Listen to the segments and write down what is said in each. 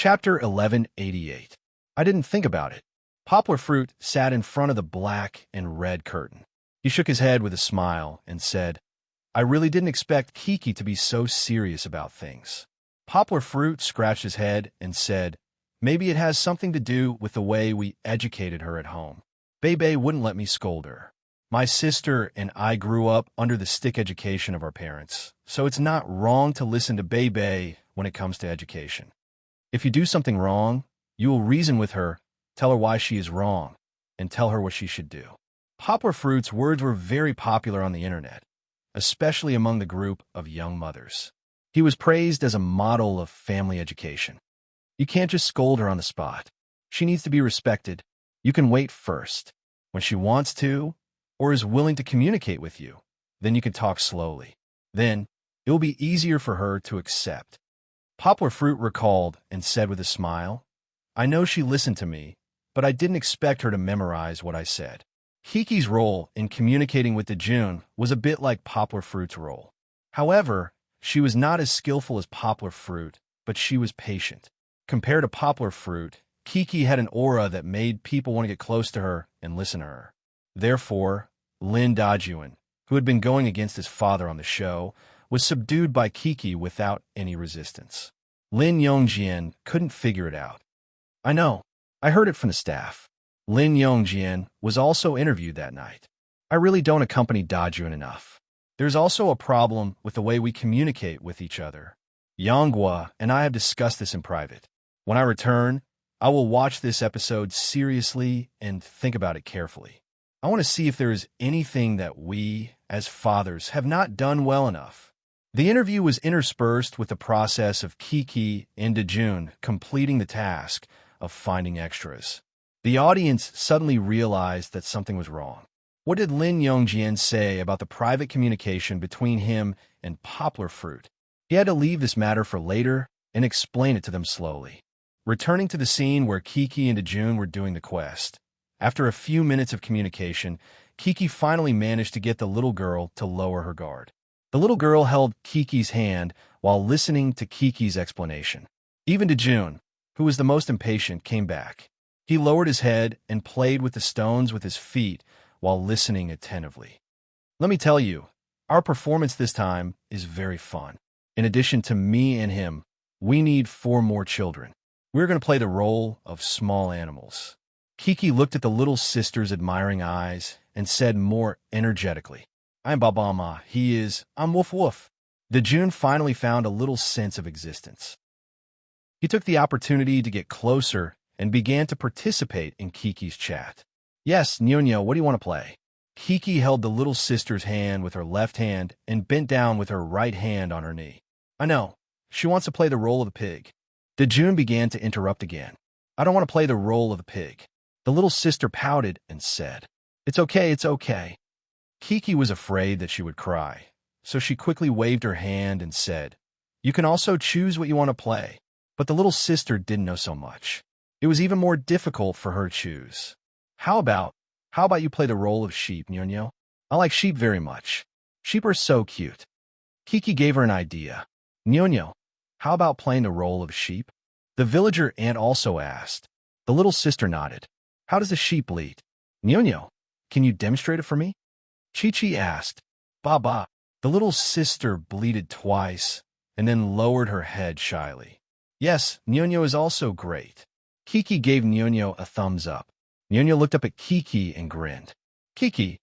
Chapter 1188. I didn't think about it. Poplar Fruit sat in front of the black and red curtain. He shook his head with a smile and said, I really didn't expect Kiki to be so serious about things. Poplar Fruit scratched his head and said, maybe it has something to do with the way we educated her at home. Bebe wouldn't let me scold her. My sister and I grew up under the stick education of our parents, so it's not wrong to listen to Bebe when it comes to education. If you do something wrong, you will reason with her, tell her why she is wrong, and tell her what she should do. Poplar Fruit's words were very popular on the internet, especially among the group of young mothers. He was praised as a model of family education. You can't just scold her on the spot. She needs to be respected. You can wait first. When she wants to, or is willing to communicate with you, then you can talk slowly. Then, it will be easier for her to accept. Poplar Fruit recalled and said with a smile, I know she listened to me, but I didn't expect her to memorize what I said. Kiki's role in communicating with Dejun was a bit like Poplar Fruit's role. However, she was not as skillful as Poplar Fruit, but she was patient. Compared to Poplar Fruit, Kiki had an aura that made people want to get close to her and listen to her. Therefore, Lin Dajun, who had been going against his father on the show, was subdued by Kiki without any resistance. Lin Yongjian couldn't figure it out. I know. I heard it from the staff. Lin Yongjian was also interviewed that night. I really don't accompany Dajun enough. There's also a problem with the way we communicate with each other. Yanghua and I have discussed this in private. When I return, I will watch this episode seriously and think about it carefully. I want to see if there is anything that we, as fathers, have not done well enough. The interview was interspersed with the process of Kiki and Dejun completing the task of finding extras. The audience suddenly realized that something was wrong. What did Lin Yongjian say about the private communication between him and Poplar Fruit? He had to leave this matter for later and explain it to them slowly. Returning to the scene where Kiki and Dejun were doing the quest, after a few minutes of communication, Kiki finally managed to get the little girl to lower her guard. The little girl held Kiki's hand while listening to Kiki's explanation. Even Dejun, who was the most impatient, came back. He lowered his head and played with the stones with his feet while listening attentively. Let me tell you, our performance this time is very fun. In addition to me and him, we need 4 more children. We're going to play the role of small animals. Kiki looked at the little sister's admiring eyes and said more energetically, I'm Babama, I'm Woof Woof. Dejun finally found a little sense of existence. He took the opportunity to get closer and began to participate in Kiki's chat. Yes, Nyonya, what do you want to play? Kiki held the little sister's hand with her left hand and bent down with her right hand on her knee. I know, she wants to play the role of the pig. Dejun began to interrupt again. I don't want to play the role of the pig. The little sister pouted and said, It's okay, it's okay. Kiki was afraid that she would cry, so she quickly waved her hand and said, You can also choose what you want to play. But the little sister didn't know so much. It was even more difficult for her to choose. How about you play the role of sheep, Nyonyo? I like sheep very much. Sheep are so cute. Kiki gave her an idea. Nyonyo, how about playing the role of sheep? The villager aunt also asked. The little sister nodded. How does a sheep bleat? Nyonyo, can you demonstrate it for me? Chi-Chi asked. Baba. The little sister bleated twice and then lowered her head shyly. Yes, Nyonyo is also great. Kiki gave Nyonyo a thumbs up. Nyonyo looked up at Kiki and grinned. Kiki,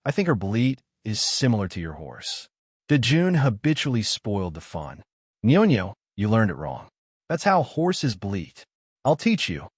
I think her bleat is similar to your horse. Dejun habitually spoiled the fun. Nyonyo, you learned it wrong. That's how horses bleat. I'll teach you.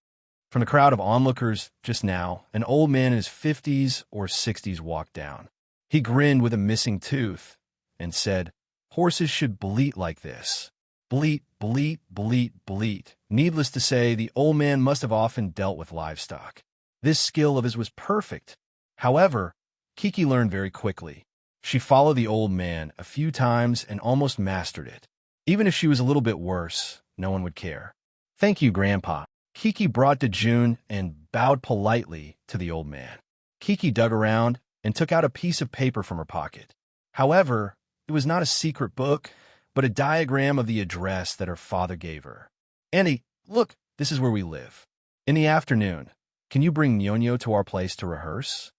From the crowd of onlookers just now, an old man in his 50s or 60s walked down. He grinned with a missing tooth and said, Horses should bleat like this. Bleat, bleat, bleat, bleat. Needless to say, the old man must have often dealt with livestock. This skill of his was perfect. However, Kiki learned very quickly. She followed the old man a few times and almost mastered it. Even if she was a little bit worse, no one would care. Thank you, Grandpa. Kiki brought Dejun and bowed politely to the old man. Kiki dug around and took out a piece of paper from her pocket. However, it was not a secret book, but a diagram of the address that her father gave her. Annie, Look, this is where we live. In the afternoon, can you bring Nyonyo to our place to rehearse?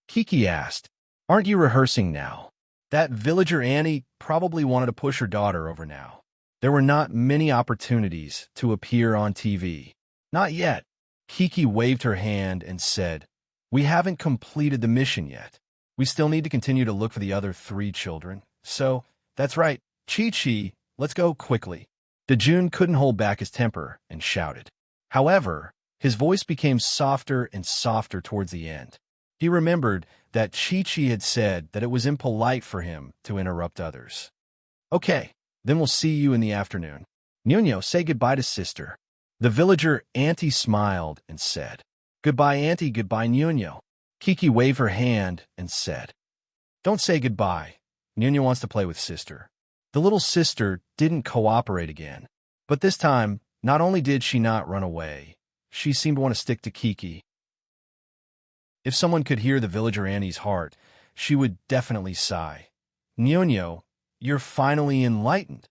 Kiki asked. Aren't you rehearsing now? That villager Annie probably wanted to push her daughter over now. There were not many opportunities to appear on TV. Not yet. Kiki waved her hand and said, We haven't completed the mission yet. We still need to continue to look for the other 3 children. So, that's right, Chi-Chi, let's go quickly. Dejun couldn't hold back his temper and shouted. However, his voice became softer and softer towards the end. He remembered that Chi-Chi had said that it was impolite for him to interrupt others. Okay, then we'll see you in the afternoon. Nyonyo, say goodbye to sister. The villager Auntie smiled and said, Goodbye, Auntie, goodbye, Nyonyo. Kiki waved her hand and said, Don't say goodbye. Nyonyo wants to play with sister. The little sister didn't cooperate again. But this time, not only did she not run away, she seemed to want to stick to Kiki. If someone could hear the villager Annie's heart, she would definitely sigh. Nyonyo, you're finally enlightened.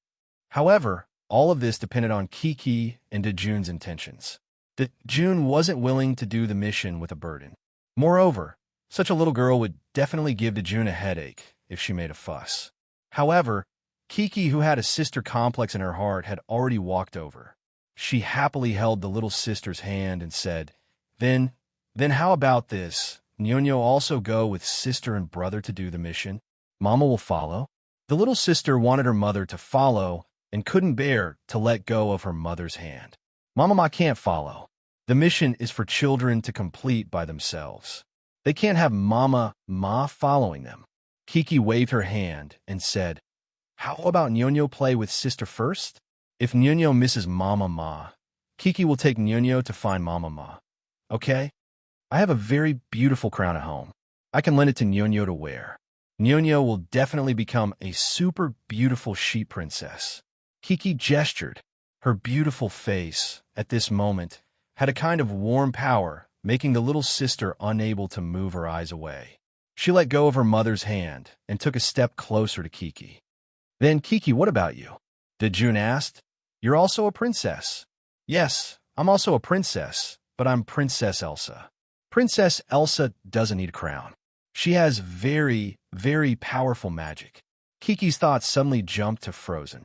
However, all of this depended on Kiki and Dejun's intentions. Dejun wasn't willing to do the mission with a burden. Moreover, such a little girl would definitely give Dejun a headache if she made a fuss. However, Kiki, who had a sister complex in her heart, had already walked over. She happily held the little sister's hand and said, Then how about this? Nyonyo also go with sister and brother to do the mission. Mama will follow. The little sister wanted her mother to follow and couldn't bear to let go of her mother's hand. Mama Ma can't follow. The mission is for children to complete by themselves. They can't have Mama Ma following them. Kiki waved her hand and said, How about Nyonyo play with sister first? If Nyonyo misses Mama Ma, Kiki will take Nyonyo to find Mama Ma. Okay? I have a very beautiful crown at home. I can lend it to Nyonyo to wear. Nyonyo will definitely become a super beautiful sheep princess. Kiki gestured. Her beautiful face, at this moment, had a kind of warm power, making the little sister unable to move her eyes away. She let go of her mother's hand and took a step closer to Kiki. Then, Kiki, what about you? Dejun asked. You're also a princess. Yes, I'm also a princess, but I'm Princess Elsa. Princess Elsa doesn't need a crown. She has very, very powerful magic. Kiki's thoughts suddenly jumped to frozen.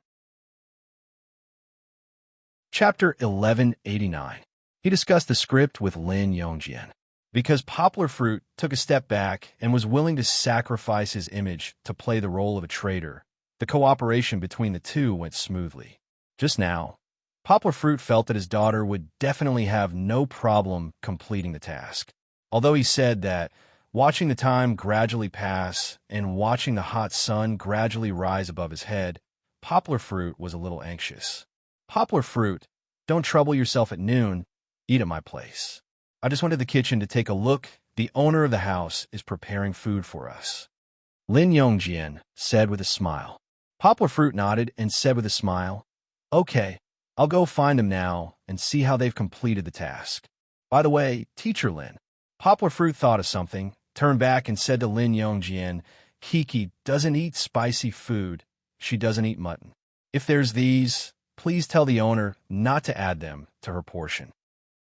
Chapter 1189. He discussed the script with Lin Yongjian. Because Poplar Fruit took a step back and was willing to sacrifice his image to play the role of a traitor, the cooperation between the two went smoothly. Just now, Poplar Fruit felt that his daughter would definitely have no problem completing the task. Although he said that watching the time gradually pass and watching the hot sun gradually rise above his head, Poplar Fruit was a little anxious. Poplar Fruit, don't trouble yourself at noon. Eat at my place. I just went to the kitchen to take a look. The owner of the house is preparing food for us. Lin Yongjian said with a smile. Poplar Fruit nodded and said with a smile, Okay, I'll go find them now and see how they've completed the task. By the way, Teacher Lin. Poplar Fruit thought of something, turned back and said to Lin Yongjian, Kiki doesn't eat spicy food. She doesn't eat mutton. If there's these, please tell the owner not to add them to her portion.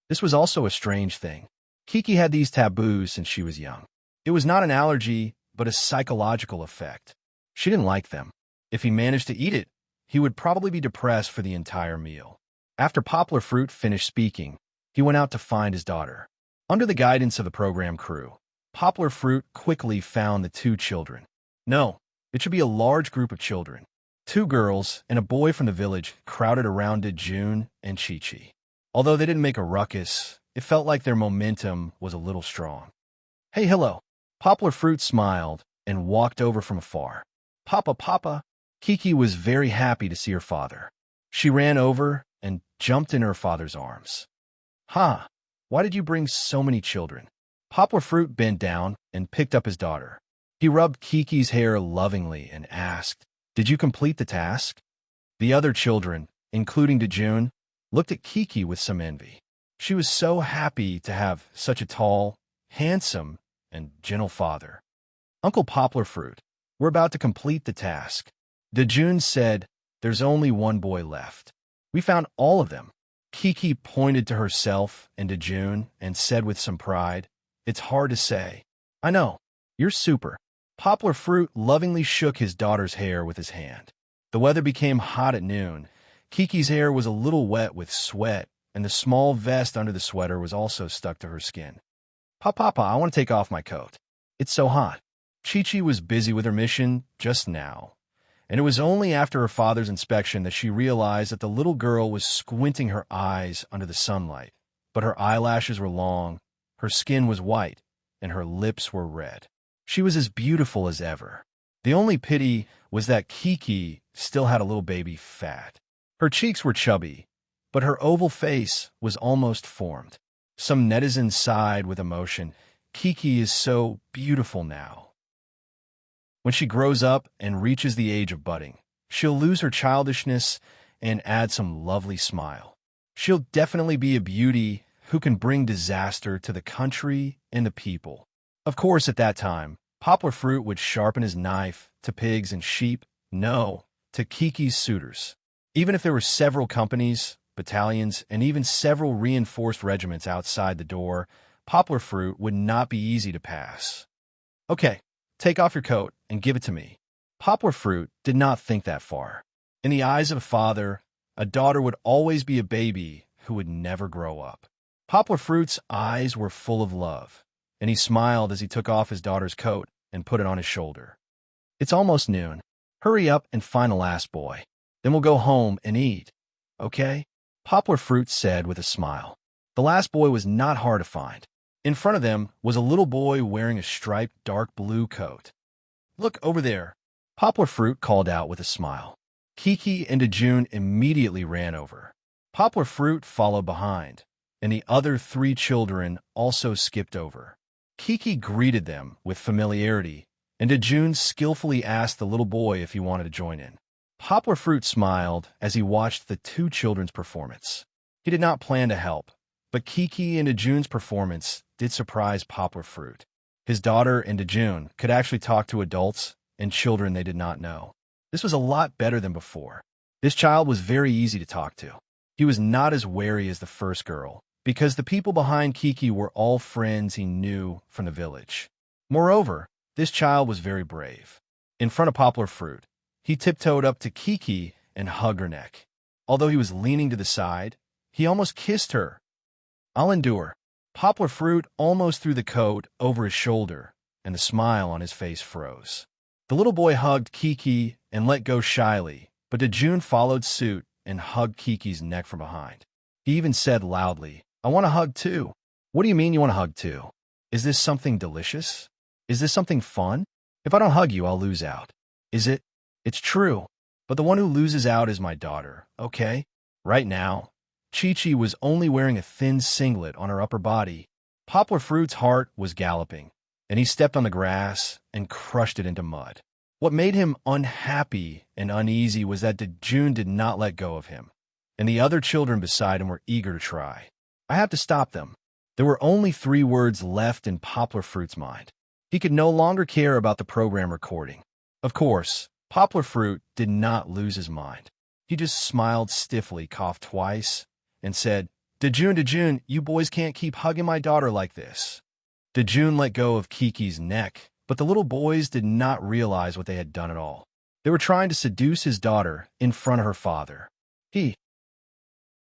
This was also a strange thing. Kiki had these taboos since she was young. It was not an allergy, but a psychological effect. She didn't like them. If he managed to eat it, he would probably be depressed for the entire meal. After Poplar Fruit finished speaking, he went out to find his daughter. Under the guidance of the program crew, Poplar Fruit quickly found the 2 children. No, it should be a large group of children. 2 girls and a boy from the village crowded around Dejun and Chi-Chi. Although they didn't make a ruckus, it felt like their momentum was a little strong. Hey, hello. Poplar Fruit smiled and walked over from afar. Papa, Papa. Kiki was very happy to see her father. She ran over and jumped in her father's arms. Huh, why did you bring so many children? Poplar Fruit bent down and picked up his daughter. He rubbed Kiki's hair lovingly and asked, Did you complete the task? The other children, including Dejun, looked at Kiki with some envy. She was so happy to have such a tall, handsome, and gentle father. Uncle Poplar Fruit, we're about to complete the task. Dejun said, There's only one boy left. We found all of them. Kiki pointed to herself and to June and said with some pride, "It's hard to say." "I know. You're super." Poplar Fruit lovingly shook his daughter's hair with his hand. The weather became hot at noon. Kiki's hair was a little wet with sweat, and the small vest under the sweater was also stuck to her skin. Papa, I want to take off my coat. It's so hot." Chi-Chi was busy with her mission just now, and it was only after her father's inspection that she realized that the little girl was squinting her eyes under the sunlight, but her eyelashes were long, her skin was white, and her lips were red. She was as beautiful as ever. The only pity was that Kiki still had a little baby fat. Her cheeks were chubby, but her oval face was almost formed. Some netizens sighed with emotion. Kiki is so beautiful now. When she grows up and reaches the age of budding, she'll lose her childishness and add some lovely smile. She'll definitely be a beauty who can bring disaster to the country and the people. Of course, at that time, Poplar Fruit would sharpen his knife to pigs and sheep, no, to Kiki's suitors. Even if there were several companies, battalions, and even several reinforced regiments outside the door, Poplar Fruit would not be easy to pass. "Okay, take off your coat and give it to me." Poplar Fruit did not think that far. In the eyes of a father, a daughter would always be a baby who would never grow up. Poplar Fruit's eyes were full of love, and he smiled as he took off his daughter's coat and put it on his shoulder. "It's almost noon. Hurry up and find the last boy. Then we'll go home and eat. Okay?" Poplar Fruit said with a smile. The last boy was not hard to find. In front of them was a little boy wearing a striped dark blue coat. "Look over there," Poplar Fruit called out with a smile. Kiki and June immediately ran over. Poplar Fruit followed behind, and the other 3 children also skipped over. Kiki greeted them with familiarity, and June skillfully asked the little boy if he wanted to join in. Poplar Fruit smiled as he watched the 2 children's performance. He did not plan to help, but Kiki and June's performance did surprise Poplar Fruit. His daughter and June could actually talk to adults and children they did not know. This was a lot better than before. This child was very easy to talk to. He was not as wary as the first girl, because the people behind Kiki were all friends he knew from the village. Moreover, this child was very brave. In front of Poplar Fruit, he tiptoed up to Kiki and hugged her neck. Although he was leaning to the side, he almost kissed her. "I'll endure." Poplar Fruit almost threw the coat over his shoulder, and the smile on his face froze. The little boy hugged Kiki and let go shyly, but June followed suit and hugged Kiki's neck from behind. He even said loudly, "I want a hug too." "What do you mean you want a hug too? Is this something delicious? Is this something fun? If I don't hug you, I'll lose out." "Is it?" "It's true, but the one who loses out is my daughter, okay?" Right now, Chi-Chi was only wearing a thin singlet on her upper body. Poplar Fruit's heart was galloping, and he stepped on the grass and crushed it into mud. What made him unhappy and uneasy was that June did not let go of him, and the other children beside him were eager to try. "I have to stop them." There were only 3 words left in Poplar Fruit's mind. He could no longer care about the program recording. Of course, Poplar Fruit did not lose his mind. He just smiled stiffly, coughed twice, and said, June, you boys can't keep hugging my daughter like this." June let go of Kiki's neck, but the little boys did not realize what they had done at all. They were trying to seduce his daughter in front of her father.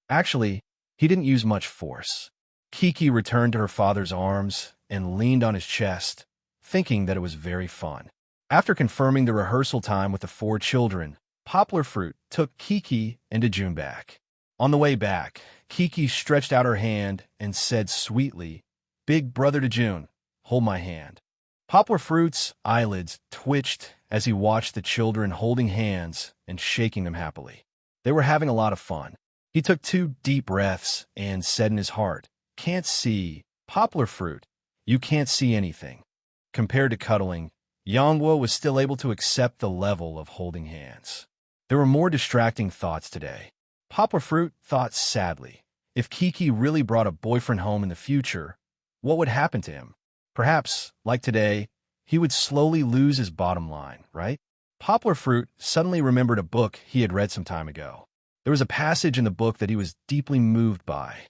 Actually, he didn't use much force. Kiki returned to her father's arms and leaned on his chest, thinking that it was very fun. After confirming the rehearsal time with the 4 children, Poplar Fruit took Kiki and June back. On the way back, Kiki stretched out her hand and said sweetly, "Big brother June, hold my hand." Poplar Fruit's eyelids twitched as he watched the children holding hands and shaking them happily. They were having a lot of fun. He took 2 deep breaths and said in his heart, "Can't see. Poplar Fruit, you can't see anything." Compared to cuddling, Yangwo was still able to accept the level of holding hands. There were more distracting thoughts today. Poplar Fruit thought sadly, if Kiki really brought a boyfriend home in the future, what would happen to him? Perhaps, like today, he would slowly lose his bottom line, right? Poplar Fruit suddenly remembered a book he had read some time ago. There was a passage in the book that he was deeply moved by.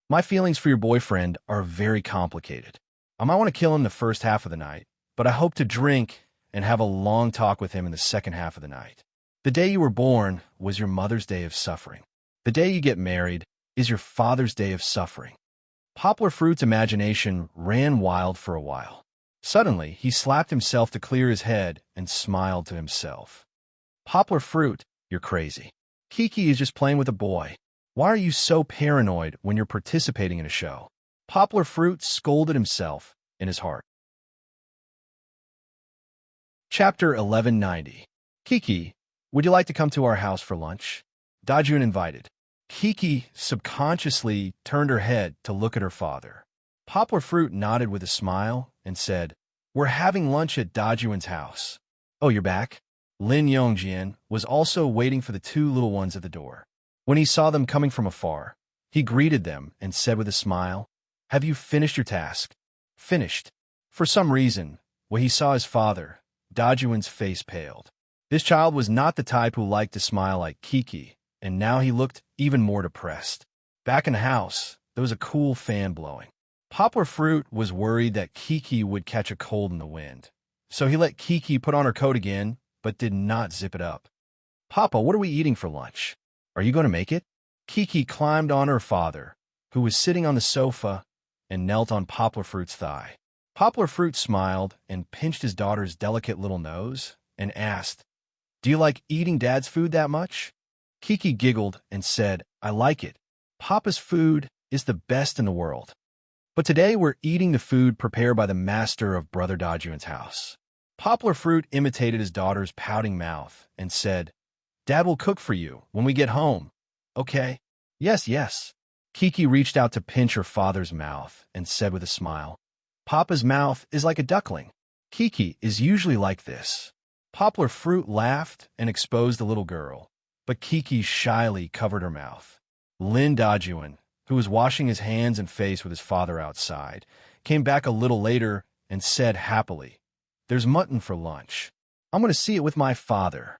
My feelings for your boyfriend are very complicated. I might want to kill him the first half of the night, but I hope to drink and have a long talk with him in the second half of the night. The day you were born was your mother's day of suffering. The day you get married is your father's day of suffering. Poplar Fruit's imagination ran wild for a while. Suddenly, he slapped himself to clear his head and smiled to himself. Poplar Fruit, you're crazy. Kiki is just playing with a boy. Why are you so paranoid when you're participating in a show? Poplar Fruit scolded himself in his heart. Chapter 1190. Kiki, would you like to come to our house for lunch? Dajun invited. Kiki subconsciously turned her head to look at her father. Poplar Fruit nodded with a smile and said, "We're having lunch at Dajun's house." "Oh, you're back?" Lin Yongjian was also waiting for the two little ones at the door. When he saw them coming from afar, he greeted them and said with a smile, "Have you finished your task?" "Finished." For some reason, when he saw his father, Dajun's face paled. This child was not the type who liked to smile like Kiki, and now he looked even more depressed. Back in the house, there was a cool fan blowing. Poplar Fruit was worried that Kiki would catch a cold in the wind, so he let Kiki put on her coat again, but did not zip it up. "Papa, what are we eating for lunch? Are you going to make it?" Kiki climbed on her father, who was sitting on the sofa, and knelt on Poplar Fruit's thigh. Poplar Fruit smiled and pinched his daughter's delicate little nose and asked, "Do you like eating Dad's food that much?" Kiki giggled and said, "I like it. Papa's food is the best in the world. But today we're eating the food prepared by the master of Brother Dajun's house." Poplar Fruit imitated his daughter's pouting mouth and said, "Dad will cook for you when we get home. Okay?" "Yes, yes." Kiki reached out to pinch her father's mouth and said with a smile, "Papa's mouth is like a duckling. Kiki is usually like this." Poplar Fruit laughed and exposed the little girl, but Kiki shyly covered her mouth. Lin Dajun, who was washing his hands and face with his father outside, came back a little later and said happily, "There's mutton for lunch. I'm going to see it with my father."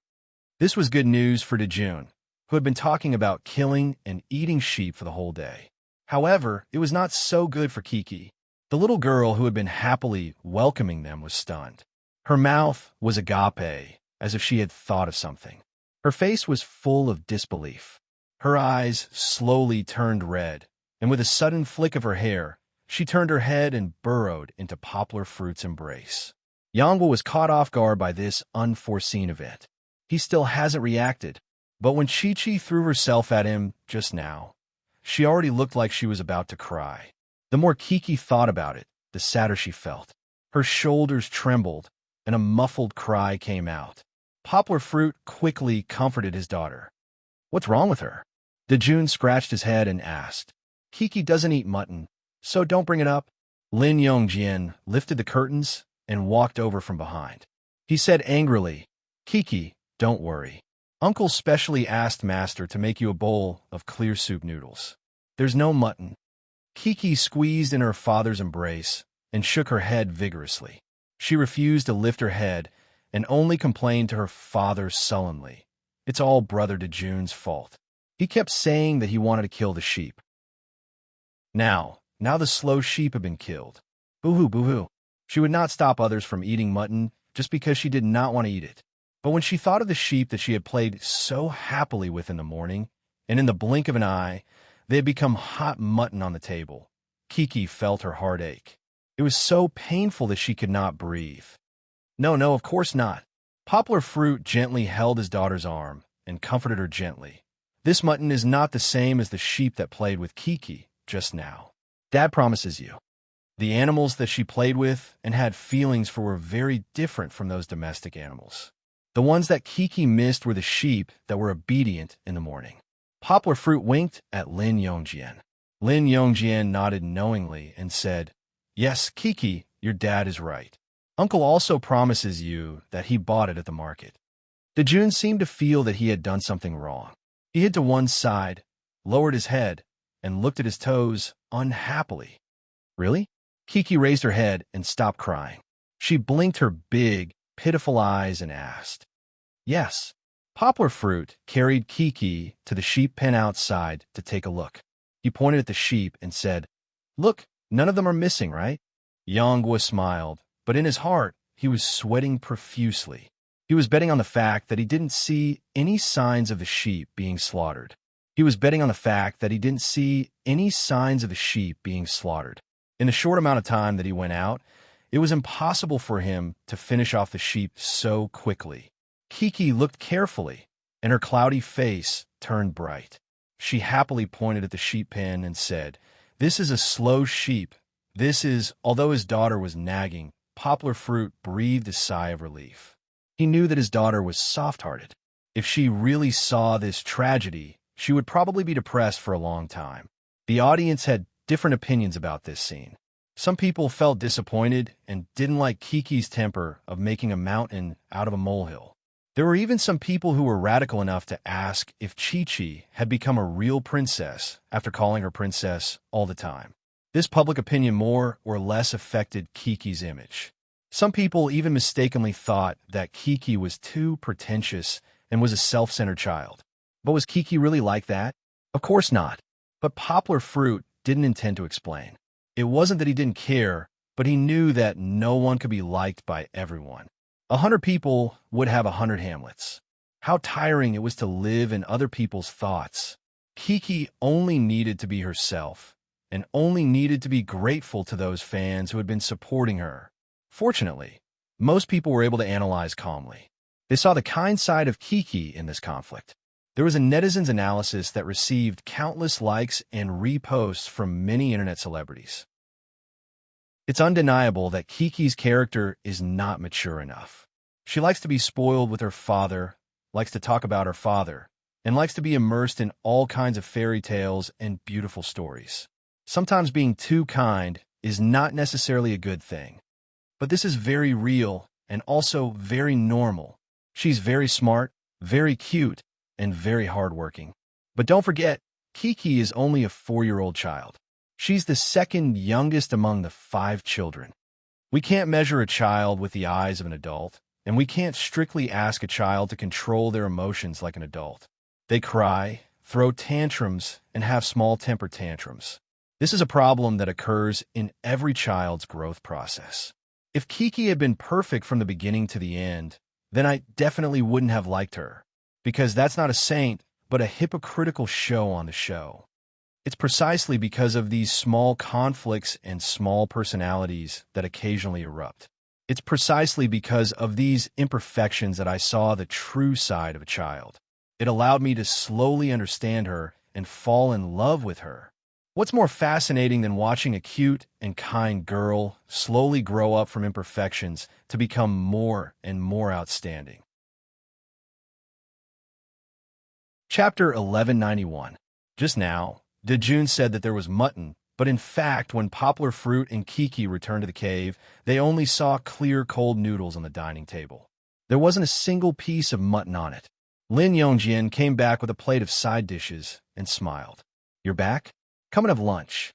This was good news for Dajun, who had been talking about killing and eating sheep for the whole day. However, it was not so good for Kiki. The little girl who had been happily welcoming them was stunned. Her mouth was agape, as if she had thought of something. Her face was full of disbelief. Her eyes slowly turned red, and with a sudden flick of her hair, she turned her head and burrowed into Poplar Fruit's embrace. Yangbo was caught off guard by this unforeseen event. He still hasn't reacted, but when Chi-Chi threw herself at him just now, she already looked like she was about to cry. The more Kiki thought about it, the sadder she felt. Her shoulders trembled, and a muffled cry came out. Poplar Fruit quickly comforted his daughter. "What's wrong with her?" Dajun scratched his head and asked. "Kiki doesn't eat mutton, so don't bring it up." Lin Yongjian lifted the curtains and walked over from behind. He said angrily, "Kiki, don't worry. Uncle specially asked Master to make you a bowl of clear soup noodles. There's no mutton." Kiki squeezed in her father's embrace and shook her head vigorously. She refused to lift her head and only complained to her father sullenly. It's all Brother Dajun's fault. He kept saying that he wanted to kill the sheep. Now the slow sheep had been killed. Boo-hoo, boo-hoo. She would not stop others from eating mutton just because she did not want to eat it. But when she thought of the sheep that she had played so happily with in the morning, and in the blink of an eye, they had become hot mutton on the table, Kiki felt her heart ache. It was so painful that she could not breathe. No, of course not. Poplar Fruit gently held his daughter's arm and comforted her gently. This mutton is not the same as the sheep that played with Kiki just now. Dad promises you. The animals that she played with and had feelings for were very different from those domestic animals. The ones that Kiki missed were the sheep that were obedient in the morning. Poplar Fruit winked at Lin Yongjian. Lin Yongjian nodded knowingly and said, "Yes, Kiki, your dad is right. Uncle also promises you that he bought it at the market." Dajun seemed to feel that he had done something wrong. He hid to one side, lowered his head, and looked at his toes unhappily. "Really?" Kiki raised her head and stopped crying. She blinked her big, pitiful eyes and asked, "Yes." Poplar Fruit carried Kiki to the sheep pen outside to take a look. He pointed at the sheep and said, "Look, none of them are missing, right?" Yongwa smiled, but in his heart, he was sweating profusely. He was betting on the fact that he didn't see any signs of the sheep being slaughtered. He was betting on the fact that he didn't see any signs of the sheep being slaughtered. In the short amount of time that he went out, it was impossible for him to finish off the sheep so quickly. Kiki looked carefully, and her cloudy face turned bright. She happily pointed at the sheep pen and said, "This is a slow sheep. This is," although his daughter was nagging, Poplar Fruit breathed a sigh of relief. He knew that his daughter was soft-hearted. If she really saw this tragedy, she would probably be depressed for a long time. The audience had different opinions about this scene. Some people felt disappointed and didn't like Kiki's temper of making a mountain out of a molehill. There were even some people who were radical enough to ask if Chi-Chi had become a real princess after calling her princess all the time. This public opinion more or less affected Kiki's image. Some people even mistakenly thought that Kiki was too pretentious and was a self-centered child. But was Kiki really like that? Of course not. But Poplar Fruit didn't intend to explain. It wasn't that he didn't care, but he knew that no one could be liked by everyone. 100 people would have 100 Hamlets. How tiring it was to live in other people's thoughts. Kiki only needed to be herself, and only needed to be grateful to those fans who had been supporting her. Fortunately, most people were able to analyze calmly. They saw the kind side of Kiki in this conflict. There was a netizen's analysis that received countless likes and reposts from many internet celebrities. It's undeniable that Kiki's character is not mature enough. She likes to be spoiled with her father, likes to talk about her father, and likes to be immersed in all kinds of fairy tales and beautiful stories. Sometimes being too kind is not necessarily a good thing. But this is very real and also very normal. She's very smart, very cute, and very hardworking. But don't forget, Kiki is only a 4-year-old child. She's the second youngest among the 5 children. We can't measure a child with the eyes of an adult, and we can't strictly ask a child to control their emotions like an adult. They cry, throw tantrums, and have small temper tantrums. This is a problem that occurs in every child's growth process. If Kiki had been perfect from the beginning to the end, then I definitely wouldn't have liked her, because that's not a saint, but a hypocritical show on the show. It's precisely because of these small conflicts and small personalities that occasionally erupt. It's precisely because of these imperfections that I saw the true side of a child. It allowed me to slowly understand her and fall in love with her. What's more fascinating than watching a cute and kind girl slowly grow up from imperfections to become more and more outstanding? Chapter 1191. Just now, Dejun said that there was mutton, but in fact, when Poplar Fruit and Kiki returned to the cave, they only saw clear cold noodles on the dining table. There wasn't a single piece of mutton on it. Lin Yongjian came back with a plate of side dishes and smiled. "You're back? Come and have lunch."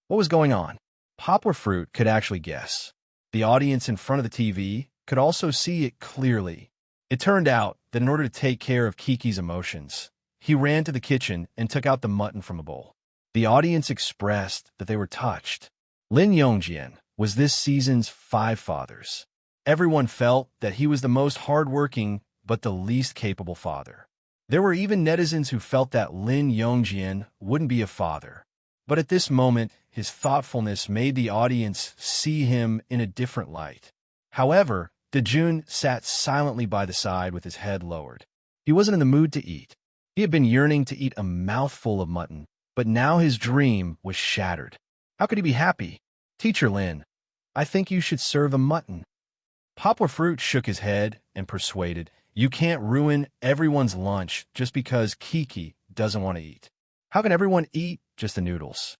What was going on? Poplar Fruit could actually guess. The audience in front of the TV could also see it clearly. It turned out that in order to take care of Kiki's emotions, he ran to the kitchen and took out the mutton from a bowl. The audience expressed that they were touched. Lin Yongjian was this season's 5 fathers. Everyone felt that he was the most hardworking but the least capable father. There were even netizens who felt that Lin Yongjian wouldn't be a father. But at this moment, his thoughtfulness made the audience see him in a different light. However, Dejun sat silently by the side with his head lowered. He wasn't in the mood to eat. He had been yearning to eat a mouthful of mutton, but now his dream was shattered. How could he be happy? "Teacher Lin, I think you should serve a mutton." Poplar Fruit shook his head and persuaded, "You can't ruin everyone's lunch just because Kiki doesn't want to eat. How can everyone eat just the noodles?"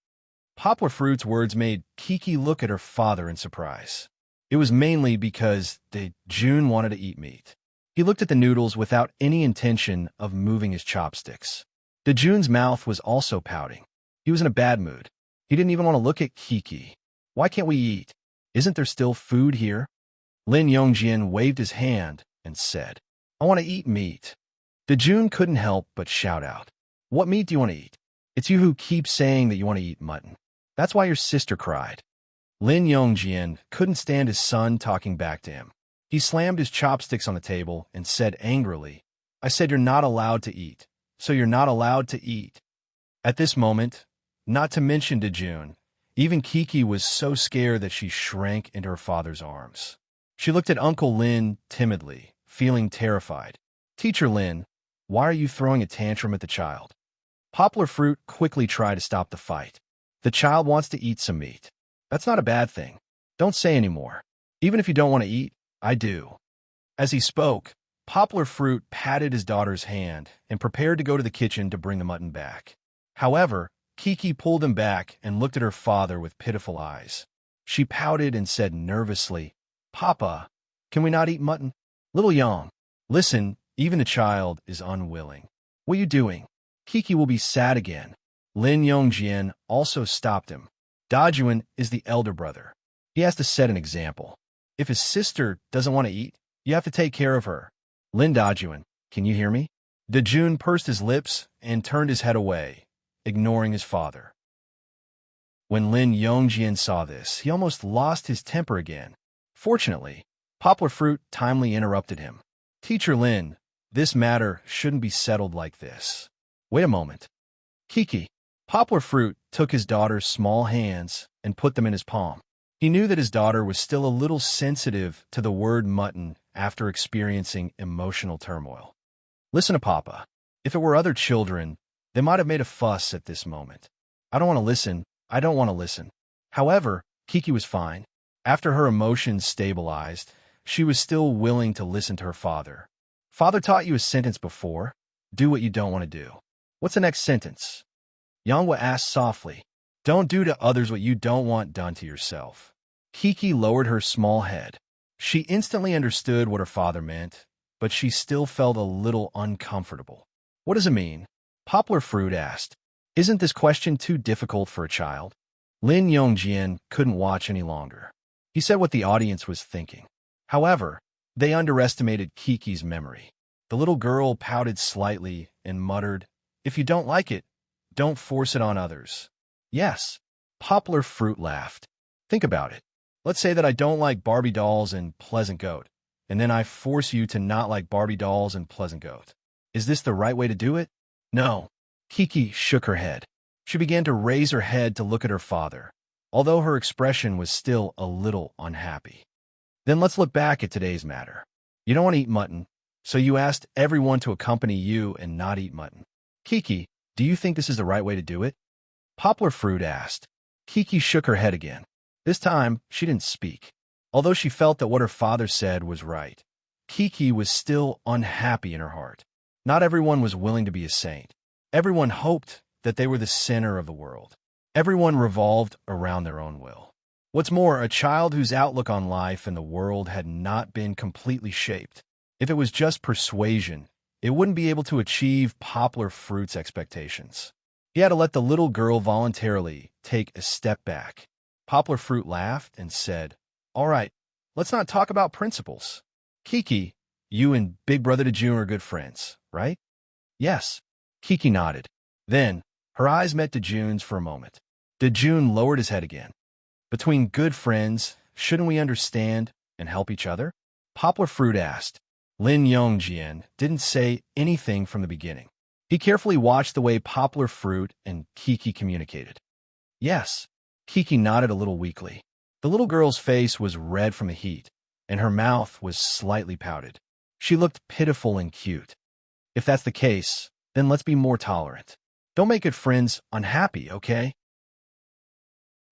Poplar Fruit's words made Kiki look at her father in surprise. It was mainly because Dejun wanted to eat meat. He looked at the noodles without any intention of moving his chopsticks. Dejun's mouth was also pouting. He was in a bad mood. He didn't even want to look at Kiki. "Why can't we eat? Isn't there still food here?" Lin Yongjian waved his hand and said, "I want to eat meat." Dejun couldn't help but shout out, "What meat do you want to eat? It's you who keeps saying that you want to eat mutton. That's why your sister cried." Lin Yongjian couldn't stand his son talking back to him. He slammed his chopsticks on the table and said angrily, "I said you're not allowed to eat, so you're not allowed to eat." At this moment, not to mention Dejun, even Kiki was so scared that she shrank into her father's arms. She looked at Uncle Lin timidly, feeling terrified. "Teacher Lin, why are you throwing a tantrum at the child?" Poplar Fruit quickly tried to stop the fight. "The child wants to eat some meat. That's not a bad thing. Don't say any more. Even if you don't want to eat, I do." As he spoke, Poplar Fruit patted his daughter's hand and prepared to go to the kitchen to bring the mutton back. However, Kiki pulled him back and looked at her father with pitiful eyes. She pouted and said nervously, "Papa, can we not eat mutton?" "Little Yang, listen, even a child is unwilling. What are you doing? Kiki will be sad again." Lin Yongjian also stopped him. "Dajuan is the elder brother. He has to set an example. If his sister doesn't want to eat, you have to take care of her." "Lin Dajuan, can you hear me?" Dejun pursed his lips and turned his head away, ignoring his father. When Lin Yongjian saw this, he almost lost his temper again. Fortunately, Poplar Fruit timely interrupted him. "Teacher Lin, this matter shouldn't be settled like this. Wait a moment." "Kiki." Poplar Fruit took his daughter's small hands and put them in his palm. He knew that his daughter was still a little sensitive to the word mutton after experiencing emotional turmoil. "Listen to Papa. If it were other children, they might have made a fuss at this moment. I don't want to listen. I don't want to listen." However, Kiki was fine. After her emotions stabilized, she was still willing to listen to her father. "Father taught you a sentence before. Do what you don't want to do." "What's the next sentence?" Yangwa asked softly. "Don't do to others what you don't want done to yourself." Kiki lowered her small head. She instantly understood what her father meant, but she still felt a little uncomfortable. "What does it mean?" Poplar Fruit asked. "Isn't this question too difficult for a child?" Lin Yongjian couldn't watch any longer. He said what the audience was thinking. However, they underestimated Kiki's memory. The little girl pouted slightly and muttered, "If you don't like it, don't force it on others." "Yes." Poplar Fruit laughed. "Think about it. Let's say that I don't like Barbie dolls and Pleasant Goat, and then I force you to not like Barbie dolls and Pleasant Goat. Is this the right way to do it?" "No." Kiki shook her head. She began to raise her head to look at her father, although her expression was still a little unhappy. "Then let's look back at today's matter. You don't want to eat mutton, so you asked everyone to accompany you and not eat mutton. Kiki, do you think this is the right way to do it?" Poplar Fruit asked. Kiki shook her head again. This time, she didn't speak. Although she felt that what her father said was right, Kiki was still unhappy in her heart. Not everyone was willing to be a saint. Everyone hoped that they were the center of the world. Everyone revolved around their own will. What's more, a child whose outlook on life and the world had not been completely shaped. If it was just persuasion, it wouldn't be able to achieve Poplar Fruit's expectations. He had to let the little girl voluntarily take a step back. Poplar Fruit laughed and said, "All right, let's not talk about principles. Kiki, you and Big Brother Dejun are good friends, right?" "Yes." Kiki nodded. Then, her eyes met Dejun's for a moment. Dejun lowered his head again. "Between good friends, shouldn't we understand and help each other?" Poplar Fruit asked. Lin Yongjian didn't say anything from the beginning. He carefully watched the way Poplar Fruit and Kiki communicated. "Yes." Kiki nodded a little weakly. The little girl's face was red from the heat, and her mouth was slightly pouted. She looked pitiful and cute. "If that's the case, then let's be more tolerant. Don't make good friends unhappy, okay?"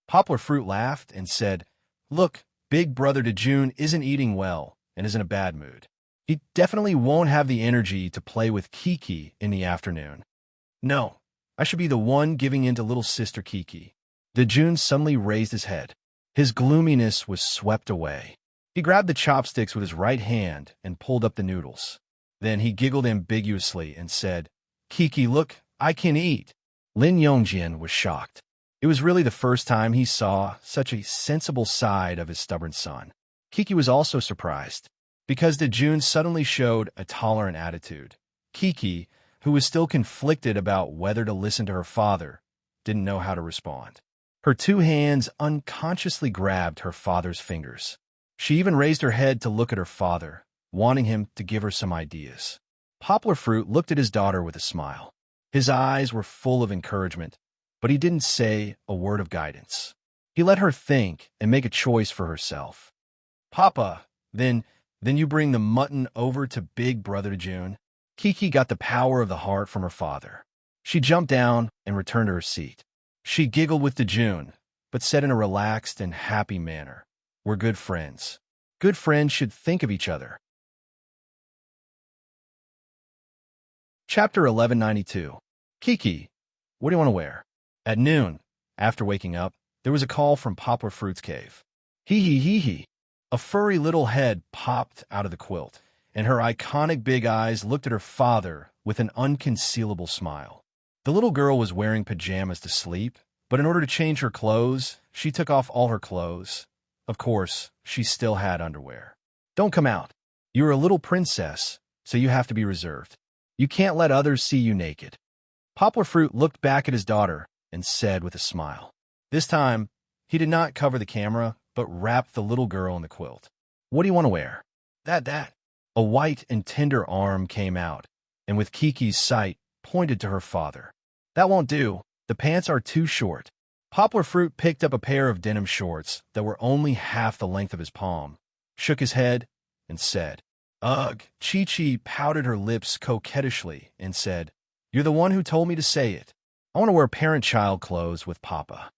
Poplar Fruit laughed and said, "Look, Big Brother Dejun isn't eating well and is in a bad mood. He definitely won't have the energy to play with Kiki in the afternoon. No, I should be the one giving in to little sister Kiki." Dejun suddenly raised his head. His gloominess was swept away. He grabbed the chopsticks with his right hand and pulled up the noodles. Then he giggled ambiguously and said, "Kiki, look, I can eat." Lin Yongjian was shocked. It was really the first time he saw such a sensible side of his stubborn son. Kiki was also surprised. Because Dejun suddenly showed a tolerant attitude, Kiki, who was still conflicted about whether to listen to her father, didn't know how to respond. Her two hands unconsciously grabbed her father's fingers. She even raised her head to look at her father, wanting him to give her some ideas. Poplar Fruit looked at his daughter with a smile. His eyes were full of encouragement, but he didn't say a word of guidance. He let her think and make a choice for herself. Papa, then you bring the mutton over to Big Brother June. Kiki got the power of the heart from her father. She jumped down and returned to her seat. She giggled with June, but said in a relaxed and happy manner, "We're good friends. Good friends should think of each other." Chapter 1192. Kiki, what do you want to wear? At noon, after waking up, there was a call from Poplar Fruit's cave. Hee hee hee hee. A furry little head popped out of the quilt, and her iconic big eyes looked at her father with an unconcealable smile. The little girl was wearing pajamas to sleep, but in order to change her clothes, she took off all her clothes. Of course, she still had underwear. Don't come out. You're a little princess, so you have to be reserved. You can't let others see you naked. Poplar Fruit looked back at his daughter and said with a smile. This time, he did not cover the camera, but wrapped the little girl in the quilt. What do you want to wear? That. A white and tender arm came out, and with Kiki's sight, pointed to her father. That won't do. The pants are too short. Poplar Fruit picked up a pair of denim shorts that were only half the length of his palm, shook his head, and said, Ugh. Chi-Chi pouted her lips coquettishly and said, You're the one who told me to say it. I want to wear parent-child clothes with Papa.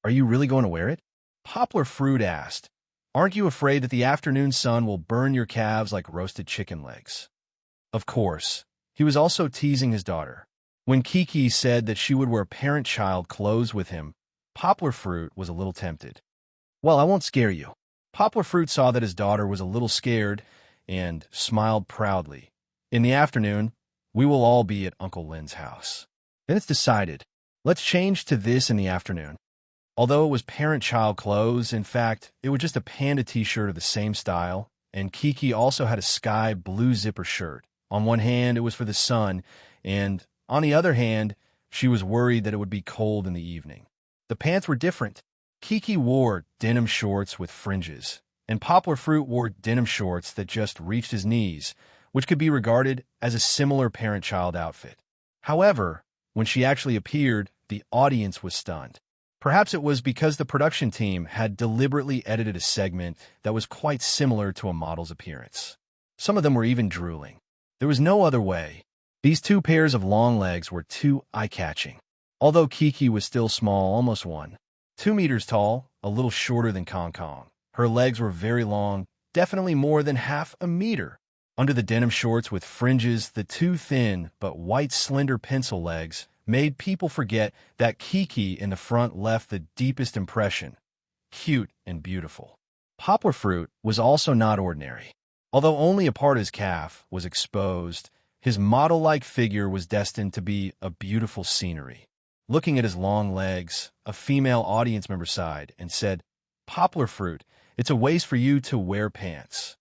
Are you really going to wear it? Poplar Fruit asked, Aren't you afraid that the afternoon sun will burn your calves like roasted chicken legs? Of course. He was also teasing his daughter. When Kiki said that she would wear parent-child clothes with him, Poplar Fruit was a little tempted. Well, I won't scare you. Poplar Fruit saw that his daughter was a little scared and smiled proudly. In the afternoon, we will all be at Uncle Lin's house. Then it's decided. Let's change to this in the afternoon. Although it was parent-child clothes, in fact, it was just a panda t-shirt of the same style, and Kiki also had a sky blue zipper shirt. On one hand, it was for the sun, and on the other hand, she was worried that it would be cold in the evening. The pants were different. Kiki wore denim shorts with fringes, and Poplar Fruit wore denim shorts that just reached his knees, which could be regarded as a similar parent-child outfit. However, when she actually appeared, the audience was stunned. Perhaps it was because the production team had deliberately edited a segment that was quite similar to a model's appearance. Some of them were even drooling. There was no other way. These two pairs of long legs were too eye-catching. Although Kiki was still small, almost 2 meters tall, a little shorter than Kong Kong. Her legs were very long, definitely more than half a meter. Under the denim shorts with fringes, the two thin but white slender pencil legs made people forget that Kiki in the front left the deepest impression. Cute and beautiful. Poplar Fruit was also not ordinary. Although only a part of his calf was exposed, his model-like figure was destined to be a beautiful scenery. Looking at his long legs, a female audience member sighed and said, Poplar Fruit, it's a waste for you to wear pants.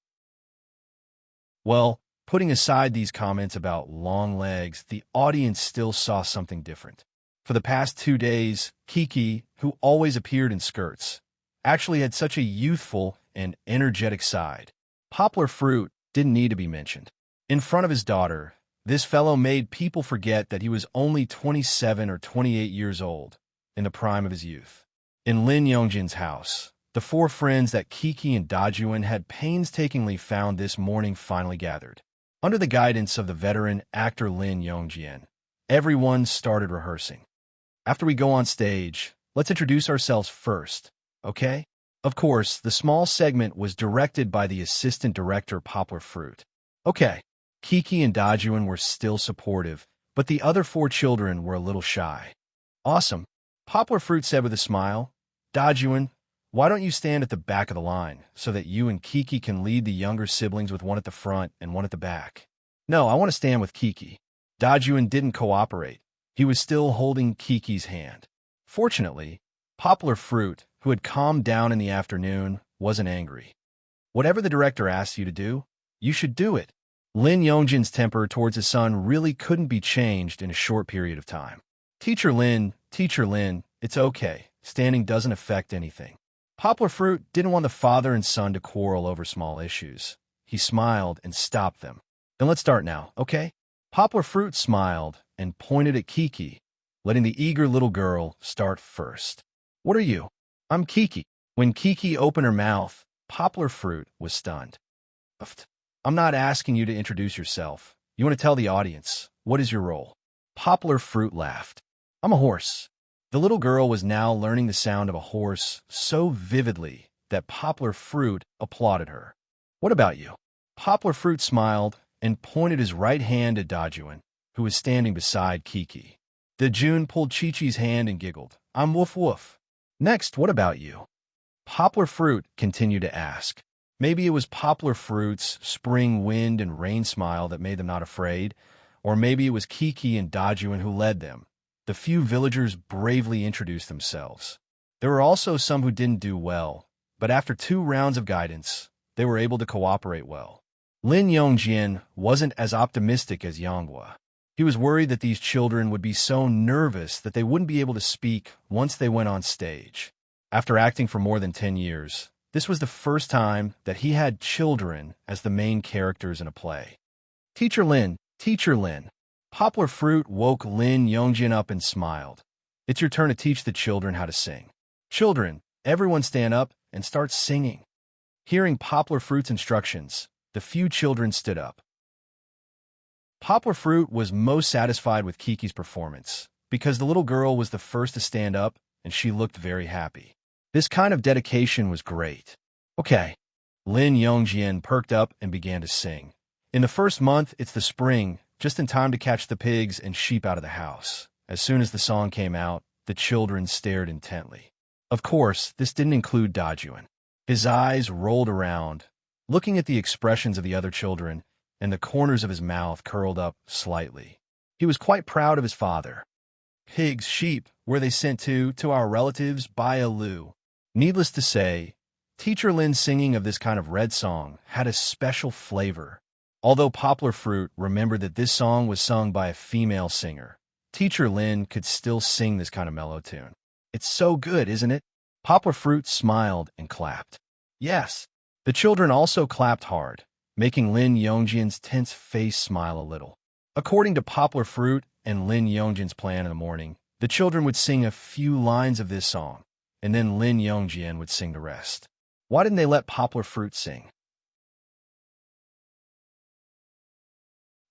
Well, putting aside these comments about long legs, the audience still saw something different. For the past 2 days, Kiki, who always appeared in skirts, actually had such a youthful and energetic side. Poplar Fruit didn't need to be mentioned. In front of his daughter, this fellow made people forget that he was only 27 or 28 years old, in the prime of his youth. In Lin Yongjin's house, the 4 friends that Kiki and Dajuan had painstakingly found this morning finally gathered. Under the guidance of the veteran actor Lin Yongjin, everyone started rehearsing. After we go on stage, let's introduce ourselves first, okay? Of course, the small segment was directed by the assistant director Poplar Fruit. Okay, Kiki and Dajuan were still supportive, but the other 4 children were a little shy. Awesome, Poplar Fruit said with a smile. Dajuan, why don't you stand at the back of the line so that you and Kiki can lead the younger siblings with one at the front and one at the back? No, I want to stand with Kiki. Dajuan didn't cooperate. He was still holding Kiki's hand. Fortunately, Poplar Fruit, who had calmed down in the afternoon, wasn't angry. Whatever the director asks you to do, you should do it. Lin Yongjin's temper towards his son really couldn't be changed in a short period of time. Teacher Lin, it's okay. Standing doesn't affect anything. Poplar Fruit didn't want the father and son to quarrel over small issues. He smiled and stopped them. Then let's start now, okay? Poplar Fruit smiled and pointed at Kiki, letting the eager little girl start first. What are you? I'm Kiki. When Kiki opened her mouth, Poplar Fruit was stunned. I'm not asking you to introduce yourself. You want to tell the audience. What is your role? Poplar Fruit laughed. I'm a horse. The little girl was now learning the sound of a horse so vividly that Poplar Fruit applauded her. What about you? Poplar Fruit smiled and pointed his right hand at Dajuan, who was standing beside Kiki. Dajun pulled Chi-Chi's hand and giggled. I'm Woof Woof. Next, what about you? Poplar Fruit continued to ask. Maybe it was Poplar Fruit's spring wind and rain smile that made them not afraid, or maybe it was Kiki and Dajuan who led them. The few villagers bravely introduced themselves. There were also some who didn't do well, but after 2 rounds of guidance, they were able to cooperate well. Lin Yongjin wasn't as optimistic as Yanghua. He was worried that these children would be so nervous that they wouldn't be able to speak once they went on stage. After acting for more than 10 years, this was the first time that he had children as the main characters in a play. Teacher Lin. Poplar Fruit woke Lin Yongjin up and smiled. It's your turn to teach the children how to sing. Children, everyone stand up and start singing. Hearing Poplar Fruit's instructions, the few children stood up. Poplar Fruit was most satisfied with Kiki's performance because the little girl was the first to stand up and she looked very happy. This kind of dedication was great. Okay. Lin Yongjin perked up and began to sing. In the first month, it's the spring, just in time to catch the pigs and sheep out of the house. As soon as the song came out, the children stared intently. Of course, this didn't include Dajuan. His eyes rolled around, looking at the expressions of the other children, and the corners of his mouth curled up slightly. He was quite proud of his father. Pigs, sheep, were they sent to our relatives by a loo. Needless to say, Teacher Lin's singing of this kind of red song had a special flavor. Although Poplar Fruit remembered that this song was sung by a female singer, Teacher Lin could still sing this kind of mellow tune. It's so good, isn't it? Poplar Fruit smiled and clapped. Yes. The children also clapped hard, making Lin Yongjin's tense face smile a little. According to Poplar Fruit and Lin Yongjin's plan in the morning, the children would sing a few lines of this song, and then Lin Yongjin would sing the rest. Why didn't they let Poplar Fruit sing?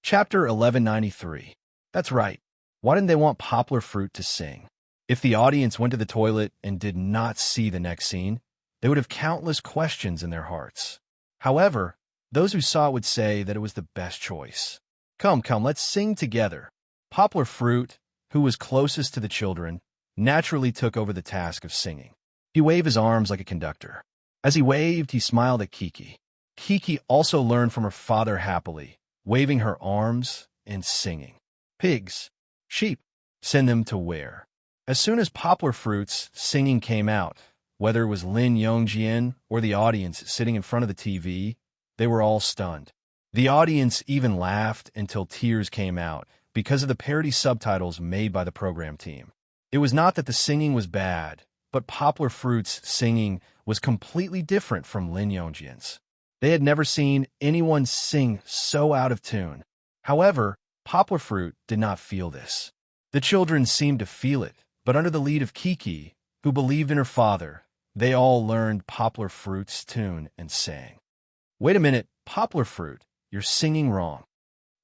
Chapter 1193. That's right. Why didn't they want Poplar Fruit to sing? If the audience went to the toilet and did not see the next scene, they would have countless questions in their hearts. However, those who saw it would say that it was the best choice. Come, let's sing together. Poplar Fruit, who was closest to the children, naturally took over the task of singing. He waved his arms like a conductor. As he waved, he smiled at Kiki. Kiki also learned from her father happily, waving her arms and singing. Pigs, sheep, send them to where? As soon as Poplar Fruit's singing came out, whether it was Lin Yongjin or the audience sitting in front of the TV, they were all stunned. The audience even laughed until tears came out because of the parody subtitles made by the program team. It was not that the singing was bad, but Poplar Fruit's singing was completely different from Lin Yongjin's. They had never seen anyone sing so out of tune. However, Poplar Fruit did not feel this. The children seemed to feel it, but under the lead of Kiki, who believed in her father, they all learned Poplar Fruit's tune and sang. Wait a minute, Poplar Fruit, you're singing wrong.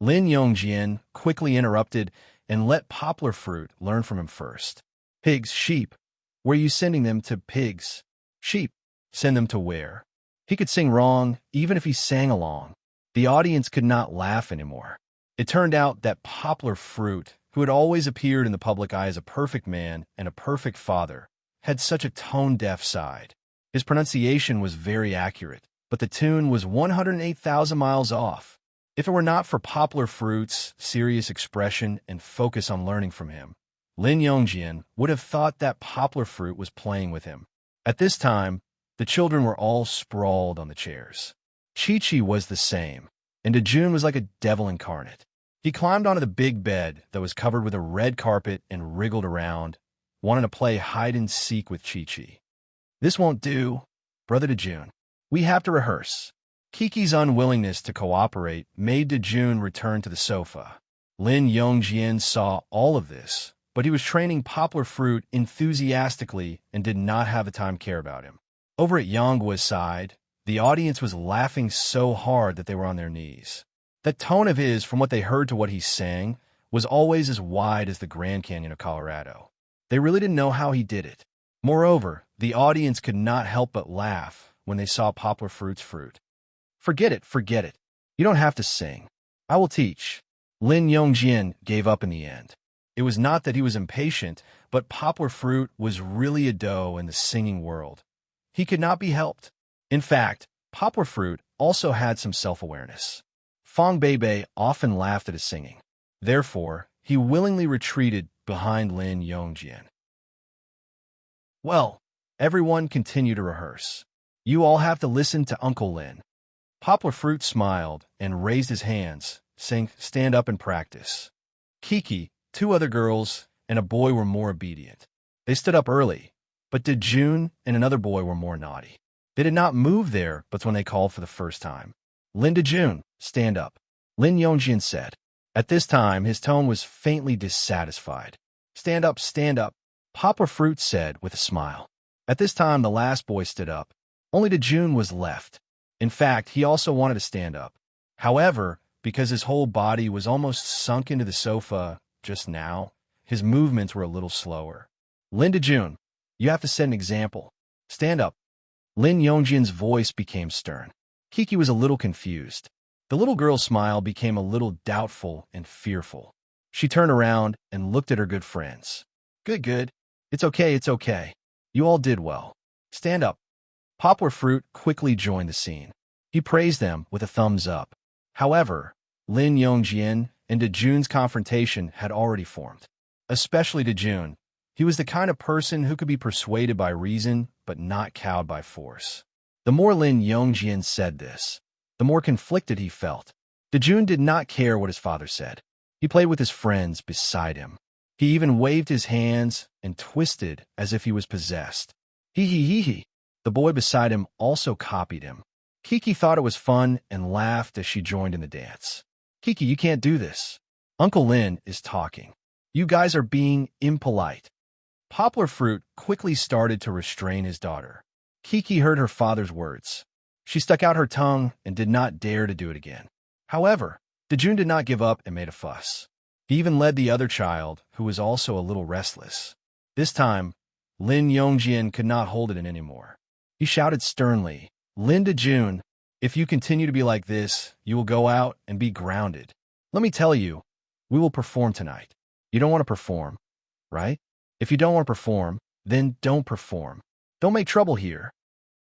Lin Yongjin quickly interrupted and let Poplar Fruit learn from him first. Pigs, sheep, were you sending them to pigs? Sheep, send them to where? He could sing wrong even if he sang along. The audience could not laugh anymore. It turned out that Poplar Fruit, who had always appeared in the public eye as a perfect man and a perfect father, had such a tone-deaf side. His pronunciation was very accurate, but the tune was 108,000 miles off. If it were not for Poplar Fruit's serious expression and focus on learning from him, Lin Yongjin would have thought that Poplar Fruit was playing with him. At this time, the children were all sprawled on the chairs. Chi-Chi was the same. and Dejun was like a devil incarnate. He climbed onto the big bed that was covered with a red carpet and wriggled around, wanting to play hide-and-seek with Chi-Chi. This won't do, Brother Dejun. We have to rehearse. Kiki's unwillingness to cooperate made Dejun return to the sofa. Lin Yongjin saw all of this, but he was training Poplar Fruit enthusiastically and did not have the time to care about him. Over at Yonghua's side, the audience was laughing so hard that they were on their knees. The tone of his, from what they heard to what he sang, was always as wide as the Grand Canyon of Colorado. They really didn't know how he did it. Moreover, the audience could not help but laugh when they saw Poplar Fruit's fruit. Forget it, forget it. You don't have to sing. I will teach. Lin Yongjin gave up in the end. It was not that he was impatient, but Poplar Fruit was really a doe in the singing world. He could not be helped. In fact, Poplar Fruit also had some self-awareness. Fong Beibei often laughed at his singing. Therefore, he willingly retreated behind Lin Yongjin. Well, everyone continued to rehearse. You all have to listen to Uncle Lin. Poplar Fruit smiled and raised his hands, saying, stand up and practice. Kiki, two other girls, and a boy were more obedient. They stood up early, but Dejun and another boy were more naughty. They did not move there but when they called for the first time. Lin Dejun, stand up, Lin Yongjin said. At this time, his tone was faintly dissatisfied. Stand up, Poplar Fruit said with a smile. At this time, the last boy stood up. Only Dejun was left. In fact, he also wanted to stand up. However, because his whole body was almost sunk into the sofa just now, his movements were a little slower. Lin Dejun, you have to set an example. Stand up. Lin Yongjin's voice became stern. Kiki was a little confused. The little girl's smile became a little doubtful and fearful. She turned around and looked at her good friends. Good. It's okay. You all did well. Stand up. Poplar Fruit quickly joined the scene. He praised them with a thumbs up. However, Lin Yongjin and Dejun's confrontation had already formed. Especially Dejun. He was the kind of person who could be persuaded by reason, but not cowed by force. The more Lin Yongjin said this, the more conflicted he felt. Dejun did not care what his father said. He played with his friends beside him. He even waved his hands and twisted as if he was possessed. Hee. The boy beside him also copied him. Kiki thought it was fun and laughed as she joined in the dance. Kiki, you can't do this. Uncle Lin is talking. You guys are being impolite. Poplar Fruit quickly started to restrain his daughter. Kiki heard her father's words. She stuck out her tongue and did not dare to do it again. However, Dejun did not give up and made a fuss. He even led the other child, who was also a little restless. This time, Lin Yongjin could not hold it in anymore. He shouted sternly, Lin Dejun, if you continue to be like this, you will go out and be grounded. Let me tell you, we will perform tonight. You don't want to perform, right? If you don't want to perform, then don't perform. Don't make trouble here.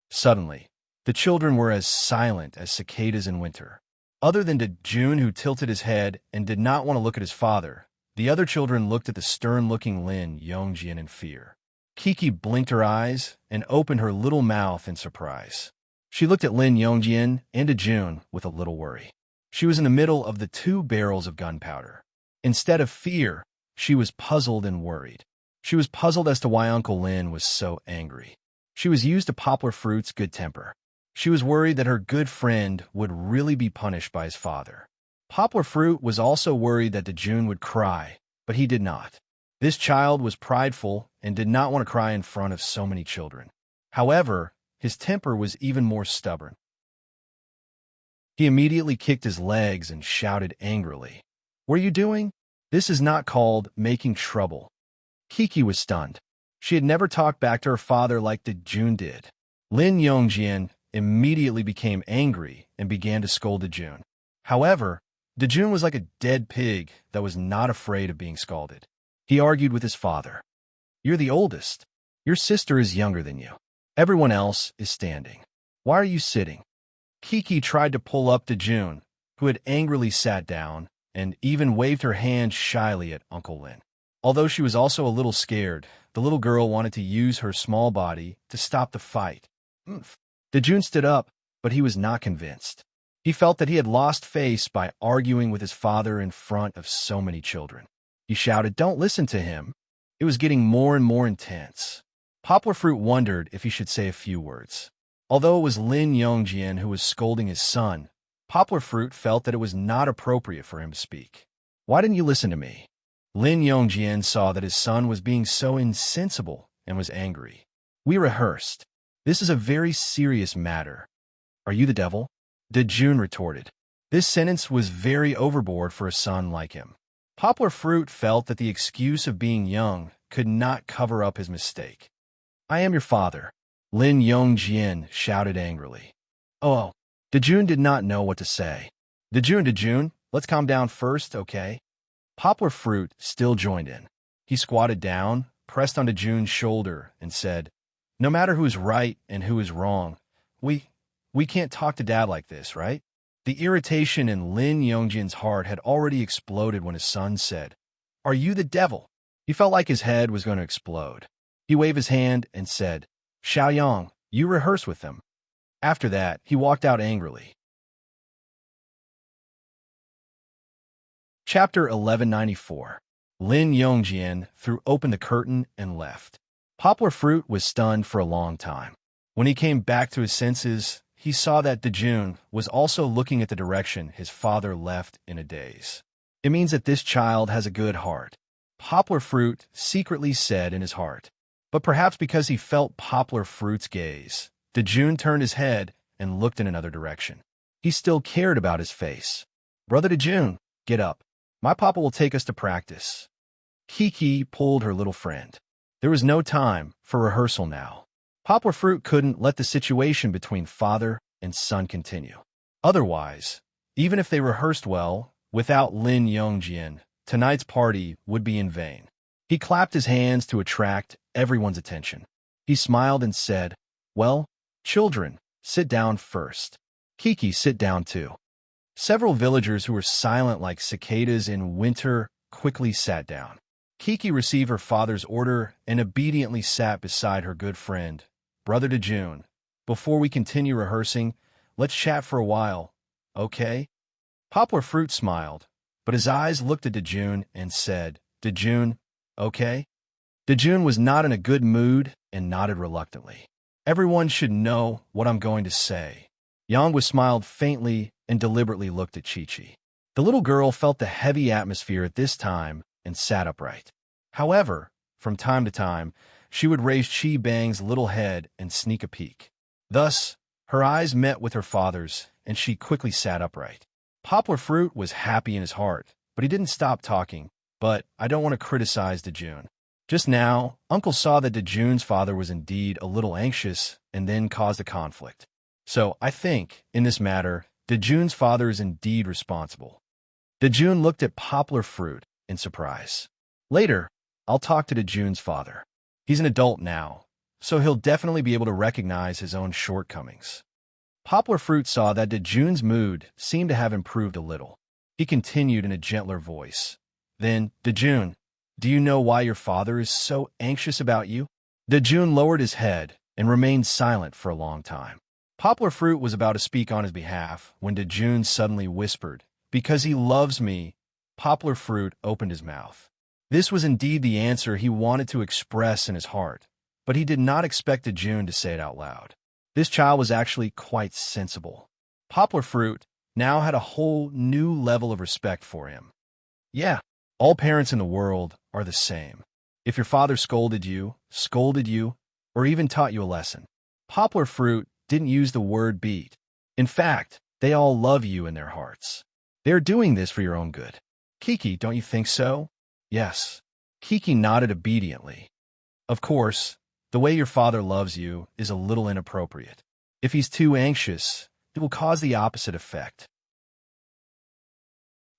Suddenly, the children were as silent as cicadas in winter. Other than Dejun, who tilted his head and did not want to look at his father, the other children looked at the stern-looking Lin Yongjin in fear. Kiki blinked her eyes and opened her little mouth in surprise. She looked at Lin Yongjin and Dejun with a little worry. She was in the middle of the 2 barrels of gunpowder. Instead of fear, she was puzzled and worried. She was puzzled as to why Uncle Lin was so angry. She was used to Poplar Fruit's good temper. She was worried that her good friend would really be punished by his father. Poplar Fruit was also worried that Dejun would cry, but he did not. This child was prideful and did not want to cry in front of so many children. However, his temper was even more stubborn. He immediately kicked his legs and shouted angrily, "What are you doing? This is not called making trouble." Kiki was stunned. She had never talked back to her father like Dejun did. Lin Yongjin immediately became angry and began to scold Dejun. However, Dejun was like a dead pig that was not afraid of being scalded. He argued with his father. You're the oldest. Your sister is younger than you. Everyone else is standing. Why are you sitting? Kiki tried to pull up Dejun, who had angrily sat down, and even waved her hand shyly at Uncle Lin. Although she was also a little scared, the little girl wanted to use her small body to stop the fight. Dejun stood up, but he was not convinced. He felt that he had lost face by arguing with his father in front of so many children. He shouted, "Don't listen to him." It was getting more and more intense. Poplar Fruit wondered if he should say a few words. Although it was Lin Yongjian who was scolding his son, Poplar Fruit felt that it was not appropriate for him to speak. "Why didn't you listen to me?" Lin Yongjian saw that his son was being so insensible and was angry. "We rehearsed. This is a very serious matter." "Are you the devil?" Dejun retorted. This sentence was very overboard for a son like him. Poplar Fruit felt that the excuse of being young could not cover up his mistake. "I am your father," Lin Yongjian shouted angrily. "Oh." Dejun did not know what to say. Dejun, let's calm down first, okay?" Poplar Fruit still joined in. He squatted down, pressed on Dejun's shoulder, and said, "No matter who is right and who is wrong, we can't talk to Dad like this, right?" The irritation in Lin Yongjian's heart had already exploded when his son said, "Are you the devil?" He felt like his head was going to explode. He waved his hand and said, "Xiaoyang, you rehearse with them." After that, he walked out angrily. Chapter 1194. Lin Yongjian threw open the curtain and left. Poplar Fruit was stunned for a long time. When he came back to his senses, he saw that Dejun was also looking at the direction his father left in a daze. "It means that this child has a good heart," Poplar Fruit secretly said in his heart. But perhaps because he felt Poplar Fruit's gaze, Dejun turned his head and looked in another direction. He still cared about his face. "Brother Dejun, get up. My papa will take us to practice." Kiki pulled her little friend. There was no time for rehearsal now. Poplar Fruit couldn't let the situation between father and son continue. Otherwise, even if they rehearsed well, without Lin Yongjian, tonight's party would be in vain. He clapped his hands to attract everyone's attention. He smiled and said, "Well, children, sit down first. Kiki, sit down too." Several villagers who were silent like cicadas in winter quickly sat down. Kiki received her father's order and obediently sat beside her good friend, Brother Dejun. "Before we continue rehearsing, let's chat for a while, okay?" Poplar Fruit smiled, but his eyes looked at Dejun and said, "Dejun, okay?" Dejun was not in a good mood and nodded reluctantly. "Everyone should know what I'm going to say." Yang smiled faintly and deliberately looked at Chi-Chi. The little girl felt the heavy atmosphere at this time and sat upright. However, from time to time, she would raise Chi Bang's little head and sneak a peek. Thus, her eyes met with her father's, and she quickly sat upright. Poplar Fruit was happy in his heart, but he didn't stop talking. "But I don't want to criticize Dejun. Just now, Uncle saw that Dejun's father was indeed a little anxious and then caused a conflict. So I think, in this matter, Dejun's father is indeed responsible." Dejun looked at Poplar Fruit in surprise. "Later, I'll talk to Dejun's father. He's an adult now, so he'll definitely be able to recognize his own shortcomings." Poplar Fruit saw that Dejun's mood seemed to have improved a little. He continued in a gentler voice. "Then, Dejun, do you know why your father is so anxious about you?" Dejun lowered his head and remained silent for a long time. Poplar Fruit was about to speak on his behalf when Dejun suddenly whispered, "Because he loves me." Poplar Fruit opened his mouth. This was indeed the answer he wanted to express in his heart, but he did not expect Dejun to say it out loud. This child was actually quite sensible. Poplar Fruit now had a whole new level of respect for him. Yeah, all parents in the world are the same. If your father scolded you, or even taught you a lesson, Poplar Fruit didn't use the word beat. In fact, they all love you in their hearts. They're doing this for your own good. Kiki, don't you think so? Yes. Kiki nodded obediently. Of course, the way your father loves you is a little inappropriate. If he's too anxious, it will cause the opposite effect.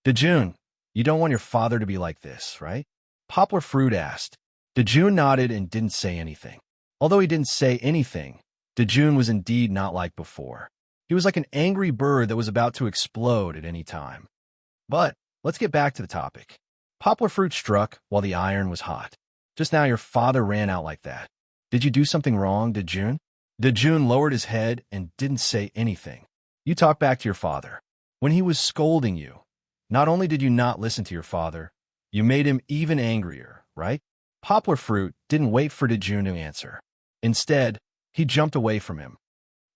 Dejun, you don't want your father to be like this, right? Poplar Fruit asked. Dejun nodded and didn't say anything. Although he didn't say anything, Dejun was indeed not like before. He was like an angry bird that was about to explode at any time. But let's get back to the topic. Poplar Fruit struck while the iron was hot. Just now your father ran out like that. Did you do something wrong, Dejun? Dejun lowered his head and didn't say anything. You talk back to your father. When he was scolding you, not only did you not listen to your father, you made him even angrier, right? Poplar Fruit didn't wait for Dejun to answer. Instead, he jumped away from him.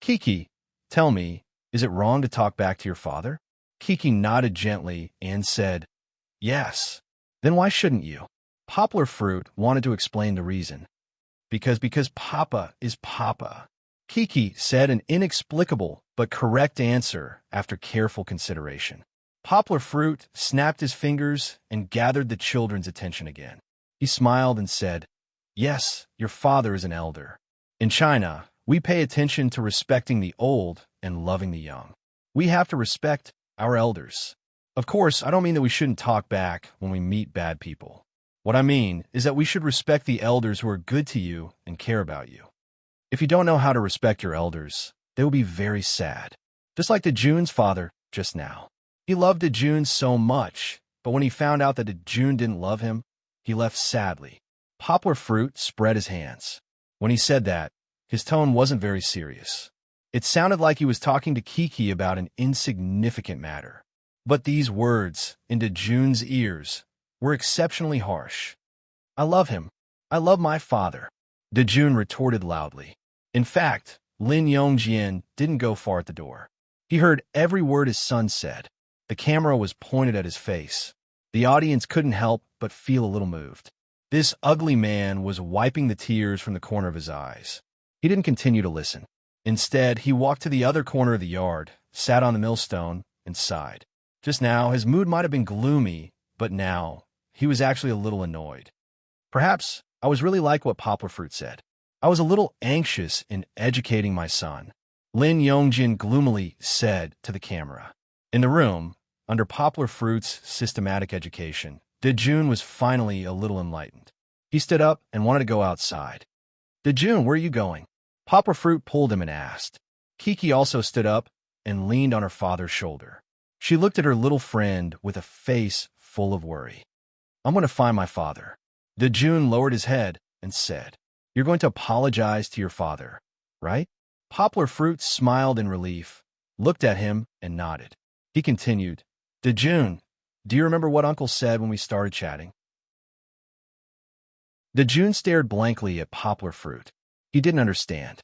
Kiki, tell me, is it wrong to talk back to your father? Kiki nodded gently and said, yes. Then why shouldn't you? Poplar Fruit wanted to explain the reason. Because Papa is Papa. Kiki said an inexplicable but correct answer after careful consideration. Poplar Fruit snapped his fingers and gathered the children's attention again. He smiled and said, yes, your father is an elder. In China, we pay attention to respecting the old and loving the young. We have to respect our elders. Of course, I don't mean that we shouldn't talk back when we meet bad people. What I mean is that we should respect the elders who are good to you and care about you. If you don't know how to respect your elders, they will be very sad. Just like Dejun's father just now. He loved Dejun so much, but when he found out that Dejun didn't love him, he left sadly. Poplar Fruit spread his hands. When he said that, his tone wasn't very serious. It sounded like he was talking to Kiki about an insignificant matter. But these words, in Dejun's ears, were exceptionally harsh. I love him. I love my father. Dejun retorted loudly. In fact, Lin Yongjian didn't go far at the door. He heard every word his son said. The camera was pointed at his face. The audience couldn't help but feel a little moved. This ugly man was wiping the tears from the corner of his eyes. He didn't continue to listen. Instead, he walked to the other corner of the yard, sat on the millstone, and sighed. Just now, his mood might have been gloomy, but now, he was actually a little annoyed. Perhaps I was really like what Poplar Fruit said. I was a little anxious in educating my son. Lin Yongjin gloomily said to the camera. In the room, under Poplar Fruit's systematic education, Dejun was finally a little enlightened. He stood up and wanted to go outside. Dejun, where are you going? Poplar Fruit pulled him and asked. Kiki also stood up and leaned on her father's shoulder. She looked at her little friend with a face full of worry. I'm going to find my father. Dejun lowered his head and said, you're going to apologize to your father, right? Poplar Fruit smiled in relief, looked at him, and nodded. He continued, Dejun, do you remember what Uncle said when we started chatting? Dejun stared blankly at Poplar Fruit. He didn't understand.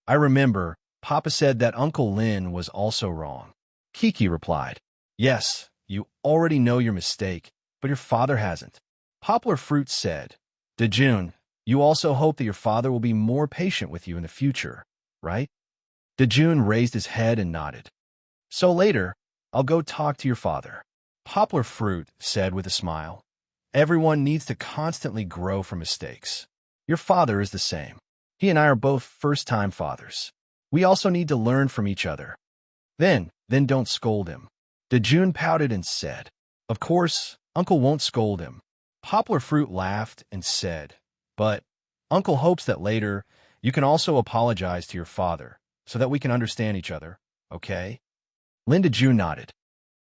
I remember, Papa said that Uncle Lin was also wrong. Kiki replied, yes, you already know your mistake, but your father hasn't. Poplar Fruit said, Dejun, you also hope that your father will be more patient with you in the future, right? Dejun raised his head and nodded. So later, I'll go talk to your father. Poplar Fruit said with a smile, everyone needs to constantly grow from mistakes. Your father is the same. He and I are both first-time fathers. We also need to learn from each other. Then don't scold him. Dejun pouted and said, of course, Uncle won't scold him. Poplar Fruit laughed and said, but Uncle hopes that later you can also apologize to your father so that we can understand each other, okay? Linda June nodded.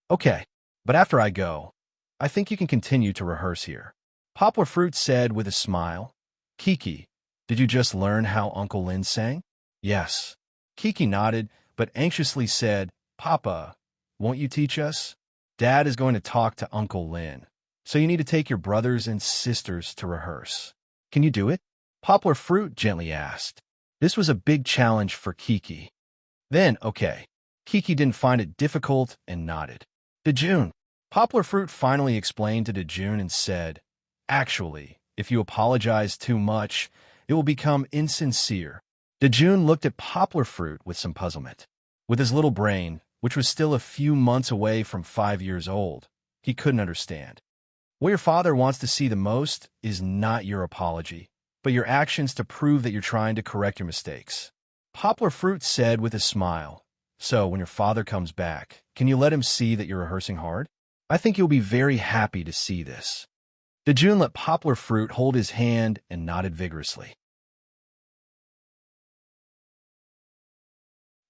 Okay, but after I go, I think you can continue to rehearse here. Poplar Fruit said with a smile, Kiki, did you just learn how Uncle Lin sang? Yes. Kiki nodded, but anxiously said, Papa, won't you teach us? Dad is going to talk to Uncle Lin, so you need to take your brothers and sisters to rehearse. Can you do it? Poplar Fruit gently asked. This was a big challenge for Kiki. Then, okay. Kiki didn't find it difficult and nodded. Dejun. Poplar Fruit finally explained to Dejun and said, actually, if you apologize too much, it will become insincere. Dejun looked at Poplar Fruit with some puzzlement. With his little brain, which was still a few months away from 5 years old, he couldn't understand. What your father wants to see the most is not your apology, but your actions to prove that you're trying to correct your mistakes. Poplar Fruit said with a smile, so when your father comes back, can you let him see that you're rehearsing hard? I think you'll be very happy to see this. Dejun let Poplar Fruit hold his hand and nodded vigorously.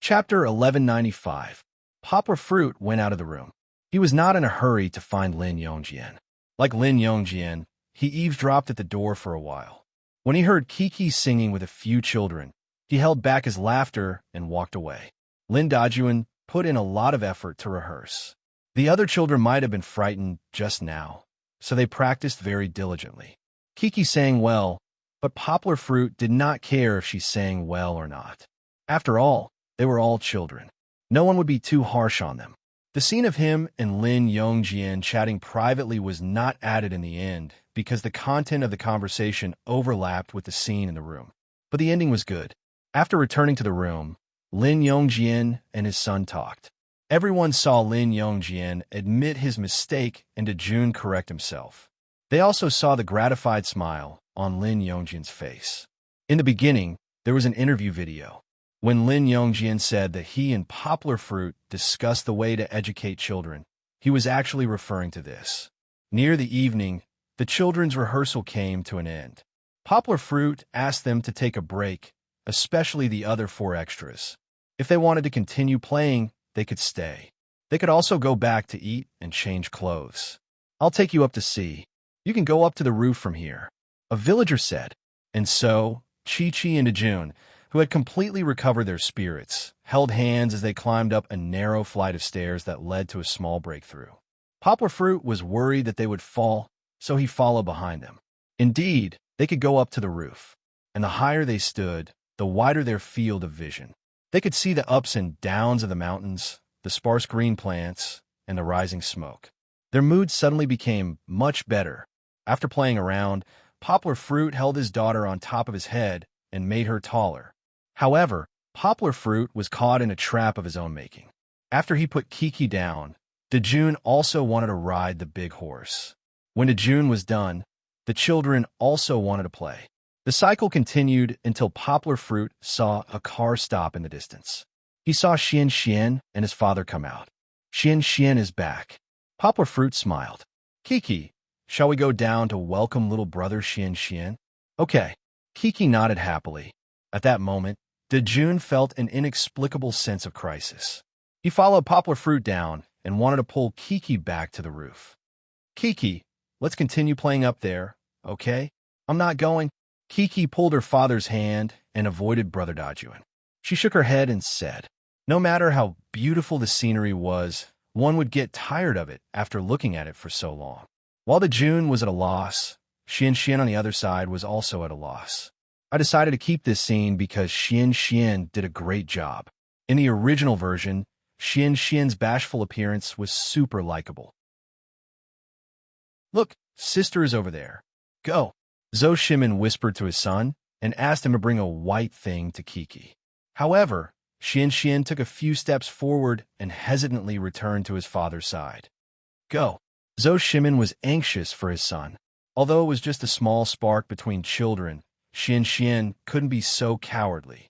Chapter 1195. Poplar Fruit went out of the room. He was not in a hurry to find Lin Yongjian. Like Lin Yongjian, he eavesdropped at the door for a while. When he heard Kiki singing with a few children, he held back his laughter and walked away. Lin Dajuan put in a lot of effort to rehearse. The other children might have been frightened just now, so they practiced very diligently. Kiki sang well, but Poplar Fruit did not care if she sang well or not. After all, they were all children. No one would be too harsh on them. The scene of him and Lin Yongjian chatting privately was not added in the end because the content of the conversation overlapped with the scene in the room. But the ending was good. After returning to the room, Lin Yongjian and his son talked. Everyone saw Lin Yongjian admit his mistake and Dejun correct himself. They also saw the gratified smile on Lin Yongjian's face. In the beginning, there was an interview video. When Lin Yongjian said that he and Poplar Fruit discussed the way to educate children, he was actually referring to this. Near the evening, the children's rehearsal came to an end. Poplar Fruit asked them to take a break, especially the other 4 extras. If they wanted to continue playing, they could stay. They could also go back to eat and change clothes. "I'll take you up to see. You can go up to the roof from here," a villager said. And so, Chi-Chi and Dejun, who had completely recovered their spirits, held hands as they climbed up a narrow flight of stairs that led to a small breakthrough. Poplar Fruit was worried that they would fall, so he followed behind them. Indeed, they could go up to the roof, and the higher they stood, the wider their field of vision. They could see the ups and downs of the mountains, the sparse green plants, and the rising smoke. Their mood suddenly became much better. After playing around, Poplar Fruit held his daughter on top of his head and made her taller. However, Poplar Fruit was caught in a trap of his own making. After he put Kiki down, Dejun also wanted to ride the big horse. When Dejun was done, the children also wanted to play. The cycle continued until Poplar Fruit saw a car stop in the distance. He saw Xian Xian and his father come out. "Xian Xian is back." Poplar Fruit smiled. "Kiki, shall we go down to welcome little brother Xian Xian?" "Okay." Kiki nodded happily. At that moment, Dejun felt an inexplicable sense of crisis. He followed Poplar Fruit down and wanted to pull Kiki back to the roof. "Kiki, let's continue playing up there, okay?" "I'm not going." Kiki pulled her father's hand and avoided Brother Dajuan. She shook her head and said, "No matter how beautiful the scenery was, one would get tired of it after looking at it for so long." While Dejun was at a loss, Xian Xian on the other side was also at a loss. I decided to keep this scene because Xian Xian did a great job. In the original version, Xian Xian's bashful appearance was super likable. "Look, sister is over there. Go." Zhou Shimin whispered to his son and asked him to bring a white thing to Kiki. However, Xian Xian took a few steps forward and hesitantly returned to his father's side. "Go." Zhou Shimin was anxious for his son. Although it was just a small spark between children, Xian Xian couldn't be so cowardly.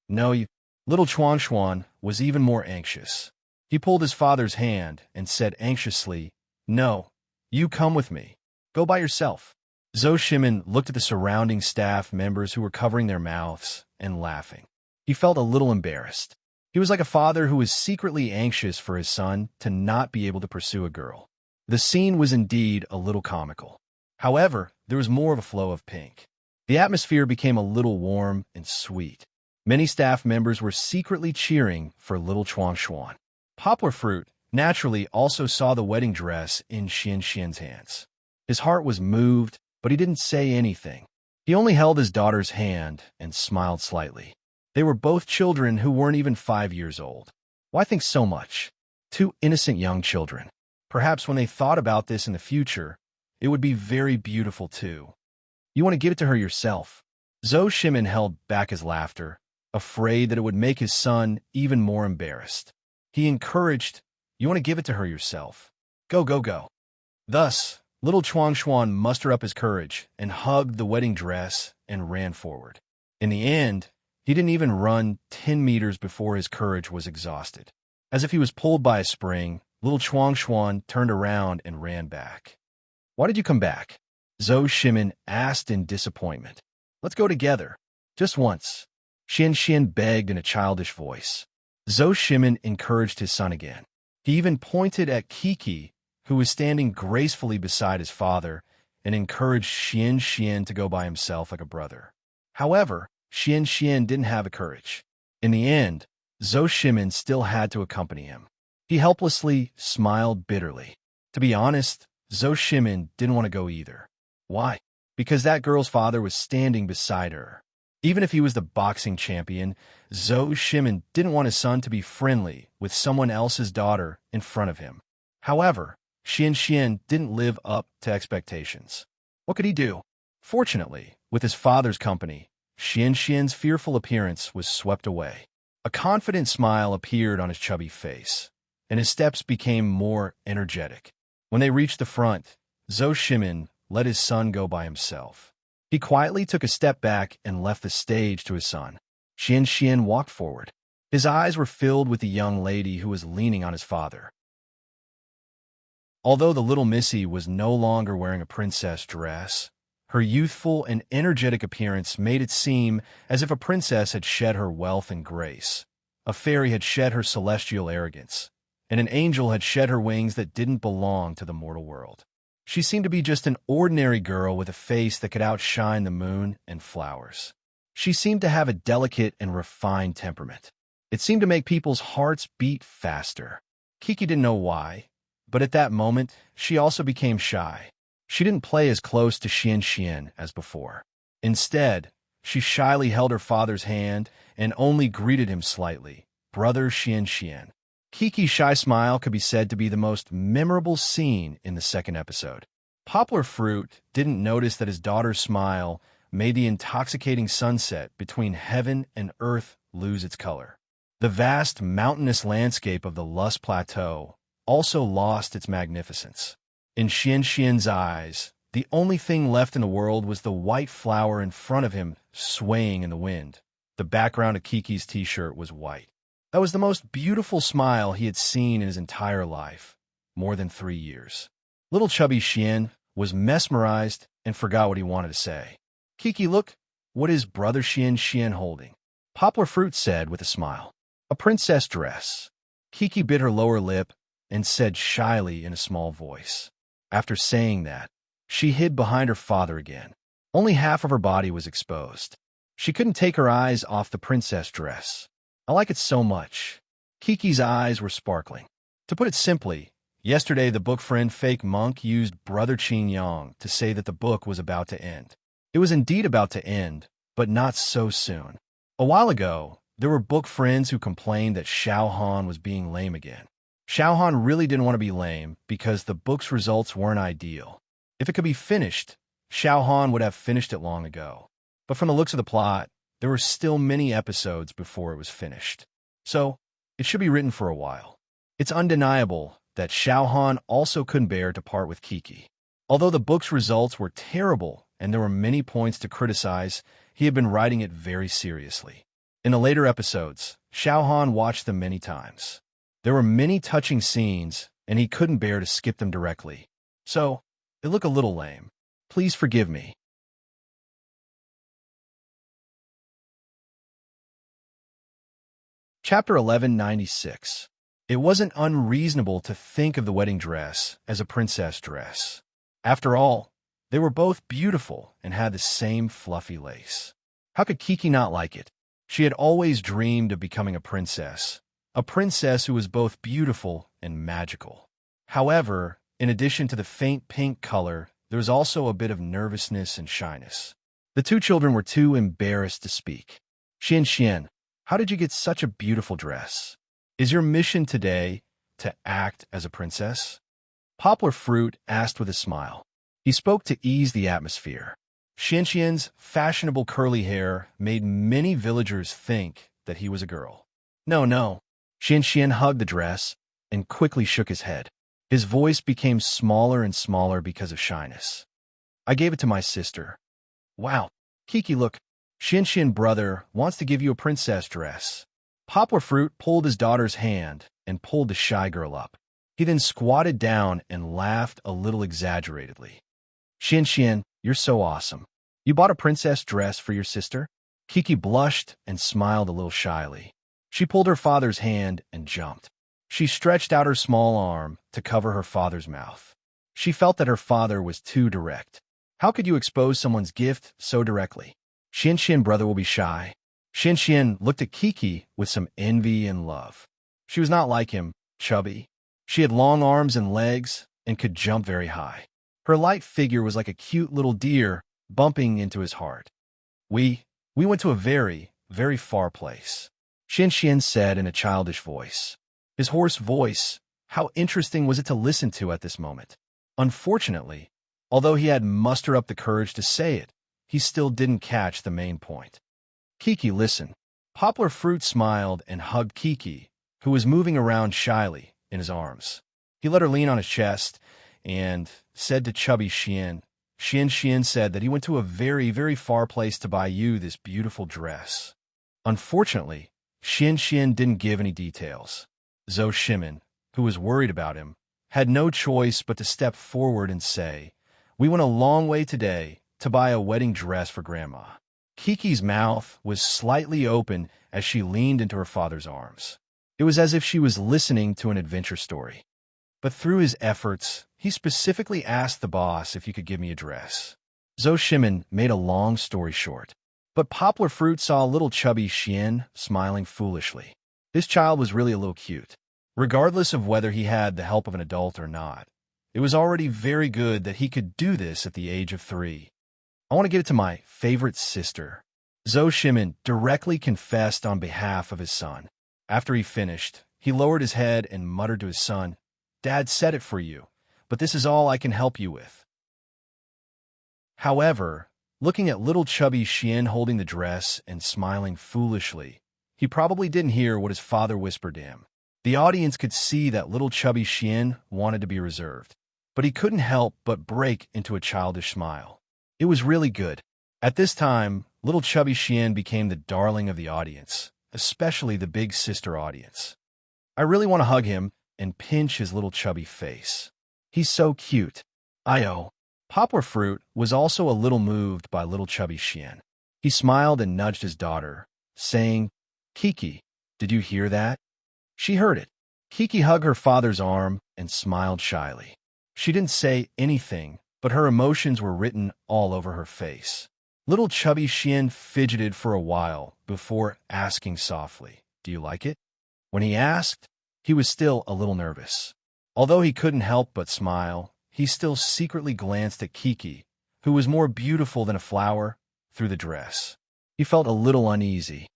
"No, you..." Little Chuan Xuan was even more anxious. He pulled his father's hand and said anxiously, "No, you come with me. Go by yourself." Zhou Shimin looked at the surrounding staff members who were covering their mouths and laughing. He felt a little embarrassed. He was like a father who was secretly anxious for his son to not be able to pursue a girl. The scene was indeed a little comical. However, there was more of a flow of pink. The atmosphere became a little warm and sweet. Many staff members were secretly cheering for little Chuan Xuan. Poplar Fruit naturally also saw the wedding dress in Xian Xian's hands. His heart was moved, but he didn't say anything. He only held his daughter's hand and smiled slightly. They were both children who weren't even 5 years old. Why think so much? 2 innocent young children. Perhaps when they thought about this in the future, it would be very beautiful too. "You want to give it to her yourself." Zhou Shimin held back his laughter, afraid that it would make his son even more embarrassed. He encouraged, "You want to give it to her yourself. Go, go, go." Thus, little Chuan Xuan mustered up his courage and hugged the wedding dress and ran forward. In the end, he didn't even run 10 meters before his courage was exhausted. As if he was pulled by a spring, little Chuan Xuan turned around and ran back. "Why did you come back?" Zhou Shimin asked in disappointment. "Let's go together. Just once." Xian Xian begged in a childish voice. Zhou Shimin encouraged his son again. He even pointed at Kiki, who was standing gracefully beside his father, and encouraged Xian Xian to go by himself like a brother. However, Xian Xian didn't have the courage. In the end, Zhou Shimin still had to accompany him. He helplessly smiled bitterly. To be honest, Zhou Shimin didn't want to go either. Why? Because that girl's father was standing beside her. Even if he was the boxing champion, Zhou Shimin didn't want his son to be friendly with someone else's daughter in front of him. However, Xian didn't live up to expectations. What could he do? Fortunately, with his father's company, Xian's fearful appearance was swept away. A confident smile appeared on his chubby face, and his steps became more energetic. When they reached the front, Zhou Shimin let his son go by himself. He quietly took a step back and left the stage to his son. Xian walked forward. His eyes were filled with the young lady who was leaning on his father. Although the little Missy was no longer wearing a princess dress, her youthful and energetic appearance made it seem as if a princess had shed her wealth and grace, a fairy had shed her celestial arrogance, and an angel had shed her wings that didn't belong to the mortal world. She seemed to be just an ordinary girl with a face that could outshine the moon and flowers. She seemed to have a delicate and refined temperament. It seemed to make people's hearts beat faster. Kiki didn't know why, but at that moment, she also became shy. She didn't play as close to Xian as before. Instead, she shyly held her father's hand and only greeted him slightly, "Brother Xian." Kiki's shy smile could be said to be the most memorable scene in the second episode. Poplar Fruit didn't notice that his daughter's smile made the intoxicating sunset between heaven and earth lose its color. The vast mountainous landscape of the Lust Plateau also lost its magnificence. In Xian's eyes, the only thing left in the world was the white flower in front of him swaying in the wind. The background of Kiki's t-shirt was white. That was the most beautiful smile he had seen in his entire life, more than 3 years. Little chubby Xian was mesmerized and forgot what he wanted to say. "Kiki, look, what is brother Xian holding?" Poplar Fruit said with a smile. "A princess dress." Kiki bit her lower lip and said shyly in a small voice. After saying that, she hid behind her father again. Only half of her body was exposed. She couldn't take her eyes off the princess dress. "I like it so much." Kiki's eyes were sparkling. To put it simply, yesterday the book friend fake monk used Brother Qin Yang to say that the book was about to end. It was indeed about to end, but not so soon. A while ago, there were book friends who complained that Xiao Han was being lame again. Xiao Han really didn't want to be lame because the book's results weren't ideal. If it could be finished, Xiao Han would have finished it long ago. But from the looks of the plot, there were still many episodes before it was finished. So, it should be written for a while. It's undeniable that Xiao Han also couldn't bear to part with Kiki. Although the book's results were terrible and there were many points to criticize, he had been writing it very seriously. In the later episodes, Xiao Han watched them many times. There were many touching scenes, and he couldn't bear to skip them directly. So, it looked a little lame. Please forgive me. Chapter 1196. It wasn't unreasonable to think of the wedding dress as a princess dress. After all, they were both beautiful and had the same fluffy lace. How could Kiki not like it? She had always dreamed of becoming a princess who was both beautiful and magical. However, in addition to the faint pink color, there was also a bit of nervousness and shyness. The two children were too embarrassed to speak. Xian, how did you get such a beautiful dress? Is your mission today to act as a princess? Poplar Fruit asked with a smile. He spoke to ease the atmosphere. Xian's fashionable curly hair made many villagers think that he was a girl. No. Xian hugged the dress and quickly shook his head. His voice became smaller and smaller because of shyness. "I gave it to my sister." "Wow. Kiki, look. Xian brother wants to give you a princess dress." Poplar Fruit pulled his daughter's hand and pulled the shy girl up. He then squatted down and laughed a little exaggeratedly. "Xian, you're so awesome. You bought a princess dress for your sister?" Kiki blushed and smiled a little shyly. She pulled her father's hand and jumped. She stretched out her small arm to cover her father's mouth. She felt that her father was too direct. How could you expose someone's gift so directly? Xian brother will be shy. Xian looked at Kiki with some envy and love. She was not like him, chubby. She had long arms and legs and could jump very high. Her light figure was like a cute little deer bumping into his heart. We went to a very, very far place, Xian said in a childish voice. His hoarse voice, how interesting was it to listen to at this moment? Unfortunately, although he had mustered up the courage to say it, he still didn't catch the main point. Kiki, listen. Poplar Fruit smiled and hugged Kiki, who was moving around shyly in his arms. He let her lean on his chest and said to chubby Xian said that he went to a very, very far place to buy you this beautiful dress. Unfortunately, Xian didn't give any details. Zhou Shimin, who was worried about him, had no choice but to step forward and say, "We went a long way today to buy a wedding dress for Grandma." Kiki's mouth was slightly open as she leaned into her father's arms. It was as if she was listening to an adventure story. But through his efforts, he specifically asked the boss if he could give me a dress. Zhou Shimin made a long story short. But Poplar Fruit saw little chubby Xian smiling foolishly. This child was really a little cute. Regardless of whether he had the help of an adult or not, it was already very good that he could do this at the age of 3. I want to give it to my favorite sister. Zhou Shimin directly confessed on behalf of his son. After he finished, he lowered his head and muttered to his son, "Dad said it for you, but this is all I can help you with." However, looking at little chubby Xian holding the dress and smiling foolishly, he probably didn't hear what his father whispered to him. The audience could see that little chubby Xian wanted to be reserved, but he couldn't help but break into a childish smile. It was really good. At this time, little chubby Xian became the darling of the audience, especially the big sister audience. I really want to hug him and pinch his little chubby face. He's so cute. Poplar Fruit was also a little moved by little chubby Xian. He smiled and nudged his daughter, saying, "Kiki, did you hear that?" She heard it. Kiki hugged her father's arm and smiled shyly. She didn't say anything, but her emotions were written all over her face. Little chubby Xian fidgeted for a while before asking softly, "Do you like it?" When he asked, he was still a little nervous. Although he couldn't help but smile, he still secretly glanced at Kiki, who was more beautiful than a flower, through the dress. He felt a little uneasy.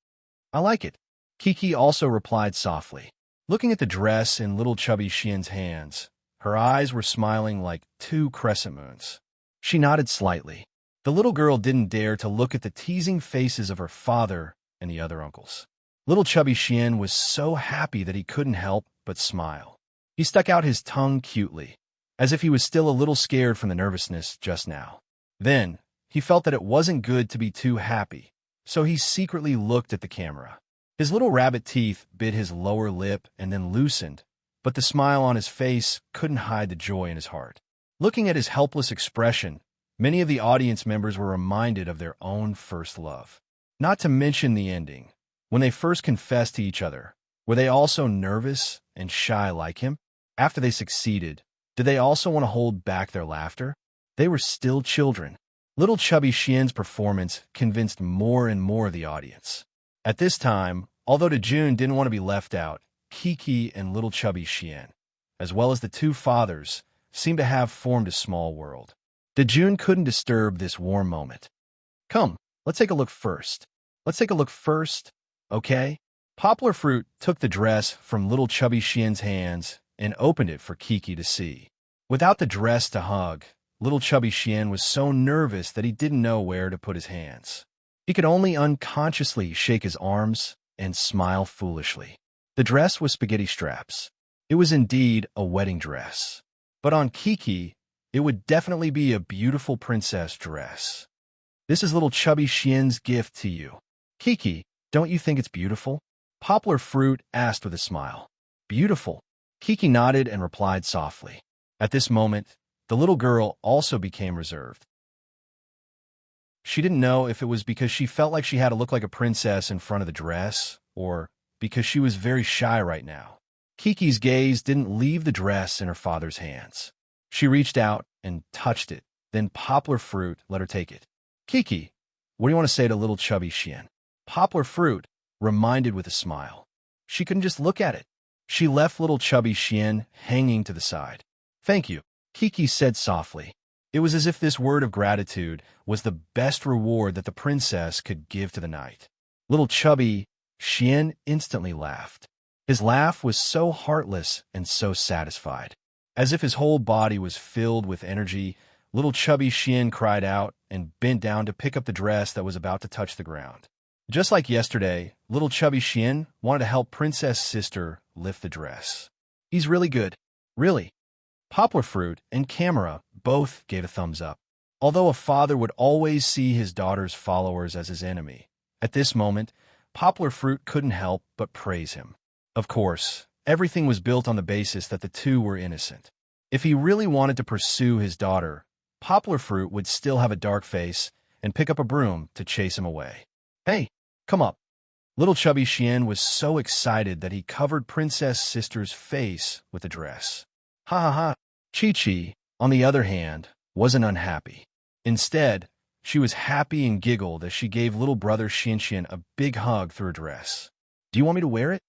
"I like it," Kiki also replied softly. Looking at the dress in little chubby Xian's hands, her eyes were smiling like 2 crescent moons. She nodded slightly. The little girl didn't dare to look at the teasing faces of her father and the other uncles. Little chubby Xian was so happy that he couldn't help but smile. He stuck out his tongue cutely, as if he was still a little scared from the nervousness just now. Then, he felt that it wasn't good to be too happy, so he secretly looked at the camera. His little rabbit teeth bit his lower lip and then loosened, but the smile on his face couldn't hide the joy in his heart. Looking at his helpless expression, many of the audience members were reminded of their own first love. Not to mention the ending. When they first confessed to each other, were they also nervous and shy like him? After they succeeded, did they also want to hold back their laughter? They were still children. Little chubby Xian's performance convinced more and more of the audience. At this time, although Dejun didn't want to be left out, Kiki and little chubby Xian, as well as the 2 fathers, seemed to have formed a small world. Dejun couldn't disturb this warm moment. "Come, let's take a look first. Okay?" Poplar Fruit took the dress from little chubby Xian's hands and opened it for Kiki to see. Without the dress to hug, little chubby Xian was so nervous that he didn't know where to put his hands. He could only unconsciously shake his arms and smile foolishly. The dress was spaghetti straps. It was indeed a wedding dress. But on Kiki, it would definitely be a beautiful princess dress. "This is little chubby Xian's gift to you. Kiki, don't you think it's beautiful?" Poplar Fruit asked with a smile. "Beautiful." Kiki nodded and replied softly. At this moment, the little girl also became reserved. She didn't know if it was because she felt like she had to look like a princess in front of the dress, or because she was very shy right now. Kiki's gaze didn't leave the dress in her father's hands. She reached out and touched it, then Poplar Fruit let her take it. "Kiki, what do you want to say to little chubby Xian?" Poplar Fruit reminded with a smile. She couldn't just look at it. She left little chubby Xian hanging to the side. Thank you, Kiki said softly. It was as if this word of gratitude was the best reward that the princess could give to the knight. Little chubby Xian instantly laughed. His laugh was so heartless and so satisfied. As if his whole body was filled with energy, little chubby Xian cried out and bent down to pick up the dress that was about to touch the ground. Just like yesterday, little chubby Xian wanted to help Princess' sister lift the dress. He's really good. Really. Poplar Fruit and Camera both gave a thumbs up. Although a father would always see his daughter's followers as his enemy, at this moment, Poplar Fruit couldn't help but praise him. Of course, everything was built on the basis that the two were innocent. If he really wanted to pursue his daughter, Poplar Fruit would still have a dark face and pick up a broom to chase him away. Hey, come up. Little chubby Xian was so excited that he covered Princess' sister's face with the dress. Ha ha ha. Chi-Chi, on the other hand, wasn't unhappy. Instead, she was happy and giggled as she gave little brother Xian a big hug through her dress. Do you want me to wear it?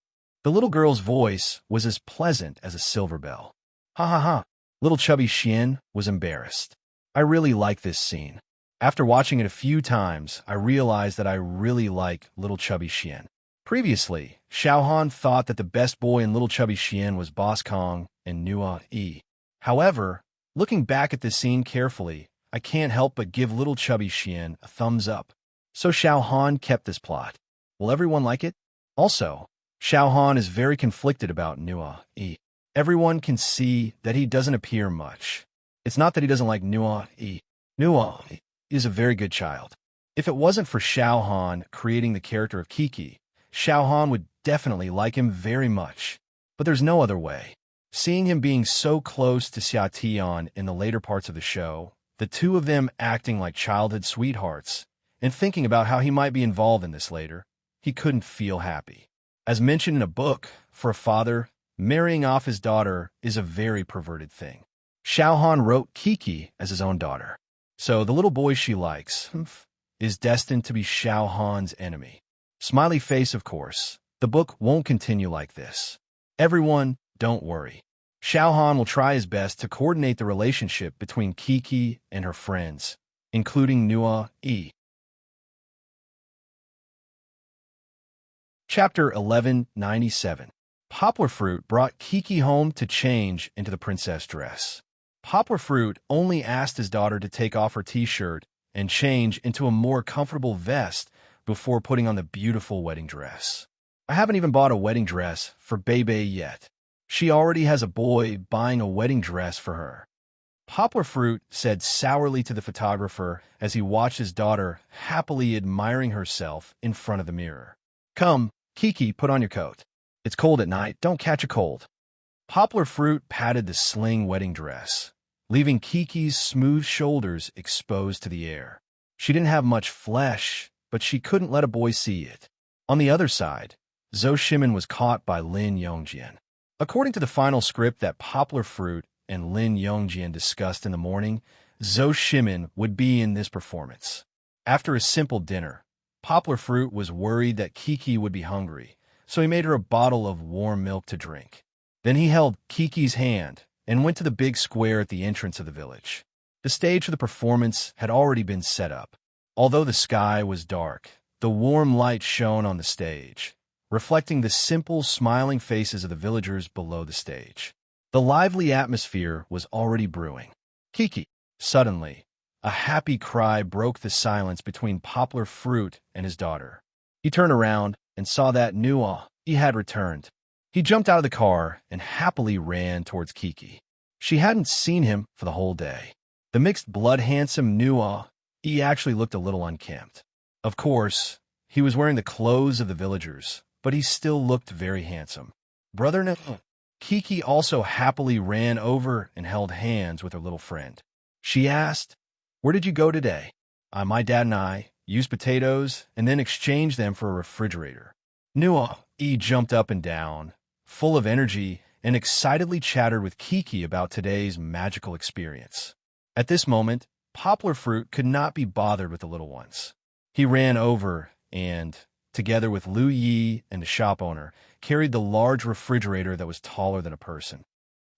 The little girl's voice was as pleasant as a silver bell. Ha ha ha. Little chubby Xian was embarrassed. I really like this scene. After watching it a few times, I realized that I really like little chubby Xian. Previously, Xiaohan thought that the best boy in little chubby Xian was Boss Kong and Nua Yi. However, looking back at this scene carefully, I can't help but give little chubby Xian a thumbs up. So Xiaohan kept this plot. Will everyone like it? Also, Xiaohan is very conflicted about Nua Yi. Everyone can see that he doesn't appear much. It's not that he doesn't like Nua Yi. Nua Yi is a very good child. If it wasn't for Xiaohan creating the character of Kiki, Xiaohan would definitely like him very much. But there's no other way. Seeing him being so close to Xia Tian in the later parts of the show, the two of them acting like childhood sweethearts, and thinking about how he might be involved in this later, he couldn't feel happy. As mentioned in a book, for a father, marrying off his daughter is a very perverted thing. Xiaohan wrote Kiki as his own daughter. So the little boy she likes is destined to be Xiaohan's enemy. Smiley face, of course. The book won't continue like this. Everyone, don't worry. Xiaohan will try his best to coordinate the relationship between Kiki and her friends, including Nua Yi. Chapter 1197. Poplar Fruit brought Kiki home to change into the princess dress. Poplar Fruit only asked his daughter to take off her t-shirt and change into a more comfortable vest before putting on the beautiful wedding dress. I haven't even bought a wedding dress for Bebe yet. She already has a boy buying a wedding dress for her. Poplar Fruit said sourly to the photographer as he watched his daughter happily admiring herself in front of the mirror. Come, Kiki, put on your coat. It's cold at night, don't catch a cold. Poplar Fruit patted the sling wedding dress, leaving Kiki's smooth shoulders exposed to the air. She didn't have much flesh, but she couldn't let a boy see it. On the other side, Zhou Shimin was caught by Lin Yongjian. According to the final script that Poplar Fruit and Lin Yongjian discussed in the morning, Zhou Shimin would be in this performance. After a simple dinner, Poplar Fruit was worried that Kiki would be hungry, so he made her a bottle of warm milk to drink. Then he held Kiki's hand and went to the big square at the entrance of the village. The stage for the performance had already been set up. Although the sky was dark, the warm light shone on the stage, reflecting the simple, smiling faces of the villagers below the stage. The lively atmosphere was already brewing. Kiki. Suddenly, a happy cry broke the silence between Poplar Fruit and his daughter. He turned around and saw that Nua Yi had returned. He jumped out of the car and happily ran towards Kiki. She hadn't seen him for the whole day. The mixed-blood handsome Nua Yi actually looked a little unkempt. Of course, he was wearing the clothes of the villagers, but he still looked very handsome. Brother Nua. Kiki also happily ran over and held hands with her little friend. She asked, "Where did you go today?" My dad and I used potatoes and then exchanged them for a refrigerator." Nua Yi jumped up and down, full of energy, and excitedly chattered with Kiki about today's magical experience. At this moment, Poplar Fruit could not be bothered with the little ones. He ran over and, together with Lu Yi and the shop owner, carried the large refrigerator that was taller than a person.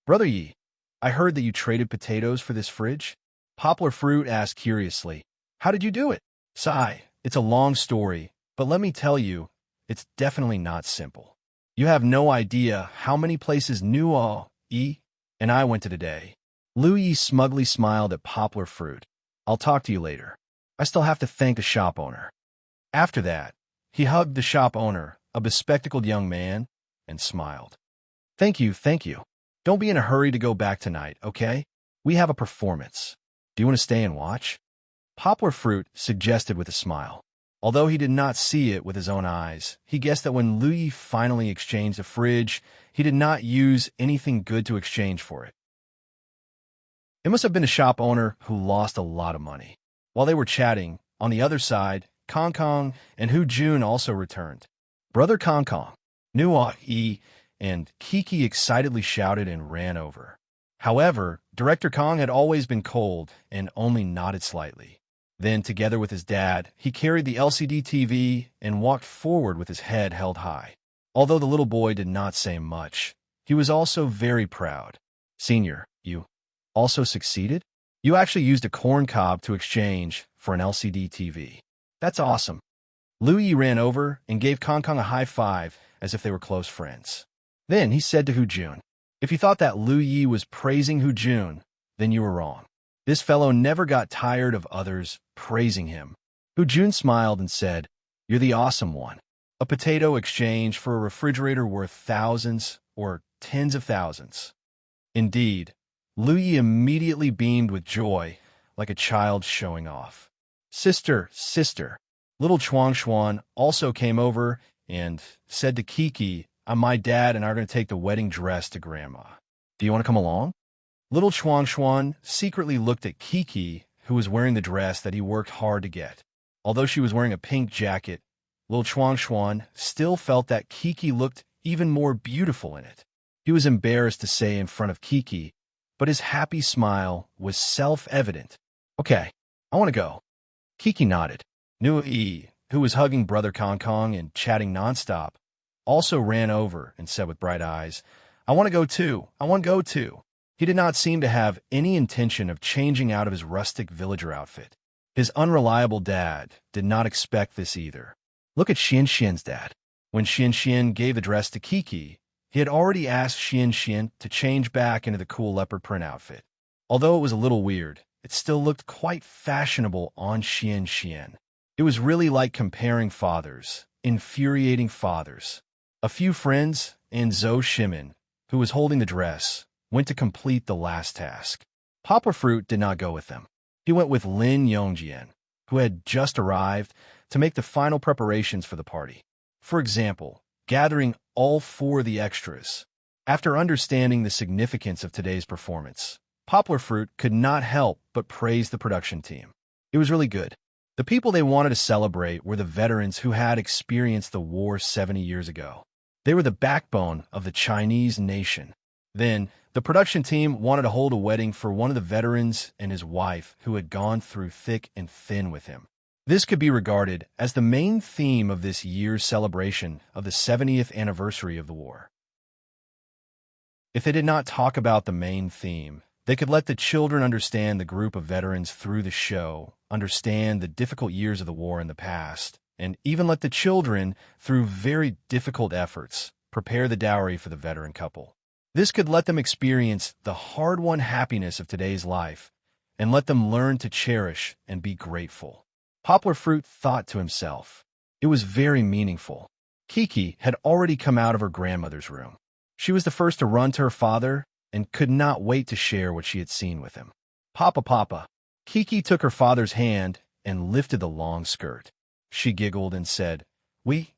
"Brother Yi, I heard that you traded potatoes for this fridge?" Poplar Fruit asked curiously. "How did you do it?" "Sigh, it's a long story, but let me tell you, it's definitely not simple. You have no idea how many places Yi and I went to today." Lu Yi smugly smiled at Poplar Fruit. "I'll talk to you later. I still have to thank the shop owner." After that, he hugged the shop owner, a bespectacled young man, and smiled. Thank you. Don't be in a hurry to go back tonight, okay? We have a performance. Do you want to stay and watch?" Poplar Fruit suggested with a smile. Although he did not see it with his own eyes, he guessed that when Lu Yi finally exchanged the fridge, he did not use anything good to exchange for it. It must have been a shop owner who lost a lot of money. While they were chatting, on the other side, Kong Kong and Hu Jun also returned. Brother Kong Kong, Yi, and Kiki excitedly shouted and ran over. However, Director Kong had always been cold and only nodded slightly. Then, together with his dad, he carried the LCD TV and walked forward with his head held high. Although the little boy did not say much, he was also very proud. "Senior, you also succeeded? You actually used a corn cob to exchange for an LCD TV. That's awesome." Lu Yi ran over and gave Kong Kong a high five as if they were close friends. Then he said to Hu Jun, "If you thought that Lu Yi was praising Hu Jun, then you were wrong. This fellow never got tired of others praising him." Hu Jun smiled and said, "You're the awesome one. A potato exchange for a refrigerator worth thousands or tens of thousands." Indeed, Lu Yi immediately beamed with joy, like a child showing off. Sister. Little Chuang Xuan also came over and said to Kiki, "My dad and I are going to take the wedding dress to Grandma. Do you want to come along?" Little Chuang Xuan secretly looked at Kiki, who was wearing the dress that he worked hard to get. Although she was wearing a pink jacket, Little Chuang Xuan still felt that Kiki looked even more beautiful in it. He was embarrassed to say in front of Kiki, but his happy smile was self-evident. "Okay, I want to go." Kiki nodded. Yi, who was hugging Brother Kong Kong and chatting nonstop, also ran over and said with bright eyes, "I want to go too. He did not seem to have any intention of changing out of his rustic villager outfit. His unreliable dad did not expect this either. Look at Xian's dad. When Xian gave the dress to Kiki, he had already asked Xian to change back into the cool leopard print outfit. Although it was a little weird, it still looked quite fashionable on Xian. It was really like comparing fathers, infuriating fathers. A few friends and Zhou Shimin, who was holding the dress, went to complete the last task. Poplar Fruit did not go with them. He went with Lin Yongjian, who had just arrived, to make the final preparations for the party. For example, gathering all four of the extras. After understanding the significance of today's performance, Poplar Fruit could not help but praise the production team. It was really good. The people they wanted to celebrate were the veterans who had experienced the war 70 years ago. They were the backbone of the Chinese nation. Then, the production team wanted to hold a wedding for one of the veterans and his wife who had gone through thick and thin with him. This could be regarded as the main theme of this year's celebration of the 70th anniversary of the war. If they did not talk about the main theme, they could let the children understand the group of veterans through the show, understand the difficult years of the war in the past, and even let the children, through very difficult efforts, prepare the dowry for the veteran couple. This could let them experience the hard-won happiness of today's life and let them learn to cherish and be grateful. Poplar Fruit thought to himself. It was very meaningful. Kiki had already come out of her grandmother's room. She was the first to run to her father and could not wait to share what she had seen with him. Papa. Kiki took her father's hand and lifted the long skirt. She giggled and said, We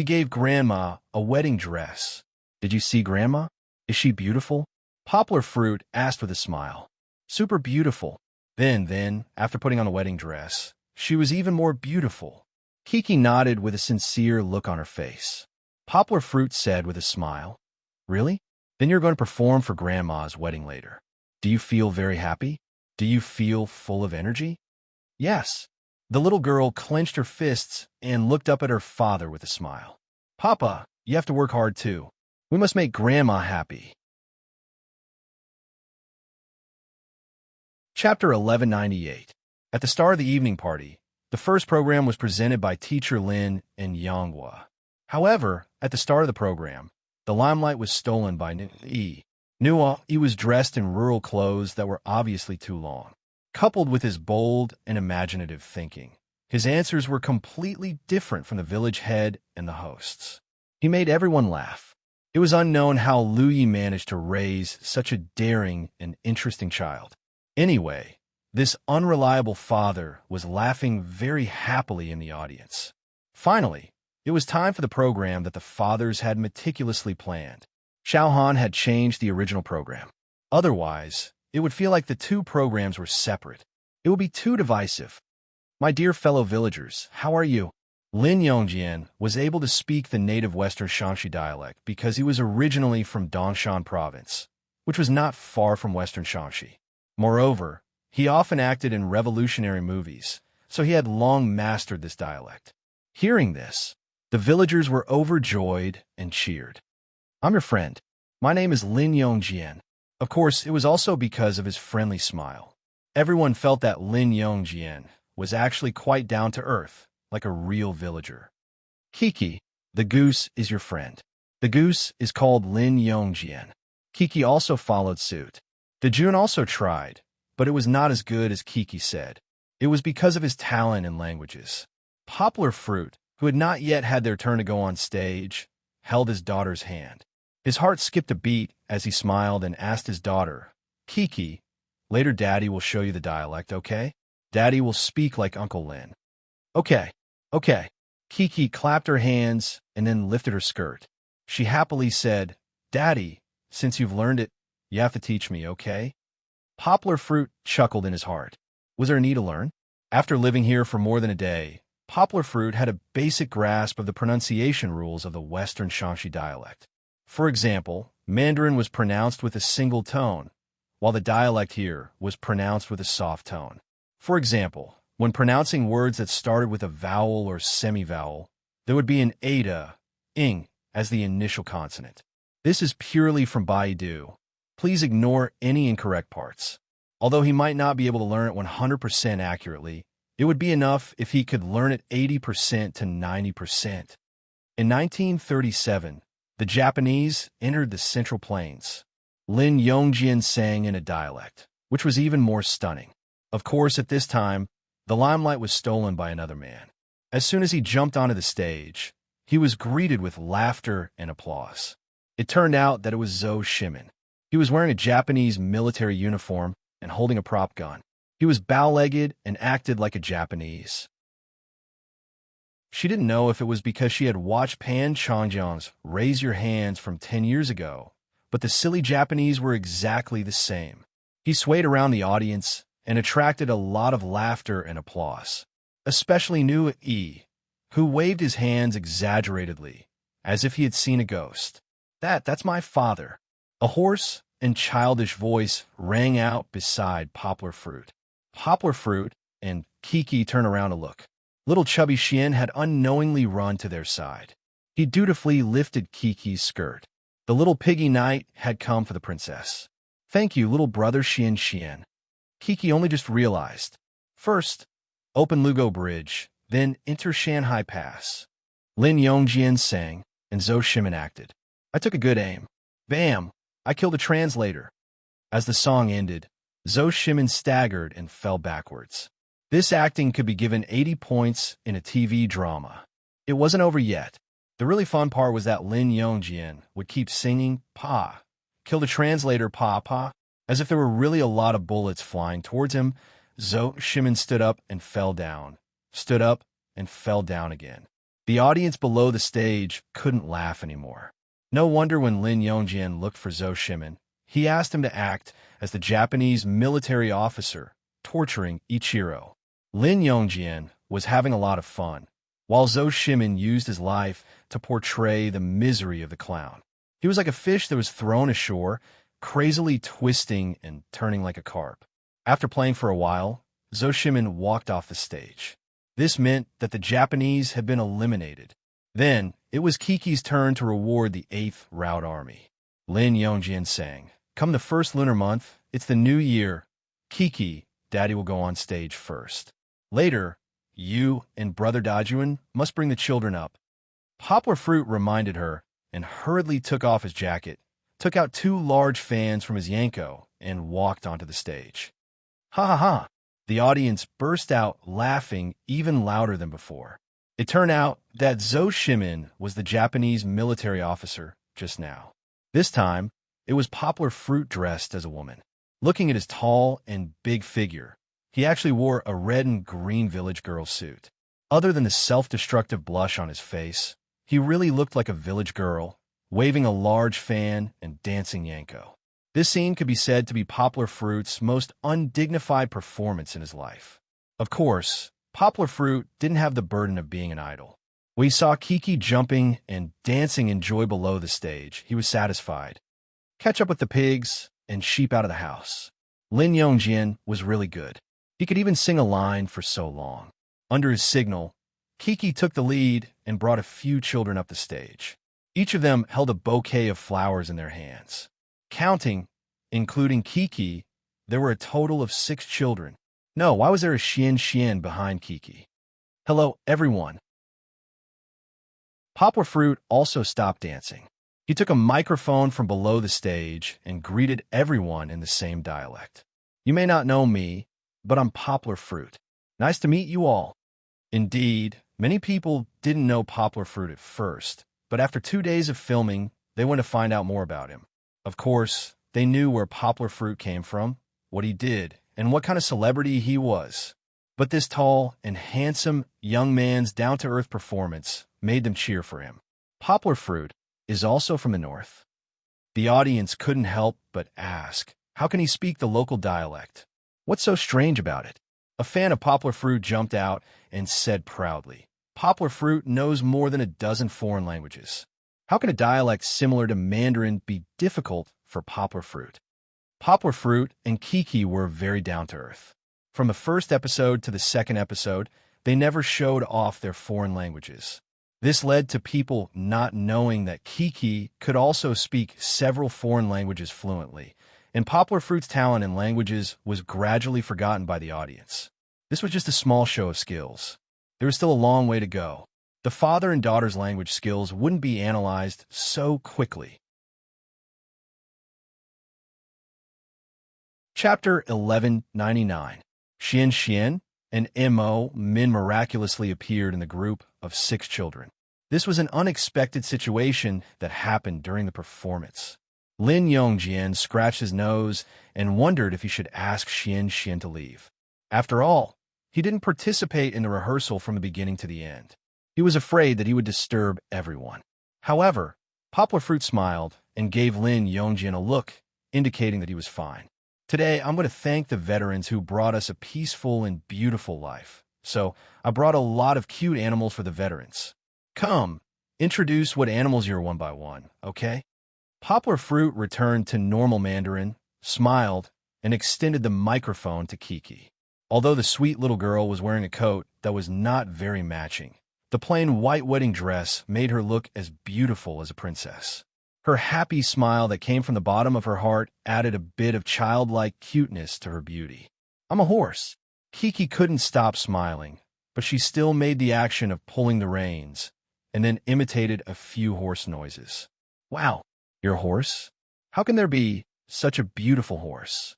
gave Grandma a wedding dress. Did you see Grandma? Is she beautiful?" Poplar Fruit asked with a smile. "Super beautiful." Then, after putting on the wedding dress, she was even more beautiful. Kiki nodded with a sincere look on her face. Poplar Fruit said with a smile, "Really? Then you're going to perform for Grandma's wedding later. Do you feel very happy? Do you feel full of energy?" "Yes. The little girl clenched her fists and looked up at her father with a smile. Papa, you have to work hard too. We must make Grandma happy. Chapter 1198. At the start of the evening party, the first program was presented by Teacher Lin and Yonghua. However, at the start of the program, the limelight was stolen by Nua. Nua, he was dressed in rural clothes that were obviously too long. Coupled with his bold and imaginative thinking, his answers were completely different from the village head and the hosts. He made everyone laugh. It was unknown how Lu Yi managed to raise such a daring and interesting child. Anyway, this unreliable father was laughing very happily in the audience. Finally, it was time for the program that the fathers had meticulously planned. Xiao Han had changed the original program. Otherwise, it would feel like the two programs were separate. It would be too divisive. My dear fellow villagers, how are you? Lin Yongjian was able to speak the native Western Shanxi dialect because he was originally from Dongshan Province, which was not far from Western Shanxi. Moreover, he often acted in revolutionary movies, so he had long mastered this dialect. Hearing this, the villagers were overjoyed and cheered. I'm your friend. My name is Lin Yongjian. Of course, it was also because of his friendly smile. Everyone felt that Lin Yongjian was actually quite down to earth, like a real villager. Kiki, the goose, is your friend. The goose is called Lin Yongjian. Kiki also followed suit. Dejun also tried, but it was not as good as Kiki said. It was because of his talent in languages. Poplar Fruit, who had not yet had their turn to go on stage, held his daughter's hand. His heart skipped a beat as he smiled and asked his daughter, Kiki, later Daddy will show you the dialect, okay? Daddy will speak like Uncle Lin. Okay. Kiki clapped her hands and then lifted her skirt. She happily said, Daddy, since you've learned it, you have to teach me, okay? Poplar Fruit chuckled in his heart. Was there a need to learn? After living here for more than a day, Poplar Fruit had a basic grasp of the pronunciation rules of the Western Shanxi dialect. For example, Mandarin was pronounced with a single tone, while the dialect here was pronounced with a soft tone. For example, when pronouncing words that started with a vowel or semi-vowel, there would be an eta, ing, as the initial consonant. This is purely from Baidu. Please ignore any incorrect parts. Although he might not be able to learn it 100% accurately, it would be enough if he could learn it 80% to 90%. In 1937, the Japanese entered the Central Plains. Lin Yongjian sang in a dialect, which was even more stunning. Of course, at this time, the limelight was stolen by another man. As soon as he jumped onto the stage, he was greeted with laughter and applause. It turned out that it was Zhou Shimin. He was wearing a Japanese military uniform and holding a prop gun. He was bow-legged and acted like a Japanese. She didn't know if it was because she had watched Pan Changjiang's Raise Your Hands from 10 years ago, but the silly Japanese were exactly the same. He swayed around the audience and attracted a lot of laughter and applause, especially Nua Yi, who waved his hands exaggeratedly, as if he had seen a ghost. That's my father. A hoarse and childish voice rang out beside Poplar Fruit. Poplar Fruit and Kiki turned around to look. Little chubby Xian had unknowingly run to their side. He dutifully lifted Kiki's skirt. The little piggy knight had come for the princess. Thank you, little brother Xian. Kiki only just realized. First, open Lugo Bridge, then enter Shanghai Pass. Lin Yongjian sang, and Zhou Shimin acted. I took a good aim. Bam! I killed a translator. As the song ended, Zhou Shimin staggered and fell backwards. This acting could be given 80 points in a TV drama. It wasn't over yet. The really fun part was that Lin Yongjian would keep singing, Pa, kill the translator, Pa, as if there were really a lot of bullets flying towards him. Zhou Shimin stood up and fell down, stood up and fell down again. The audience below the stage couldn't laugh anymore. No wonder when Lin Yongjian looked for Zhou Shimin, he asked him to act as the Japanese military officer torturing Ichiro. Lin Yongjian was having a lot of fun, while Zhou Shimin used his life to portray the misery of the clown. He was like a fish that was thrown ashore, crazily twisting and turning like a carp. After playing for a while, Zhou Shimin walked off the stage. This meant that the Japanese had been eliminated. Then, it was Kiki's turn to reward the 8th Route Army. Lin Yongjin sang, "Come the first lunar month, it's the new year. Kiki, Daddy will go on stage first. Later, you and Brother Dajuan must bring the children up." Poplar Fruit reminded her and hurriedly took off his jacket, took out 2 large fans from his Yanko, and walked onto the stage. Ha ha ha! The audience burst out laughing even louder than before. It turned out that Zhou Shimin was the Japanese military officer just now. This time, it was Poplar Fruit dressed as a woman. Looking at his tall and big figure, he actually wore a red and green village girl suit. Other than the self-destructive blush on his face, he really looked like a village girl, waving a large fan and dancing Yanko. This scene could be said to be Poplar Fruit's most undignified performance in his life. Of course, Poplar Fruit didn't have the burden of being an idol. When he saw Kiki jumping and dancing in joy below the stage, he was satisfied. Catch up with the pigs and sheep out of the house. Lin Yongjin was really good. He could even sing a line for so long. Under his signal, Kiki took the lead and brought a few children up the stage. Each of them held a bouquet of flowers in their hands. Counting, including Kiki, there were a total of 6 children. No, why was there a Xian behind Kiki? Hello, everyone. Poplar Fruit also stopped dancing. He took a microphone from below the stage and greeted everyone in the same dialect. "You may not know me, but I'm Poplar Fruit. Nice to meet you all." Indeed, many people didn't know Poplar Fruit at first, but after 2 days of filming, they went to find out more about him. Of course, they knew where Poplar Fruit came from, what he did, and what kind of celebrity he was. But this tall and handsome young man's down-to-earth performance made them cheer for him. Poplar Fruit is also from the north. The audience couldn't help but ask, how can he speak the local dialect? What's so strange about it? A fan of Poplar Fruit jumped out and said proudly, "Poplar Fruit knows more than a dozen foreign languages. How can a dialect similar to Mandarin be difficult for Poplar Fruit?" Poplar Fruit and Kiki were very down-to-earth. From the first episode to the second episode, they never showed off their foreign languages. This led to people not knowing that Kiki could also speak several foreign languages fluently, and Poplar Fruit's talent in languages was gradually forgotten by the audience. This was just a small show of skills. There was still a long way to go. The father and daughter's language skills wouldn't be analyzed so quickly. Chapter 1199. Xian and Mo Min miraculously appeared in the group of 6 children. This was an unexpected situation that happened during the performance. Lin Yongjian scratched his nose and wondered if he should ask Xian to leave. After all, he didn't participate in the rehearsal from the beginning to the end. He was afraid that he would disturb everyone. However, Poplar Fruit smiled and gave Lin Yongjian a look, indicating that he was fine. "Today, I'm going to thank the veterans who brought us a peaceful and beautiful life. So, I brought a lot of cute animals for the veterans. Come, introduce what animals you're one by one, okay?" Poplar Fruit returned to normal Mandarin, smiled, and extended the microphone to Kiki. Although the sweet little girl was wearing a coat that was not very matching, the plain white wedding dress made her look as beautiful as a princess. Her happy smile that came from the bottom of her heart added a bit of childlike cuteness to her beauty. "I'm a horse." Kiki couldn't stop smiling, but she still made the action of pulling the reins, and then imitated a few horse noises. "Wow, you're a horse? How can there be such a beautiful horse?"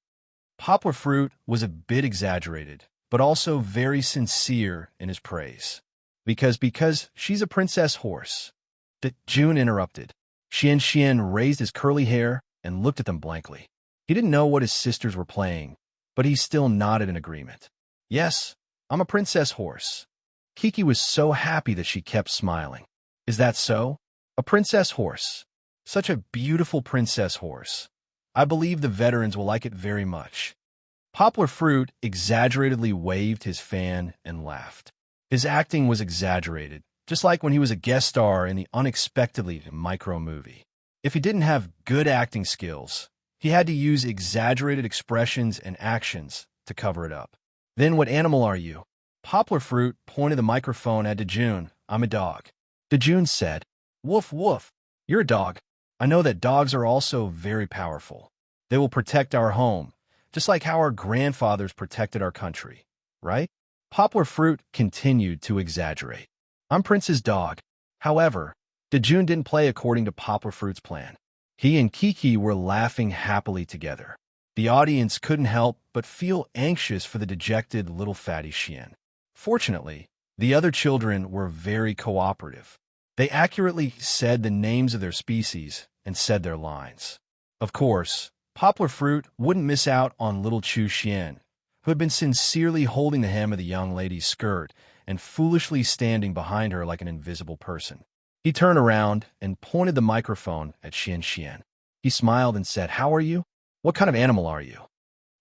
Poplar Fruit was a bit exaggerated, but also very sincere in his praise. Because she's a princess horse." June interrupted. Xian raised his curly hair and looked at them blankly. He didn't know what his sisters were playing, but he still nodded in agreement. "Yes, I'm a princess horse." Kiki was so happy that she kept smiling. "Is that so? A princess horse? Such a beautiful princess horse. I believe the veterans will like it very much." Poplar Fruit exaggeratedly waved his fan and laughed. His acting was exaggerated, just like when he was a guest star in the Unexpectedly micro movie. If he didn't have good acting skills, he had to use exaggerated expressions and actions to cover it up. "Then what animal are you?" Poplar Fruit pointed the microphone at Dejun. I'm a dog. Dejun said, Woof, woof. You're a dog. I know that dogs are also very powerful. They will protect our home, just like how our grandfathers protected our country, right? Poplar Fruit continued to exaggerate. I'm Prince's dog. However, Dejun didn't play according to Poplar Fruit's plan. He and Kiki were laughing happily together. The audience couldn't help but feel anxious for the dejected little fatty Xian. Fortunately, the other children were very cooperative. They accurately said the names of their species and said their lines. Of course, Poplar Fruit wouldn't miss out on little Chu Xian, who had been sincerely holding the hem of the young lady's skirt and foolishly standing behind her like an invisible person. He turned around and pointed the microphone at Xian Xian. He smiled and said, How are you? What kind of animal are you?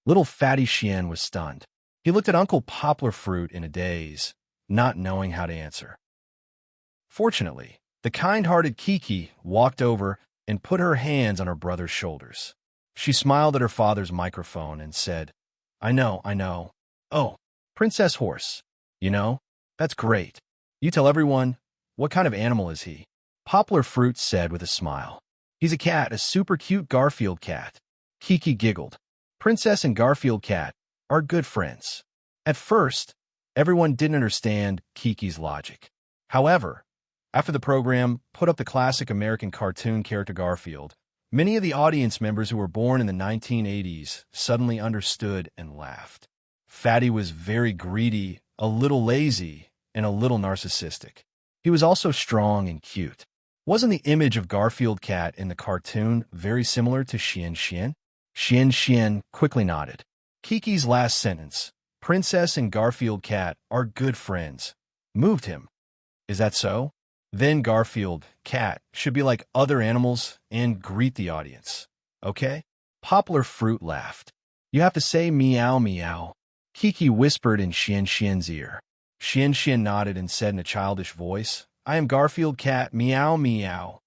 Little fatty Xian was stunned. He looked at Uncle Poplar Fruit in a daze, not knowing how to answer. Fortunately, the kind-hearted Kiki walked over and put her hands on her brother's shoulders. She smiled at her father's microphone and said, I know. Oh, Princess Horse. You know, that's great. You tell everyone, what kind of animal is he? Poplar Fruit said with a smile. He's a cat, a super cute Garfield cat. Kiki giggled. Princess and Garfield cat are good friends. At first, everyone didn't understand Kiki's logic. However, after the program put up the classic American cartoon character Garfield, many of the audience members who were born in the 1980s suddenly understood and laughed. Fatty was very greedy, a little lazy, and a little narcissistic. He was also strong and cute. Wasn't the image of Garfield cat in the cartoon very similar to Xian Xian? Xian Xian quickly nodded. Kiki's last sentence, Princess and Garfield cat are good friends, moved him. Is that so? Then Garfield cat should be like other animals and greet the audience. Okay? Poplar Fruit laughed. You have to say meow meow. Kiki whispered in Xian Xian's ear. Xian Xian nodded and said in a childish voice, I am Garfield cat, meow meow.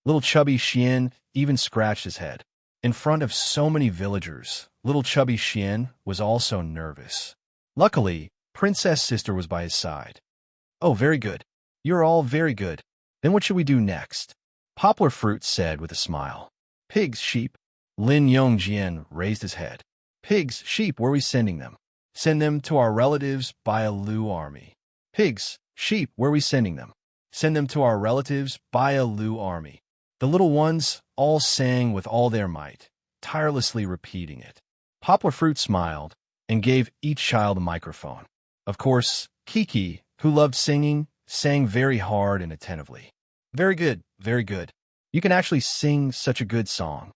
Little chubby Xian even scratched his head. In front of so many villagers, little chubby Xian was also nervous. Luckily, Princess Sister was by his side. Oh, very good. You're all very good. Then what should we do next? Poplar Fruit said with a smile. Pigs, sheep. Lin Yongjian raised his head. Pigs, sheep, where are we sending them? Send them to our relatives by a Lu army. Pigs, sheep, where are we sending them? Send them to our relatives by a Lu army. The little ones all sang with all their might, tirelessly repeating it. Poplar Fruit smiled and gave each child a microphone. Of course, Kiki, who loved singing, sang very hard and attentively. Very good, very good. You can actually sing such a good song.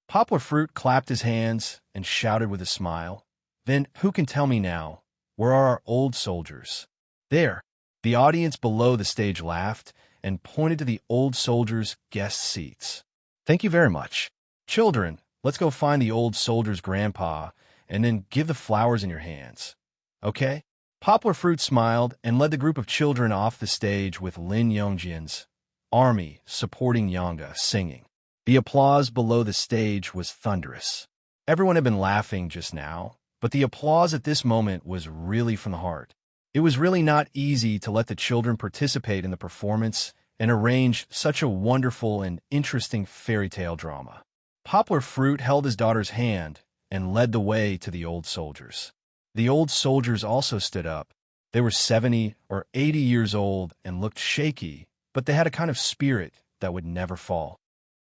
Poplar Fruit clapped his hands and shouted with a smile. Then, who can tell me now, where are our old soldiers? There. The audience below the stage laughed and pointed to the old soldiers' guest seats. Thank you very much. Children, let's go find the old soldier's grandpa and then give the flowers in your hands. Okay? Poplar Fruit smiled and led the group of children off the stage with Lin Yongjian's army supporting Yonga, singing. The applause below the stage was thunderous. Everyone had been laughing just now, but the applause at this moment was really from the heart. It was really not easy to let the children participate in the performance and arrange such a wonderful and interesting fairy tale drama. Poplar Fruit held his daughter's hand and led the way to the old soldiers. The old soldiers also stood up. They were 70 or 80 years old and looked shaky, but they had a kind of spirit that would never fall.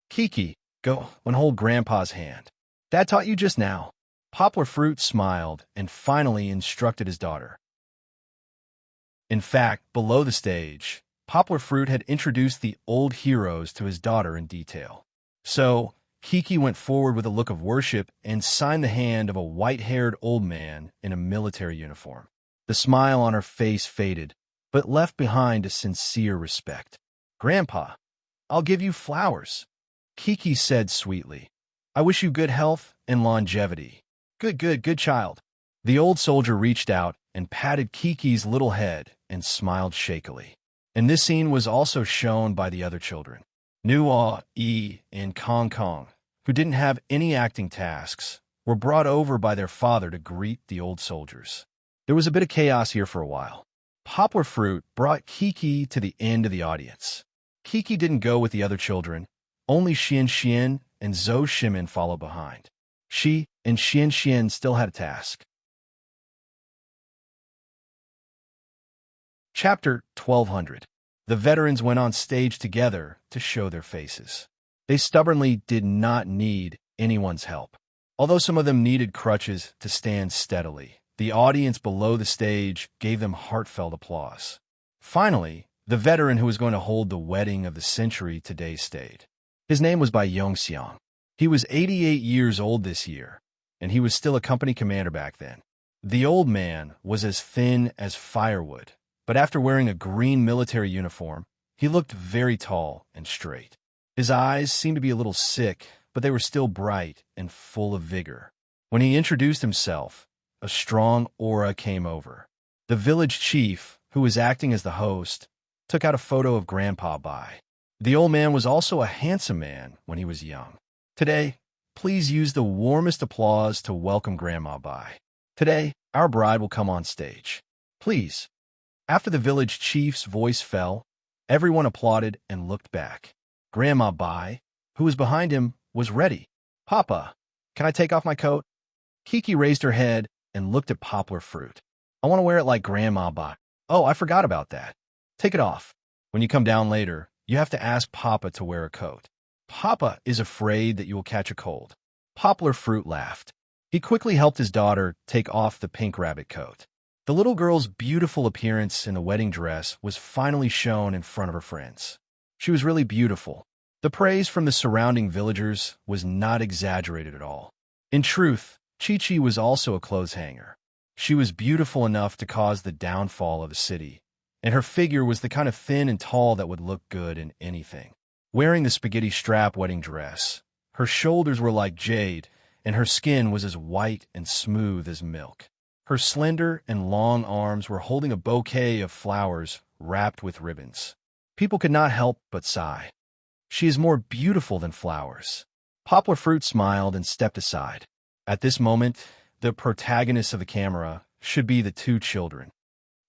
Kiki, go and hold Grandpa's hand. Dad taught you just now. Poplar Fruit smiled and finally instructed his daughter. In fact, below the stage, Poplar Fruit had introduced the old heroes to his daughter in detail. So, Kiki went forward with a look of worship and signed the hand of a white-haired old man in a military uniform. The smile on her face faded, but left behind a sincere respect. Grandpa, I'll give you flowers. Kiki said sweetly. I wish you good health and longevity. Good child. The old soldier reached out and patted Kiki's little head and smiled shakily. And this scene was also shown by the other children. Nuo, Yi, and Kong Kong, who didn't have any acting tasks, were brought over by their father to greet the old soldiers. There was a bit of chaos here for a while. Poplar Fruit brought Kiki to the end of the audience. Kiki didn't go with the other children. Only Xian and Zhou Shimin followed behind. She and Xian still had a task. Chapter 1200. The veterans went on stage together to show their faces. They stubbornly did not need anyone's help. Although some of them needed crutches to stand steadily, the audience below the stage gave them heartfelt applause. Finally, the veteran who was going to hold the wedding of the century today stayed. His name was Bai Yongxiang. He was 88 years old this year, and he was still a company commander back then. The old man was as thin as firewood, but after wearing a green military uniform, he looked very tall and straight. His eyes seemed to be a little sick, but they were still bright and full of vigor. When he introduced himself, a strong aura came over. The village chief, who was acting as the host, took out a photo of Grandpa Bai. The old man was also a handsome man when he was young. Today, please use the warmest applause to welcome Grandma Bai. Today, our bride will come on stage. Please. After the village chief's voice fell, everyone applauded and looked back. Grandma Bai, who was behind him, was ready. Papa, can I take off my coat? Kiki raised her head and looked at Poplar Fruit. I want to wear it like Grandma Bai. Oh, I forgot about that. Take it off. When you come down later, you have to ask Papa to wear a coat. Papa is afraid that you will catch a cold. Poplar Fruit laughed. He quickly helped his daughter take off the pink rabbit coat. The little girl's beautiful appearance in the wedding dress was finally shown in front of her friends. She was really beautiful. The praise from the surrounding villagers was not exaggerated at all. In truth, Chi-Chi was also a clothes hanger. She was beautiful enough to cause the downfall of the city, and her figure was the kind of thin and tall that would look good in anything. Wearing the spaghetti strap wedding dress, her shoulders were like jade, and her skin was as white and smooth as milk. Her slender and long arms were holding a bouquet of flowers wrapped with ribbons. People could not help but sigh. She is more beautiful than flowers. Poplar Fruit smiled and stepped aside. At this moment, the protagonists of the camera should be the two children.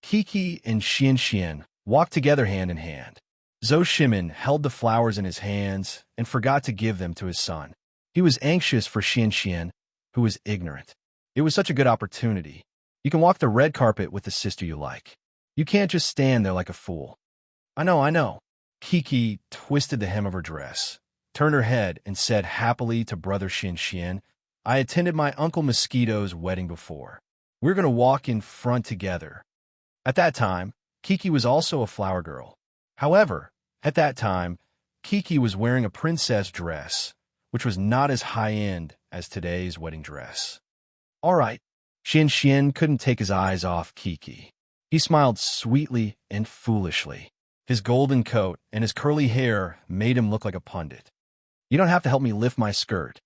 Kiki and Xian walked together hand in hand. Zhou Shimin held the flowers in his hands and forgot to give them to his son. He was anxious for Xian, who was ignorant. It was such a good opportunity. You can walk the red carpet with the sister you like. You can't just stand there like a fool. I know. Kiki twisted the hem of her dress, turned her head, and said happily to brother Xian, I attended my Uncle Mosquito's wedding before. We're going to walk in front together. At that time, Kiki was also a flower girl. However, at that time, Kiki was wearing a princess dress, which was not as high-end as today's wedding dress. All right. Xian couldn't take his eyes off Kiki. He smiled sweetly and foolishly. His golden coat and his curly hair made him look like a pundit. You don't have to help me lift my skirt.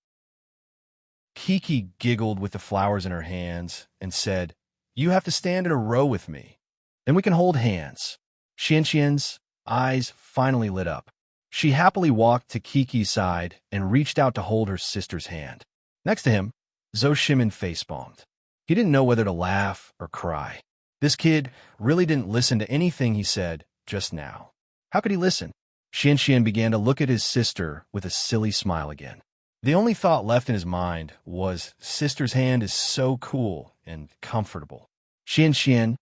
Kiki giggled with the flowers in her hands and said, You have to stand in a row with me. Then we can hold hands. Xian's eyes finally lit up. She happily walked to Kiki's side and reached out to hold her sister's hand. Next to him, Zhou Shimin facepalmed. He didn't know whether to laugh or cry. This kid really didn't listen to anything he said just now. How could he listen? Xian began to look at his sister with a silly smile again. The only thought left in his mind was, sister's hand is so cool and comfortable. Xian.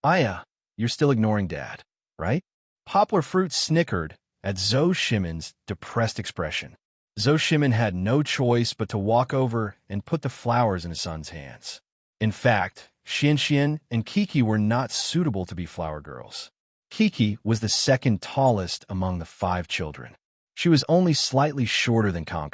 Aya, you're still ignoring Dad, right? Poplar Fruit snickered at Zhou Shimin's depressed expression. Zhou Shimin had no choice but to walk over and put the flowers in his son's hands. In fact, Xian and Kiki were not suitable to be flower girls. Kiki was the second tallest among the 5 children. She was only slightly shorter than Kong.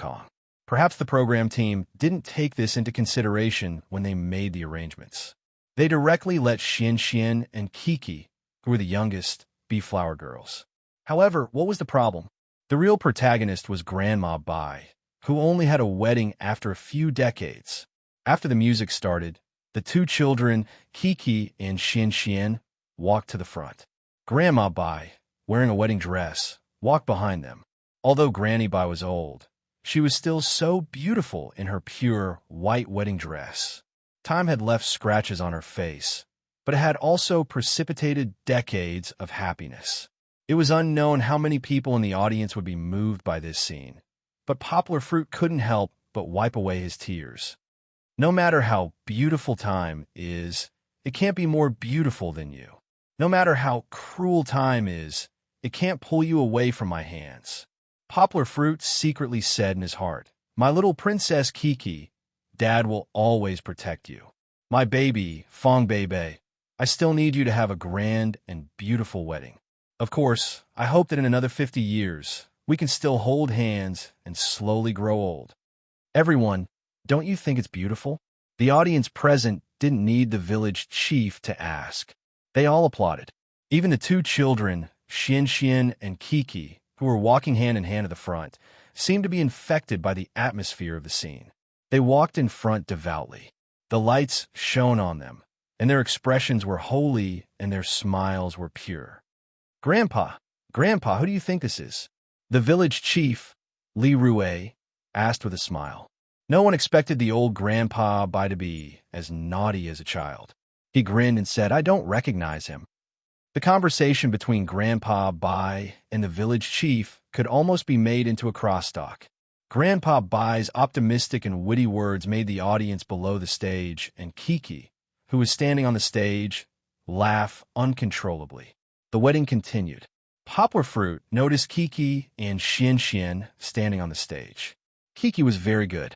Perhaps the program team didn't take this into consideration when they made the arrangements. They directly let Xian and Kiki, who were the youngest, be flower girls. However, what was the problem? The real protagonist was Grandma Bai, who only had a wedding after a few decades. After the music started, the 2 children, Kiki and Xian, walked to the front. Grandma Bai, wearing a wedding dress, walked behind them. Although Granny Bai was old, she was still so beautiful in her pure white wedding dress. Time had left scratches on her face, but it had also precipitated decades of happiness. It was unknown how many people in the audience would be moved by this scene, but Poplar Fruit couldn't help but wipe away his tears. No matter how beautiful time is, it can't be more beautiful than you. No matter how cruel time is, it can't pull you away from my hands. Poplar Fruit secretly said in his heart, "My little princess Kiki, Dad will always protect you. My baby, Fong Bebe, I still need you to have a grand and beautiful wedding. Of course, I hope that in another 50 years, we can still hold hands and slowly grow old." Everyone, don't you think it's beautiful? The audience present didn't need the village chief to ask. They all applauded. Even the two children, Xian Xian and Kiki, who were walking hand in hand at the front, seemed to be infected by the atmosphere of the scene. They walked in front devoutly. The lights shone on them, and their expressions were holy and their smiles were pure. Grandpa, who do you think this is?" The village chief, Li Rue, asked with a smile. No one expected the old Grandpa Bai to be as naughty as a child. He grinned and said, "I don't recognize him." The conversation between Grandpa Bai and the village chief could almost be made into a crosstalk. Grandpa Bai's optimistic and witty words made the audience below the stage and Kiki, who was standing on the stage, laugh uncontrollably. The wedding continued. Poplar Fruit noticed Kiki and Xian Xian standing on the stage. Kiki was very good.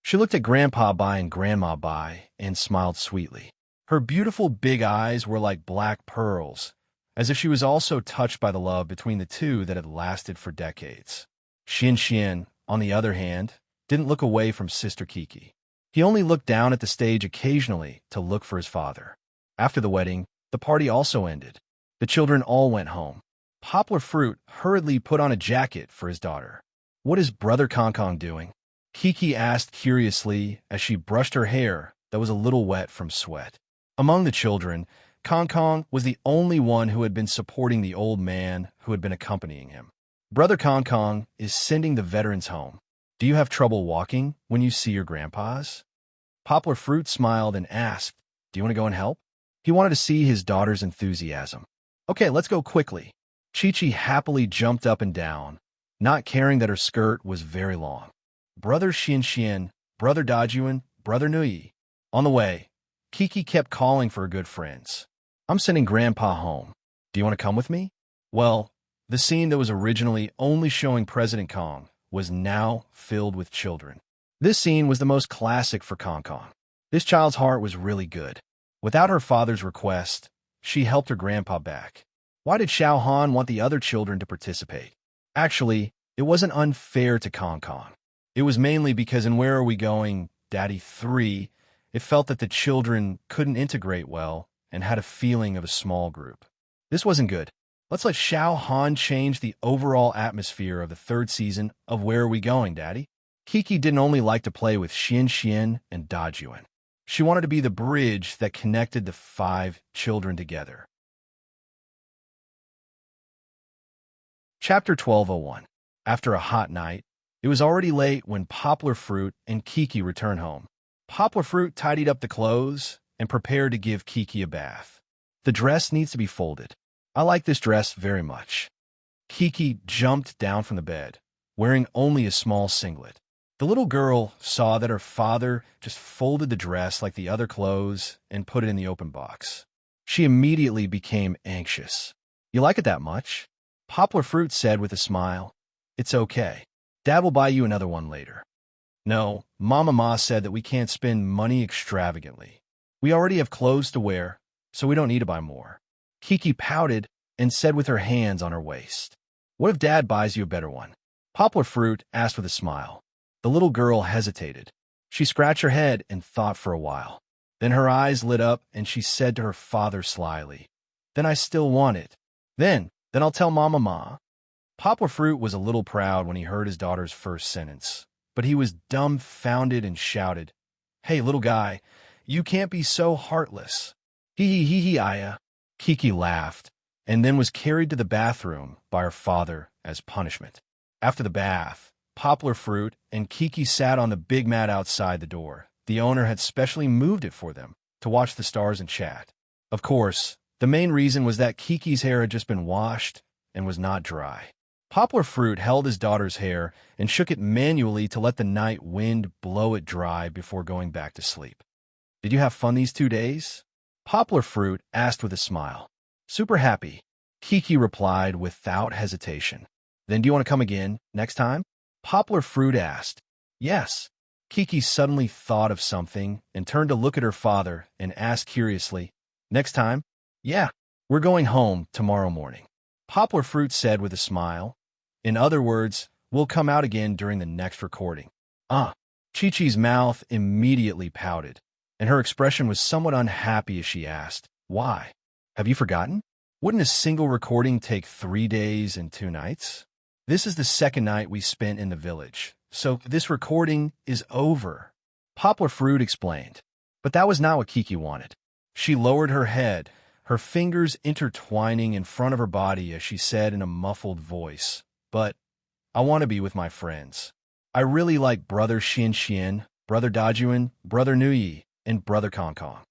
She looked at Grandpa Bai and Grandma Bai and smiled sweetly. Her beautiful big eyes were like black pearls, as if she was also touched by the love between the two that had lasted for decades. Xian Xian, on the other hand, didn't look away from Sister Kiki. He only looked down at the stage occasionally to look for his father. After the wedding, the party also ended. The children all went home. Poplar Fruit hurriedly put on a jacket for his daughter. "What is Brother Kong doing?" Kiki asked curiously as she brushed her hair that was a little wet from sweat. Among the children, Kong was the only one who had been supporting the old man who had been accompanying him. "Brother Kong is sending the veterans home. Do you have trouble walking when you see your grandpas?" Poplar Fruit smiled and asked, "Do you want to go and help?" He wanted to see his daughter's enthusiasm. "Okay, let's go quickly." Chi-Chi happily jumped up and down, not caring that her skirt was very long. Brother Xian Xian, Brother Dajuan, Brother Nui. On the way, Kiki kept calling for her good friends. "I'm sending Grandpa home. Do you want to come with me?" Well, the scene that was originally only showing President Kong was now filled with children. This scene was the most classic for Kong. This child's heart was really good. Without her father's request, she helped her grandpa back. Why did Xiao Han want the other children to participate? Actually, it wasn't unfair to Kong. It was mainly because in Where Are We Going, Daddy 3, it felt that the children couldn't integrate well and had a feeling of a small group. This wasn't good. Let's let Xiao Han change the overall atmosphere of the third season of Where Are We Going, Daddy? Kiki didn't only like to play with Xian Xian and Dajuan. She wanted to be the bridge that connected the 5 children together. Chapter 1201. After a hot night, it was already late when Poplar Fruit and Kiki returned home. Poplar Fruit tidied up the clothes and prepared to give Kiki a bath. "The dress needs to be folded. I like this dress very much." Kiki jumped down from the bed, wearing only a small singlet. The little girl saw that her father just folded the dress like the other clothes and put it in the open box. She immediately became anxious. "You like it that much?" Poplar Fruit said with a smile. "It's okay. Dad will buy you another one later." "No, Ma said that we can't spend money extravagantly. We already have clothes to wear, so we don't need to buy more." Kiki pouted and said with her hands on her waist, "What if Dad buys you a better one?" Poplar Fruit asked with a smile. The little girl hesitated. She scratched her head and thought for a while. Then her eyes lit up and she said to her father slyly, "Then I still want it. Then I'll tell Ma." Poplar Fruit was a little proud when he heard his daughter's first sentence, but he was dumbfounded and shouted, "Hey, little guy, you can't be so heartless." Hee, Aya. Kiki laughed, and then was carried to the bathroom by her father as punishment. After the bath, Poplar Fruit and Kiki sat on the big mat outside the door. The owner had specially moved it for them to watch the stars and chat. Of course, the main reason was that Kiki's hair had just been washed and was not dry. Poplar Fruit held his daughter's hair and shook it manually to let the night wind blow it dry before going back to sleep. "Did you have fun these 2 days?" Poplar Fruit asked with a smile. "Super happy," Kiki replied without hesitation. "Then do you want to come again next time?" Poplar Fruit asked. "Yes." Kiki suddenly thought of something and turned to look at her father and asked curiously, "Next time?" "Yeah, we're going home tomorrow morning," Poplar Fruit said with a smile. "In other words, we'll come out again during the next recording." Chi-Chi's mouth immediately pouted, and her expression was somewhat unhappy as she asked, "Why? Have you forgotten? Wouldn't a single recording take 3 days and 2 nights? This is the second night we spent in the village, so this recording is over," Poplar Fruit explained. But that was not what Kiki wanted. She lowered her head, her fingers intertwining in front of her body as she said in a muffled voice, "But I want to be with my friends. I really like Brother Xian Xian, Brother Dajuan, Brother Nuyi, and Brother Kong Kong."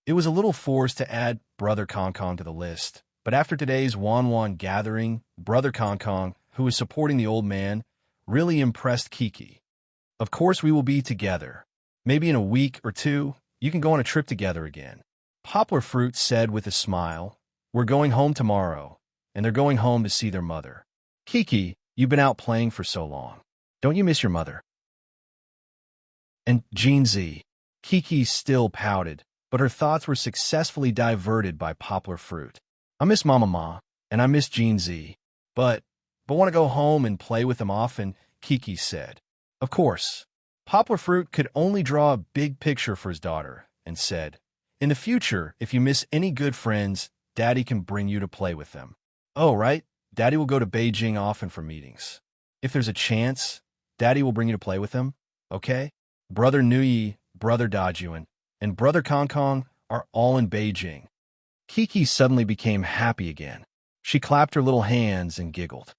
It was a little forced to add Brother Kong Kong to the list, but after today's Wan gathering, Brother Kong Kong, who was supporting the old man, really impressed Kiki. "Of course we will be together. Maybe in a week or 2, you can go on a trip together again," Poplar Fruit said with a smile. "We're going home tomorrow, and they're going home to see their mother. Kiki, you've been out playing for so long. Don't you miss your mother?" And Jean Z. Kiki still pouted, but her thoughts were successfully diverted by Poplar Fruit. "I miss Mama Ma, and I miss Jean Z, but want to go home and play with them often," Kiki said. Of course, Poplar Fruit could only draw a big picture for his daughter and said, "In the future, if you miss any good friends, Daddy can bring you to play with them." "Oh, right. Daddy will go to Beijing often for meetings. If there's a chance, Daddy will bring you to play with them, okay? Brother Nuyi, Brother Dajuan, and Brother Kong Kong are all in Beijing." Kiki suddenly became happy again. She clapped her little hands and giggled.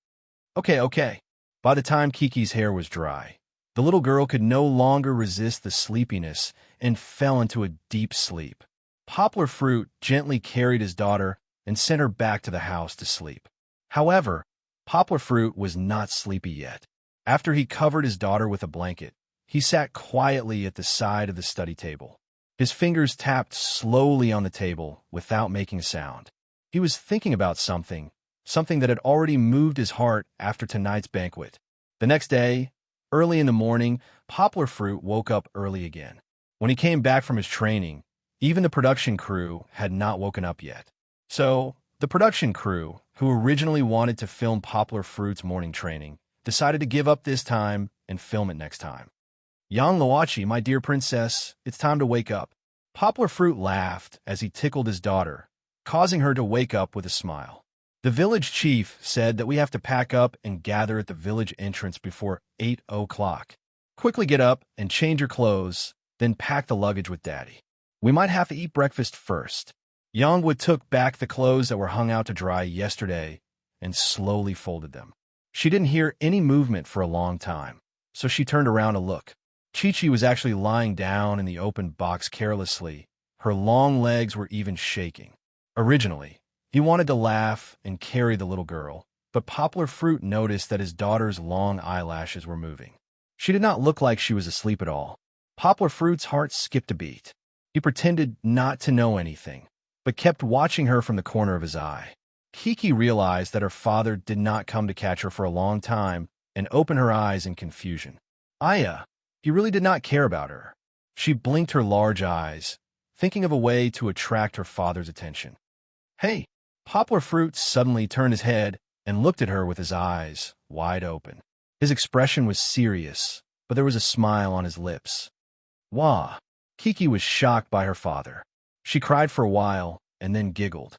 Okay. By the time Kiki's hair was dry, the little girl could no longer resist the sleepiness and fell into a deep sleep. Poplar Fruit gently carried his daughter and sent her back to the house to sleep. However, Poplar Fruit was not sleepy yet. After he covered his daughter with a blanket, he sat quietly at the side of the study table. His fingers tapped slowly on the table without making a sound. He was thinking about something that had already moved his heart after tonight's banquet. The next day, early in the morning, Poplar Fruit woke up early again. When he came back from his training, even the production crew had not woken up yet. So, the production crew, who originally wanted to film Poplar Fruit's morning training, decided to give up this time and film it next time. "Yang Luachi, my dear princess, it's time to wake up." Poplar Fruit laughed as he tickled his daughter, causing her to wake up with a smile. "The village chief said that we have to pack up and gather at the village entrance before 8 o'clock. Quickly get up and change your clothes, then pack the luggage with Daddy. We might have to eat breakfast first." Yangwood took back the clothes that were hung out to dry yesterday and slowly folded them. She didn't hear any movement for a long time, so she turned around to look. Chi-Chi was actually lying down in the open box carelessly. Her long legs were even shaking. Originally, he wanted to laugh and carry the little girl, but Poplar Fruit noticed that his daughter's long eyelashes were moving. She did not look like she was asleep at all. Poplar Fruit's heart skipped a beat. He pretended not to know anything, but kept watching her from the corner of his eye. Kiki realized that her father did not come to catch her for a long time and opened her eyes in confusion. Aya, he really did not care about her. She blinked her large eyes, thinking of a way to attract her father's attention. "Hey!" Poplar Fruit suddenly turned his head and looked at her with his eyes wide open. His expression was serious, but there was a smile on his lips. "Wah!" Kiki was shocked by her father. She cried for a while and then giggled.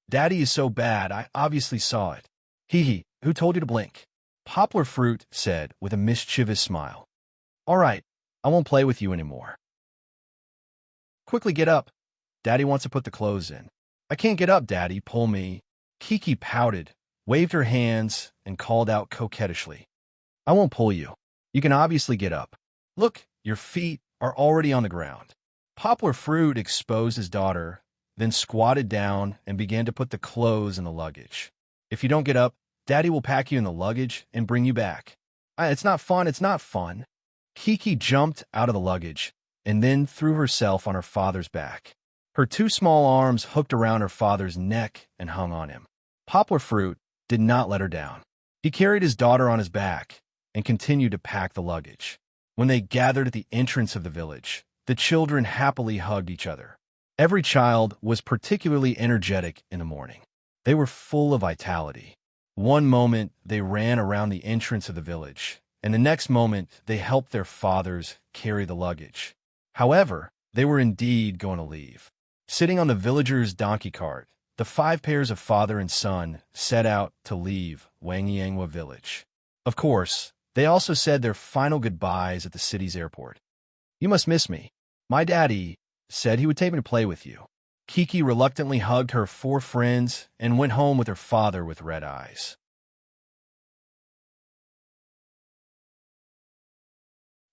"Daddy is so bad, I obviously saw it." "Hee, who told you to blink?" Poplar Fruit said with a mischievous smile. "All right, I won't play with you anymore. Quickly get up. Daddy wants to put the clothes in." "I can't get up, Daddy, pull me." Kiki pouted, waved her hands, and called out coquettishly. "I won't pull you. You can obviously get up. Look, your feet are already on the ground. Poplar Fruit exposed his daughter, then squatted down and began to put the clothes in the luggage. If you don't get up, Daddy will pack you in the luggage and bring you back. It's not fun, it's not fun. Kiki jumped out of the luggage and then threw herself on her father's back. Her two small arms hooked around her father's neck and hung on him. Poplar Fruit did not let her down. He carried his daughter on his back and continued to pack the luggage. When they gathered at the entrance of the village, the children happily hugged each other. Every child was particularly energetic in the morning. They were full of vitality. One moment, they ran around the entrance of the village, and the next moment, they helped their fathers carry the luggage. However, they were indeed going to leave. Sitting on the villagers' donkey cart, the 5 pairs of father and son set out to leave Wangyangwa village. Of course, they also said their final goodbyes at the city's airport. "You must miss me. My daddy said he would take me to play with you." Kiki reluctantly hugged her 4 friends and went home with her father with red eyes.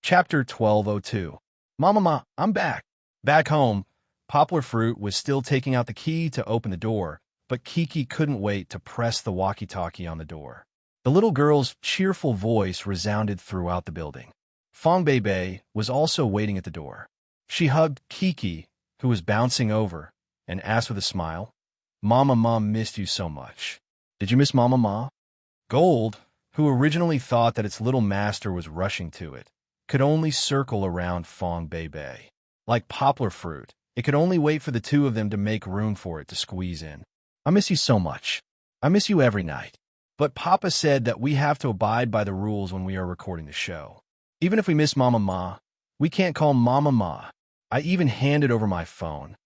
Chapter 1202. Mama, I'm back. Back home, Poplar Fruit was still taking out the key to open the door, but Kiki couldn't wait to press the walkie-talkie on the door. The little girl's cheerful voice resounded throughout the building. Fong Bei was also waiting at the door. She hugged Kiki, who was bouncing over, and asked with a smile, "Mama Ma missed you so much. Did you miss Mama Ma?" Gold, who originally thought that its little master was rushing to it, could only circle around Fong Bei. Like Poplar Fruit, it could only wait for the two of them to make room for it to squeeze in. "I miss you so much. I miss you every night. But Papa said that we have to abide by the rules when we are recording the show. Even if we miss Mama Ma, we can't call Mama Ma. I even handed over my phone."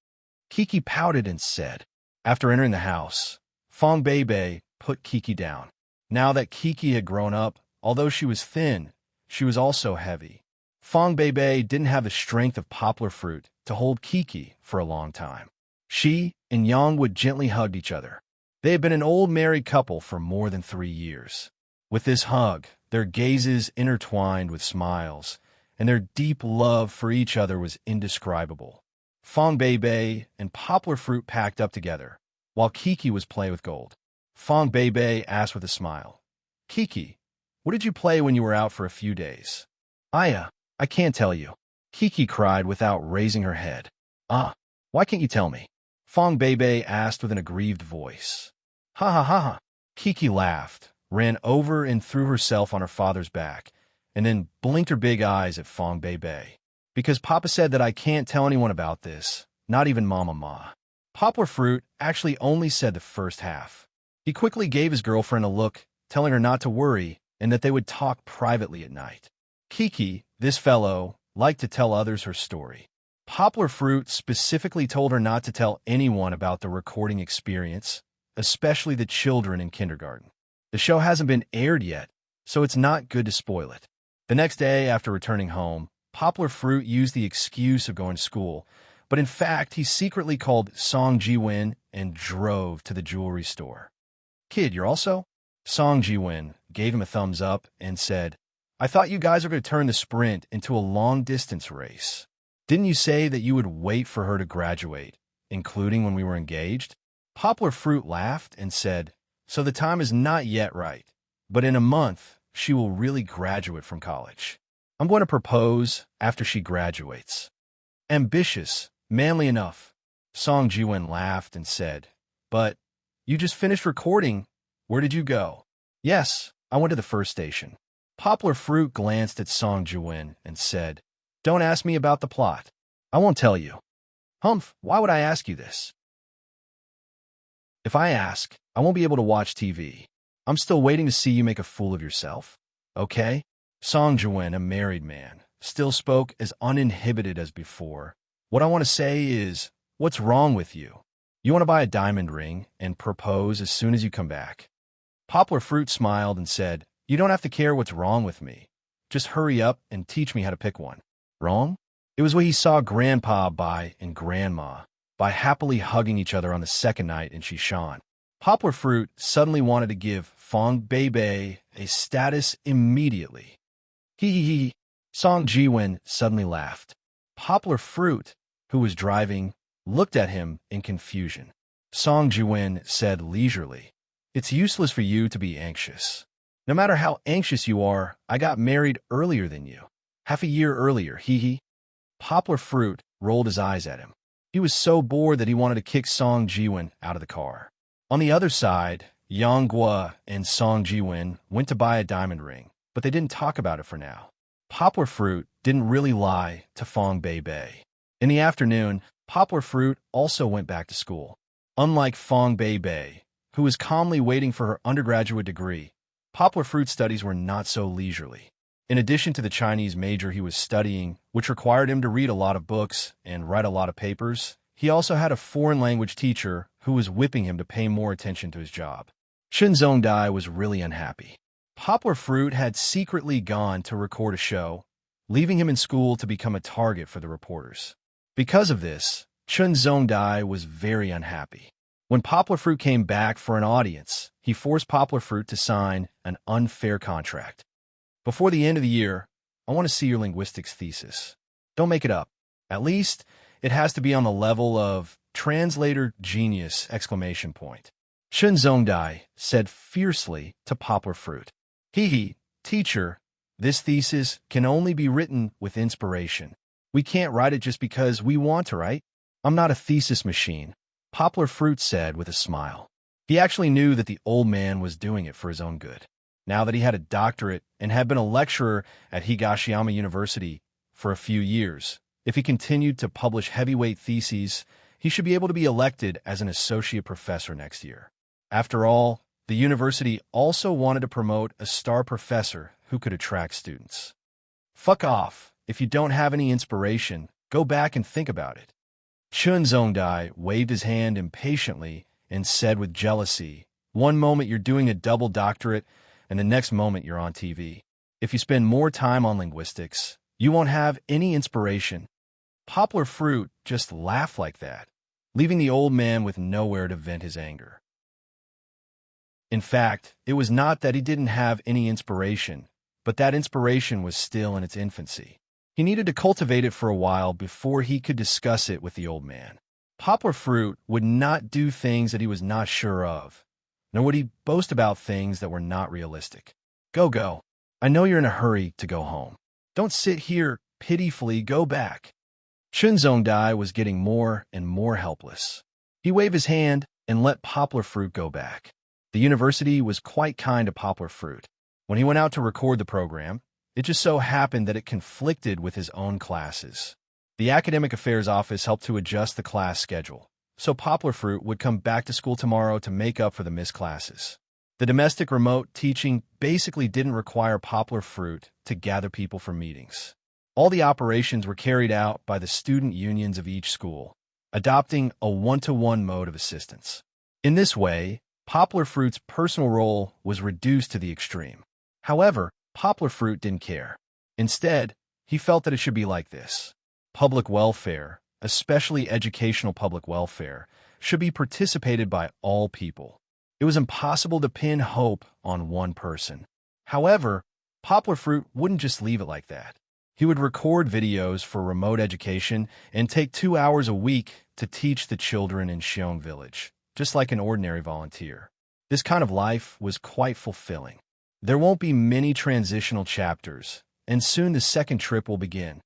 Kiki pouted and said. After entering the house, Fong Bei put Kiki down. Now that Kiki had grown up, although she was thin, she was also heavy. Fong Bei didn't have the strength of Poplar Fruit to hold Kiki for a long time. She and Yang gently hugged each other. They had been an old married couple for more than 3 years. With this hug, their gazes intertwined with smiles, and their deep love for each other was indescribable. Fong Bei and Poplar Fruit packed up together, while Kiki was playing with Gold. Fong Bei asked with a smile, "Kiki, what did you play when you were out for a few days?" I can't tell you," Kiki cried without raising her head. Why can't you tell me?" Fong Bei asked with an aggrieved voice. "Ha ha ha ha." Kiki laughed, ran over and threw herself on her father's back, and then blinked her big eyes at Fong Bei. "Because Papa said that I can't tell anyone about this, not even Mama Ma." Poplar Fruit actually only said the first half. He quickly gave his girlfriend a look, telling her not to worry and that they would talk privately at night. Kiki, this fellow, liked to tell others her story. Poplar Fruit specifically told her not to tell anyone about the recording experience, especially the children in kindergarten. The show hasn't been aired yet, so it's not good to spoil it. The next day, after returning home, Poplar Fruit used the excuse of going to school, but in fact, he secretly called Song Ji-win and drove to the jewelry store. "Kid, you're also?" Song Ji-win gave him a thumbs up and said, "I thought you guys were going to turn the sprint into a long-distance race. Didn't you say that you would wait for her to graduate, including when we were engaged?" Poplar Fruit laughed and said, "So the time is not yet right, but in a month, she will really graduate from college. I'm going to propose after she graduates." "Ambitious, manly enough," Song Ji-win laughed and said, "But you just finished recording. Where did you go?" "Yes, I went to the first station." Poplar Fruit glanced at Song Ji-win and said, "Don't ask me about the plot. I won't tell you." "Humph, why would I ask you this?" "If I ask, I won't be able to watch TV. I'm still waiting to see you make a fool of yourself. Okay?" Song Ji-win, a married man, still spoke as uninhibited as before. "What I want to say is, what's wrong with you? You want to buy a diamond ring and propose as soon as you come back." Poplar Fruit smiled and said, "You don't have to care what's wrong with me. Just hurry up and teach me how to pick one." Wrong? It was what he saw Grandpa buy and Grandma by happily hugging each other on the second night in Shishan. Poplar Fruit suddenly wanted to give Fong Bei a status immediately. Hee hee hee. Song Ji-win suddenly laughed. Poplar Fruit, who was driving, looked at him in confusion. Song Jiwen said leisurely, "It's useless for you to be anxious. No matter how anxious you are, I got married earlier than you. Half a year earlier, hee." Poplar Fruit rolled his eyes at him. He was so bored that he wanted to kick Song Jiwen out of the car. On the other side, Yang Guo and Song Jiwen went to buy a diamond ring, but they didn't talk about it for now. Poplar Fruit didn't really lie to Fong Bei. In the afternoon, Poplar Fruit also went back to school. Unlike Fong Bei, who was calmly waiting for her undergraduate degree, Poplar Fruit's studies were not so leisurely. In addition to the Chinese major he was studying, which required him to read a lot of books and write a lot of papers, he also had a foreign language teacher who was whipping him to pay more attention to his job. Chen Zhongdai was really unhappy. Poplar Fruit had secretly gone to record a show, leaving him in school to become a target for the reporters. Because of this, Chen Zhongdai was very unhappy. When Poplar Fruit came back for an audience, he forced Poplar Fruit to sign an unfair contract. "Before the end of the year, I want to see your linguistics thesis. Don't make it up. At least, it has to be on the level of translator genius! Chen Zhongdai said fiercely to Poplar Fruit. Teacher, this thesis can only be written with inspiration. We can't write it just because we want to, right? I'm not a thesis machine," Poplar Fruit said with a smile. He actually knew that the old man was doing it for his own good. Now that he had a doctorate and had been a lecturer at Higashiyama University for a few years, if he continued to publish heavyweight theses, he should be able to be elected as an associate professor next year. After all, the university also wanted to promote a star professor who could attract students. "Fuck off. If you don't have any inspiration, go back and think about it." Chen Zhongdai waved his hand impatiently and said with jealousy, "One moment you're doing a double doctorate, and the next moment you're on TV. If you spend more time on linguistics, you won't have any inspiration." Poplar Fruit just laughed like that, leaving the old man with nowhere to vent his anger. In fact, it was not that he didn't have any inspiration, but that inspiration was still in its infancy. He needed to cultivate it for a while before he could discuss it with the old man. Poplar Fruit would not do things that he was not sure of, nor would he boast about things that were not realistic. Go. I know you're in a hurry to go home. Don't sit here pitifully, go back." Chen Zhongdai was getting more and more helpless. He waved his hand and let Poplar Fruit go back. The university was quite kind to Poplar Fruit. When he went out to record the program, it just so happened that it conflicted with his own classes. The Academic Affairs Office helped to adjust the class schedule, so Poplar Fruit would come back to school tomorrow to make up for the missed classes. The domestic remote teaching basically didn't require Poplar Fruit to gather people for meetings. All the operations were carried out by the student unions of each school, adopting a one-to-one mode of assistance. In this way, Poplar Fruit's personal role was reduced to the extreme. However, Poplar Fruit didn't care. Instead, he felt that it should be like this. Public welfare, especially educational public welfare, should be participated by all people. It was impossible to pin hope on one person. However, Poplar Fruit wouldn't just leave it like that. He would record videos for remote education and take 2 hours a week to teach the children in Xiong Village, just like an ordinary volunteer. This kind of life was quite fulfilling. There won't be many transitional chapters, and soon the second trip will begin.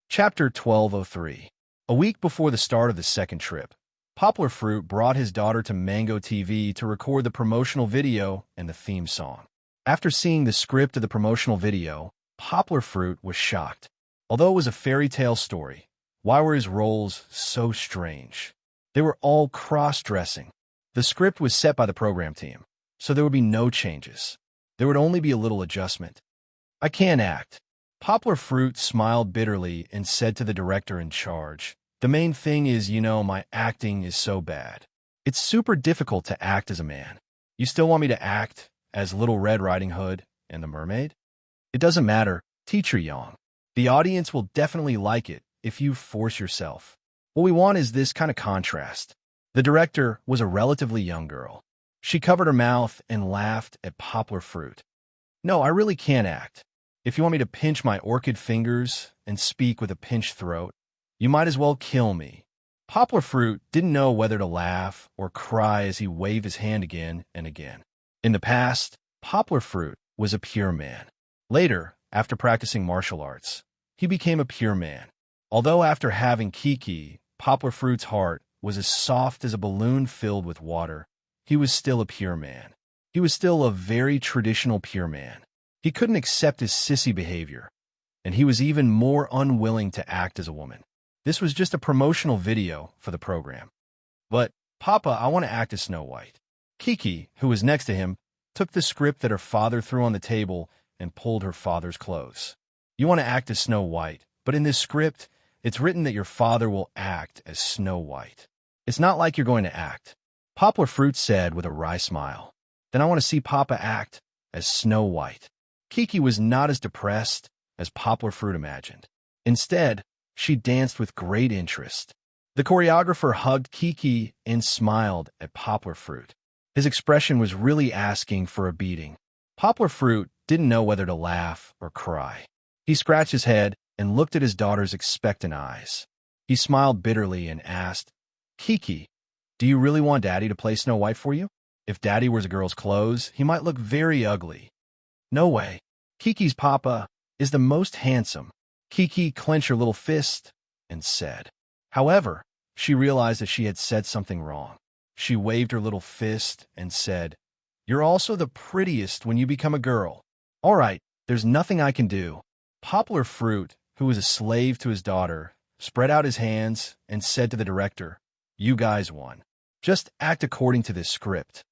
Chapter 1203. A week before the start of the second trip, Poplar Fruit brought his daughter to Mango TV to record the promotional video and the theme song. After seeing the script of the promotional video, Poplar Fruit was shocked. Although it was a fairy tale story, why were his roles so strange? They were all cross-dressing. The script was set by the program team, so there would be no changes. There would only be a little adjustment. "I can't act." Poplar Fruit smiled bitterly and said to the director in charge, "The main thing is, my acting is so bad. It's super difficult to act as a man. You still want me to act as Little Red Riding Hood and the Mermaid? It doesn't matter, Teacher Yang. The audience will definitely like it if you force yourself. What we want is this kind of contrast." The director was a relatively young girl. She covered her mouth and laughed at Poplar Fruit. "No, I really can't act. If you want me to pinch my orchid fingers and speak with a pinched throat, you might as well kill me. Poplar Fruit didn't know whether to laugh or cry as he waved his hand again and again. In the past, Poplar Fruit was a pure man. Later, after practicing martial arts, he became a pure man. Although after having Kiki, Poplar Fruit's heart was as soft as a balloon filled with water, he was still a pure man. He was still a very traditional pure man. He couldn't accept his sissy behavior, and he was even more unwilling to act as a woman. This was just a promotional video for the program. But, Papa, I want to act as Snow White. Kiki, who was next to him, took the script that her father threw on the table and pulled her father's clothes. You want to act as Snow White, but in this script, it's written that your father will act as Snow White. It's not like you're going to act. Poplar Fruit said with a wry smile. Then I want to see Papa act as Snow White. Kiki was not as depressed as Poplar Fruit imagined. Instead, she danced with great interest. The choreographer hugged Kiki and smiled at Poplar Fruit. His expression was really asking for a beating. Poplar Fruit didn't know whether to laugh or cry. He scratched his head and looked at his daughter's expectant eyes. He smiled bitterly and asked, Kiki, do you really want Daddy to play Snow White for you? If Daddy wears a girl's clothes, he might look very ugly. No way. Kiki's papa is the most handsome. Kiki clenched her little fist and said. However, she realized that she had said something wrong. She waved her little fist and said, You're also the prettiest when you become a girl. All right, there's nothing I can do. Poplar Fruit, who was a slave to his daughter, spread out his hands and said to the director, You guys won. Just act according to this script.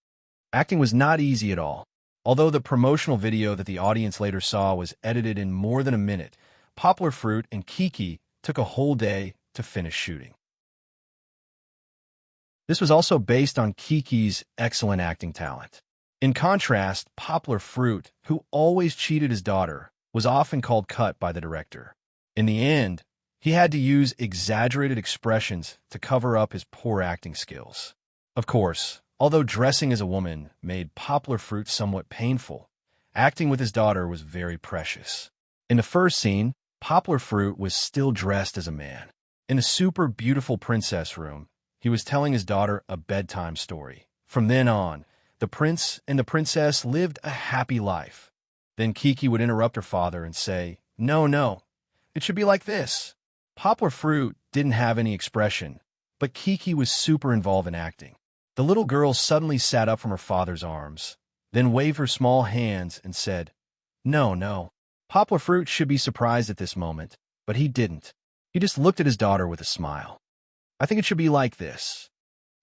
Acting was not easy at all. Although the promotional video that the audience later saw was edited in more than a minute, Poplar Fruit and Kiki took a whole day to finish shooting. This was also based on Kiki's excellent acting talent. In contrast, Poplar Fruit, who always cheated his daughter, was often called cut by the director. In the end, he had to use exaggerated expressions to cover up his poor acting skills. Of course, although dressing as a woman made Poplar Fruit somewhat painful, acting with his daughter was very precious. In the first scene, Poplar Fruit was still dressed as a man. In the super beautiful princess room, he was telling his daughter a bedtime story. From then on, the prince and the princess lived a happy life. Then Kiki would interrupt her father and say, No, it should be like this. Poplar Fruit didn't have any expression, but Kiki was super involved in acting. The little girl suddenly sat up from her father's arms, then waved her small hands and said, No. Poplar Fruit should be surprised at this moment, but he didn't. He just looked at his daughter with a smile. I think it should be like this.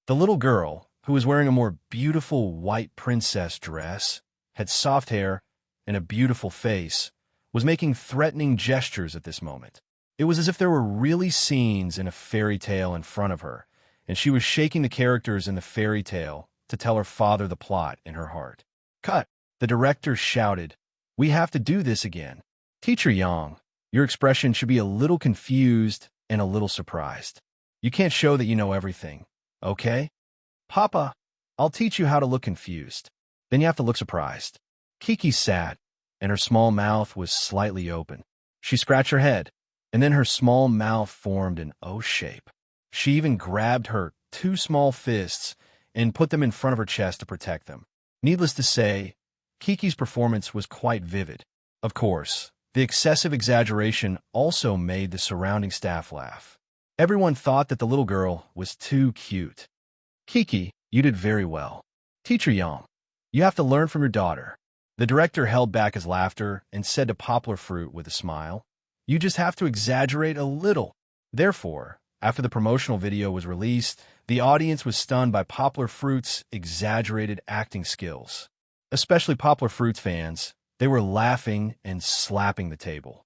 The little girl, who was wearing a more beautiful white princess dress, had soft hair and a beautiful face, was making threatening gestures at this moment. It was as if there were really scenes in a fairy tale in front of her, and she was shaking the characters in the fairy tale to tell her father the plot in her heart. Cut! The director shouted, We have to do this again. Teacher Yang, your expression should be a little confused and a little surprised. You can't show that you know everything, okay? Papa, I'll teach you how to look confused. Then you have to look surprised. Kiki sat, and her small mouth was slightly open. She scratched her head, and then her small mouth formed an O shape. She even grabbed her 2 small fists and put them in front of her chest to protect them. Needless to say, Kiki's performance was quite vivid. Of course, the excessive exaggeration also made the surrounding staff laugh. Everyone thought that the little girl was too cute. Kiki, you did very well. Teacher Yang, you have to learn from your daughter. The director held back his laughter and said to Poplar Fruit with a smile, You just have to exaggerate a little. Therefore, after the promotional video was released, the audience was stunned by Poplar Fruit's exaggerated acting skills. Especially Poplar Fruit's fans, they were laughing and slapping the table.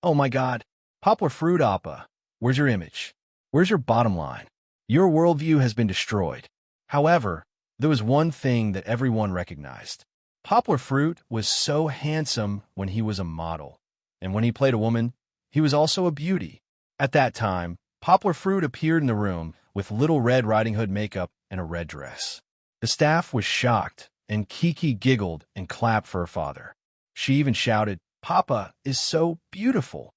Oh my God, Poplar Fruit Appa, where's your image? Where's your bottom line? Your worldview has been destroyed. However, there was one thing that everyone recognized. Poplar Fruit was so handsome when he was a model, and when he played a woman, he was also a beauty. At that time, Poplar Fruit appeared in the room with Little Red Riding Hood makeup and a red dress. The staff was shocked, and Kiki giggled and clapped for her father. She even shouted, Papa is so beautiful.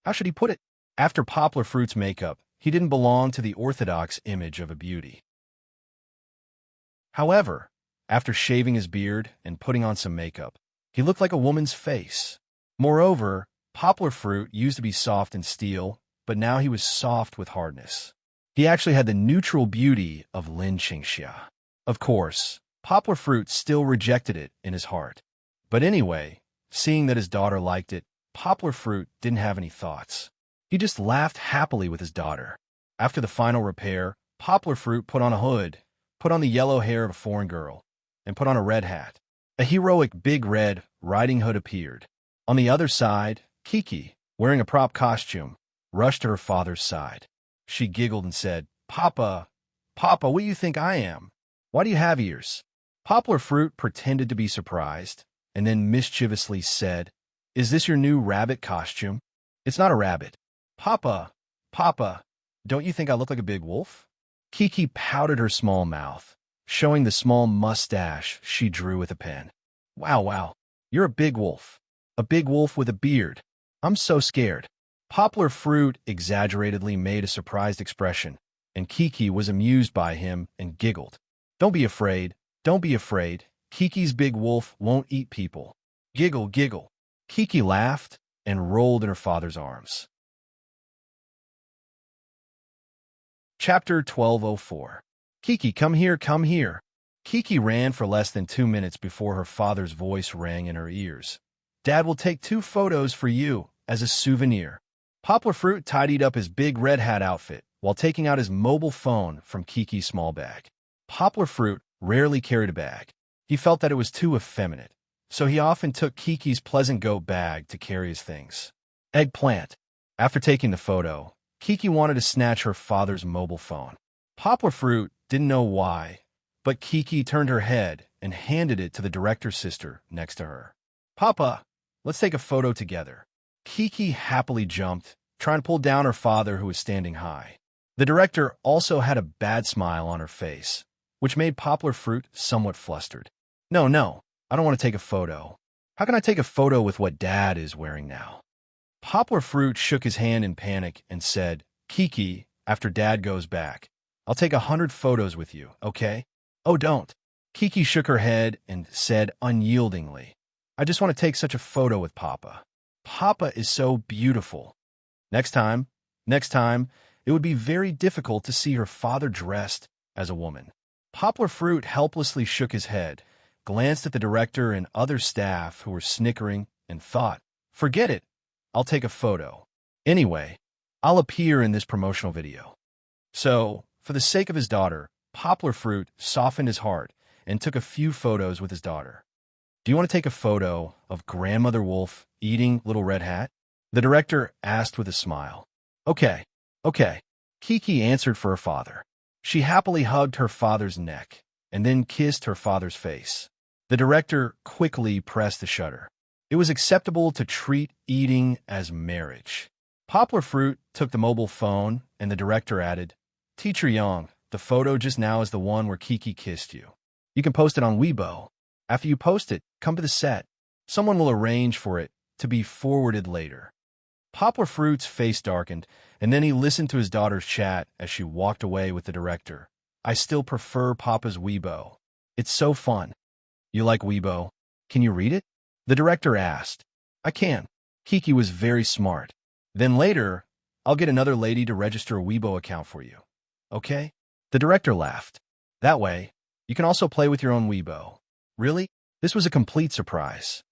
How should he put it? After Poplar Fruit's makeup, he didn't belong to the orthodox image of a beauty. However, after shaving his beard and putting on some makeup, he looked like a woman's face. Moreover, Poplar Fruit used to be soft and steel, but now he was soft with hardness. He actually had the neutral beauty of Lin Qingxia. Of course, Poplar Fruit still rejected it in his heart. But anyway, seeing that his daughter liked it, Poplar Fruit didn't have any thoughts. He just laughed happily with his daughter. After the final repair, Poplar Fruit put on a hood, put on the yellow hair of a foreign girl, and put on a red hat. A heroic Big Red Riding Hood appeared. On the other side, Kiki, wearing a prop costume, rushed to her father's side. She giggled and said, "Papa, Papa, what do you think I am? Why do you have ears?" Poplar Fruit pretended to be surprised, and then mischievously said, "Is this your new rabbit costume?" "It's not a rabbit." "Papa, Papa, don't you think I look like a big wolf?" Kiki pouted her small mouth, showing the small mustache she drew with a pen. Wow, you're a big wolf. A big wolf with a beard. I'm so scared." Poplar Fruit exaggeratedly made a surprised expression, and Kiki was amused by him and giggled. Don't be afraid. Don't be afraid. Kiki's big wolf won't eat people." Giggle, giggle. Kiki laughed and rolled in her father's arms. Chapter 1204. Kiki, come here, come here. Kiki ran for less than 2 minutes before her father's voice rang in her ears. "Dad will take 2 photos for you as a souvenir." Poplar Fruit tidied up his big red hat outfit while taking out his mobile phone from Kiki's small bag. Poplar Fruit rarely carried a bag. He felt that it was too effeminate, so he often took Kiki's pleasant goat bag to carry his things. Eggplant. After taking the photo, Kiki wanted to snatch her father's mobile phone. Poplar Fruit didn't know why, but Kiki turned her head and handed it to the director's sister next to her. "Papa, let's take a photo together." Kiki happily jumped, trying to pull down her father who was standing high. The director also had a bad smile on her face, which made Poplar Fruit somewhat flustered. No, I don't want to take a photo. How can I take a photo with what Dad is wearing now?" Poplar Fruit shook his hand in panic and said, "Kiki, after Dad goes back, I'll take 100 photos with you, okay?" "Oh, don't." Kiki shook her head and said unyieldingly, "I just want to take such a photo with Papa. Papa is so beautiful." Next time, it would be very difficult to see her father dressed as a woman. Poplar Fruit helplessly shook his head, glanced at the director and other staff who were snickering, and thought, "Forget it. I'll take a photo. Anyway, I'll appear in this promotional video." So, for the sake of his daughter, Poplar Fruit softened his heart and took a few photos with his daughter. "Do you want to take a photo of Grandmother Wolf eating Little Red Hat?" the director asked with a smile. Okay. Kiki answered for her father. She happily hugged her father's neck and then kissed her father's face. The director quickly pressed the shutter. It was acceptable to treat eating as marriage. Poplar Fruit took the mobile phone, and the director added, "Teacher Young, the photo just now is the one where Kiki kissed you. You can post it on Weibo. After you post it, come to the set. Someone will arrange for it to be forwarded later." Poplar Fruit's face darkened, and then he listened to his daughter's chat as she walked away with the director. "I still prefer Papa's Weibo. It's so fun." "You like Weibo? Can you read it?" the director asked. "I can." Kiki was very smart. "Then later, I'll get another lady to register a Weibo account for you. Okay?" The director laughed. "That way, you can also play with your own Weibo." "Really?" This was a complete surprise.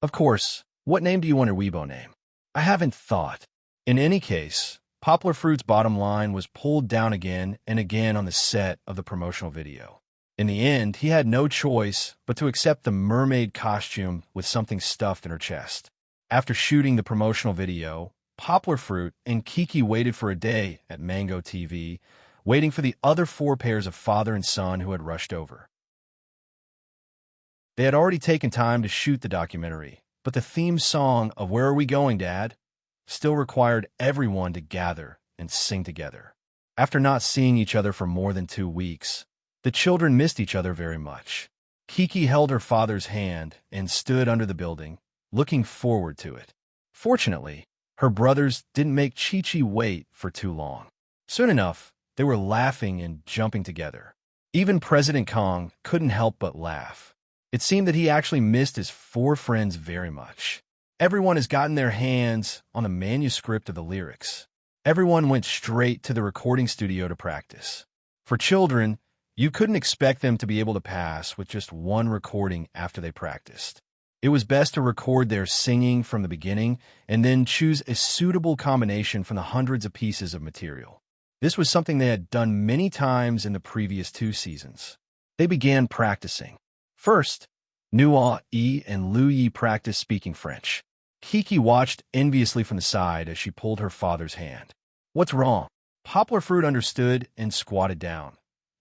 "Of course. What name do you want your Weibo name?" "I haven't thought." In any case, Poplar Fruit's bottom line was pulled down again and again on the set of the promotional video. In the end, he had no choice but to accept the mermaid costume with something stuffed in her chest. After shooting the promotional video, Poplar Fruit and Kiki waited for a day at Mango TV, waiting for the other 4 pairs of father and son who had rushed over. They had already taken time to shoot the documentary, but the theme song of "Where Are We Going, Dad?" still required everyone to gather and sing together. After not seeing each other for more than 2 weeks, the children missed each other very much. Kiki held her father's hand and stood under the building, looking forward to it. Fortunately, her brothers didn't make Chi-Chi wait for too long. Soon enough, they were laughing and jumping together. Even President Kong couldn't help but laugh. It seemed that he actually missed his four friends very much. Everyone has gotten their hands on the manuscript of the lyrics. Everyone went straight to the recording studio to practice. For children, you couldn't expect them to be able to pass with just one recording after they practiced. It was best to record their singing from the beginning and then choose a suitable combination from the hundreds of pieces of material. This was something they had done many times in the previous 2 seasons. They began practicing. First, Nua-E and Lu-Yi practiced speaking French. Kiki watched enviously from the side as she pulled her father's hand. "What's wrong?" Poplar Fruit understood and squatted down,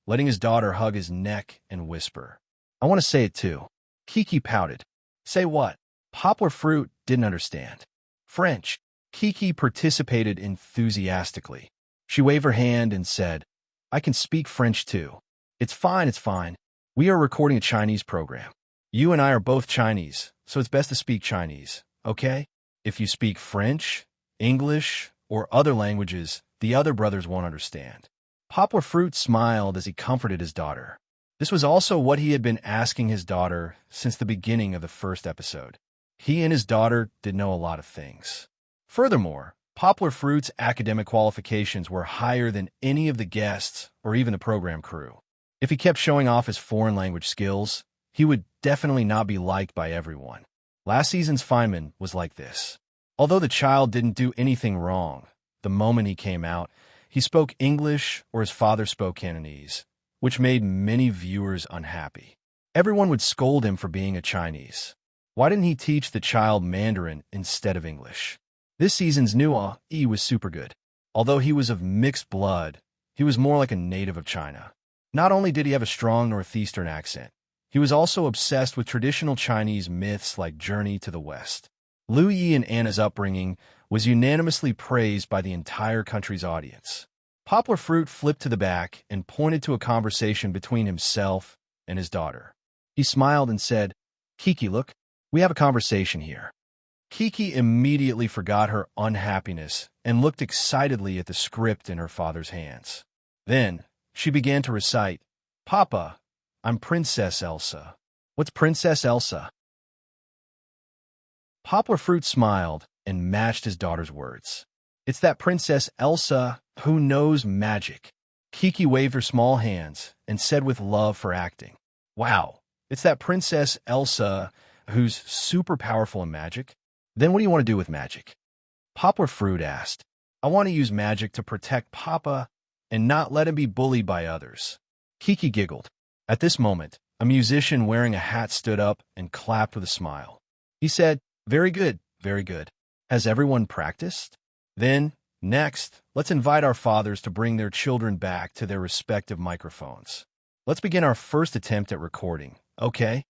letting his daughter hug his neck and whisper, "I want to say it too." Kiki pouted. "Say what?" Poplar Fruit didn't understand. "French." Kiki participated enthusiastically. She waved her hand and said, "I can speak French too." It's fine. We are recording a Chinese program. You and I are both Chinese, so it's best to speak Chinese, okay? If you speak French, English, or other languages, the other brothers won't understand." Poplar Fruit smiled as he comforted his daughter. This was also what he had been asking his daughter since the beginning of the first episode. He and his daughter did know a lot of things. Furthermore, Poplar Fruit's academic qualifications were higher than any of the guests or even the program crew. If he kept showing off his foreign language skills, he would definitely not be liked by everyone. Last season's Feynman was like this. Although the child didn't do anything wrong, the moment he came out, he spoke English or his father spoke Cantonese, which made many viewers unhappy. Everyone would scold him for being a Chinese. Why didn't he teach the child Mandarin instead of English? This season's Nua-E was super good. Although he was of mixed blood, he was more like a native of China. Not only did he have a strong Northeastern accent, he was also obsessed with traditional Chinese myths like Journey to the West. Lu-Yi and Anna's upbringing was unanimously praised by the entire country's audience. Poplar Fruit flipped to the back and pointed to a conversation between himself and his daughter. He smiled and said, "Kiki, look, we have a conversation here." Kiki immediately forgot her unhappiness and looked excitedly at the script in her father's hands. Then, she began to recite, "Papa, I'm Princess Elsa." "What's Princess Elsa?" Poplar Fruit smiled and matched his daughter's words. "It's that Princess Elsa who knows magic." Kiki waved her small hands and said with love for acting, "Wow, it's that Princess Elsa who's super powerful in magic? Then what do you want to do with magic?" Poplar Fruit asked. "I want to use magic to protect Papa and not let him be bullied by others." Kiki giggled. At this moment, a musician wearing a hat stood up and clapped with a smile. He said, very good. Has everyone practiced? Then, next, let's invite our fathers to bring their children back to their respective microphones. Let's begin our first attempt at recording, okay?"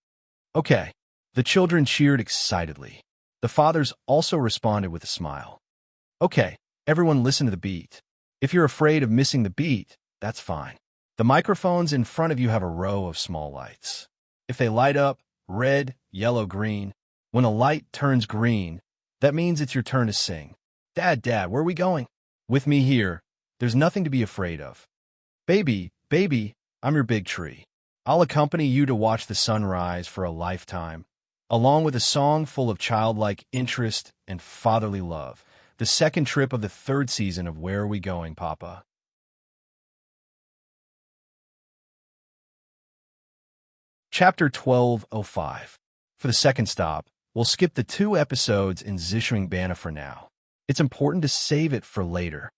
"Okay." The children cheered excitedly. The fathers also responded with a smile. "Okay, everyone listen to the beat. If you're afraid of missing the beat, that's fine. The microphones in front of you have a row of small lights. If they light up red, yellow, green, when a light turns green, that means it's your turn to sing. Dad, where are we going?" "With me here. There's nothing to be afraid of. Baby, I'm your big tree. I'll accompany you to watch the sunrise for a lifetime, along with a song full of childlike interest and fatherly love. The second trip of the 3rd season of Where Are We Going, Papa?" Chapter 12:05. For the second stop, we'll skip the 2 episodes in Zishuingbana for now. It's important to save it for later.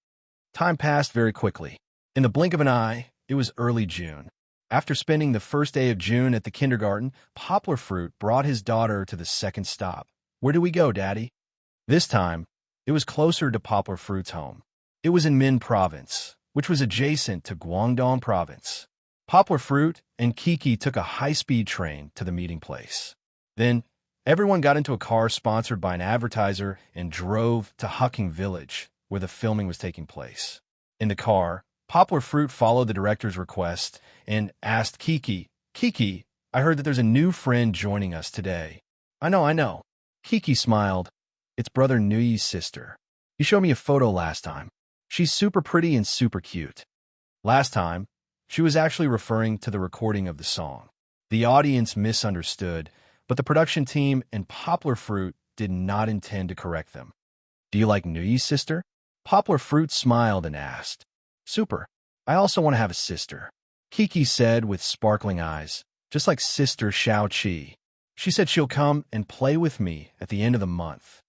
Time passed very quickly. In the blink of an eye, it was early June. After spending the first day of June at the kindergarten, Poplar Fruit brought his daughter to the second stop. "Where do we go, Daddy?" This time, it was closer to Poplar Fruit's home. It was in Min Province, which was adjacent to Guangdong Province. Poplar Fruit and Kiki took a high-speed train to the meeting place. Then, everyone got into a car sponsored by an advertiser and drove to Hucking Village, where the filming was taking place. In the car, Poplar Fruit followed the director's request and asked Kiki, "Kiki, I heard that there's a new friend joining us today." I know. Kiki smiled. It's brother Nui's sister. He showed me a photo last time. She's super pretty and super cute. Last time, she was actually referring to the recording of the song. The audience misunderstood, but the production team and Poplar Fruit did not intend to correct them. Do you like Nui's sister? Poplar Fruit smiled and asked. Super. I also want to have a sister. Kiki said with sparkling eyes, just like Sister Xiao Qi. She said she'll come and play with me at the end of the month.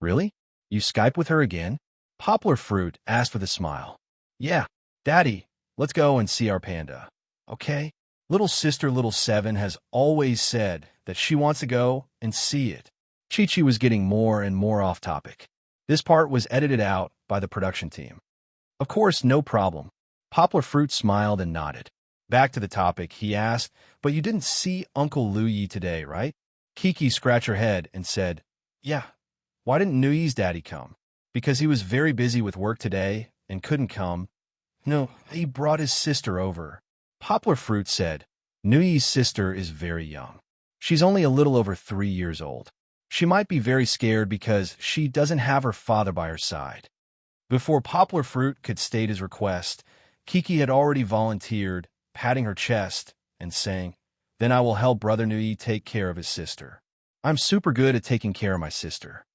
Really? You Skype with her again? Poplar Fruit asked with a smile. Yeah, Daddy, let's go and see our panda. Okay? Little sister Little Seven has always said that she wants to go and see it. Chi-Chi was getting more and more off topic. This part was edited out by the production team. Of course, no problem. Poplar Fruit smiled and nodded. Back to the topic, he asked, but you didn't see Uncle Luyi today, right? Kiki scratched her head and said, yeah. Why didn't Nui's daddy come? Because he was very busy with work today and couldn't come. No, he brought his sister over. Poplar Fruit said, Nui's sister is very young. She's only a little over 3 years old. She might be very scared because she doesn't have her father by her side. Before Poplar Fruit could state his request, Kiki had already volunteered, patting her chest and saying, then I will help Brother Nui take care of his sister. I'm super good at taking care of my sister.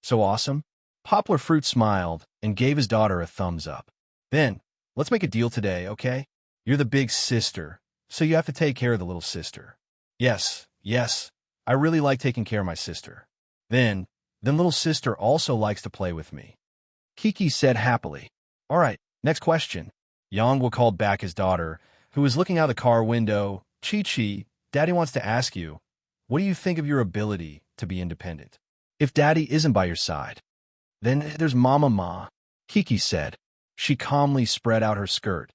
So awesome? Poplar Fruit smiled and gave his daughter a thumbs up. Then, let's make a deal today, okay? You're the big sister, so you have to take care of the little sister. Yes, I really like taking care of my sister. Then little sister also likes to play with me. Kiki said happily. All right, next question. Yang called back his daughter, who was looking out the car window. Chi-Chi, Daddy wants to ask you, what do you think of your ability to be independent? If Daddy isn't by your side, then there's Mama Ma, Kiki said. She calmly spread out her skirt,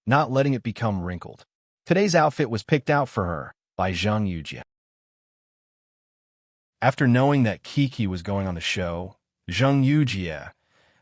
not letting it become wrinkled. Today's outfit was picked out for her by Zhang Yujie. After knowing that Kiki was going on the show, Zhang Yujie,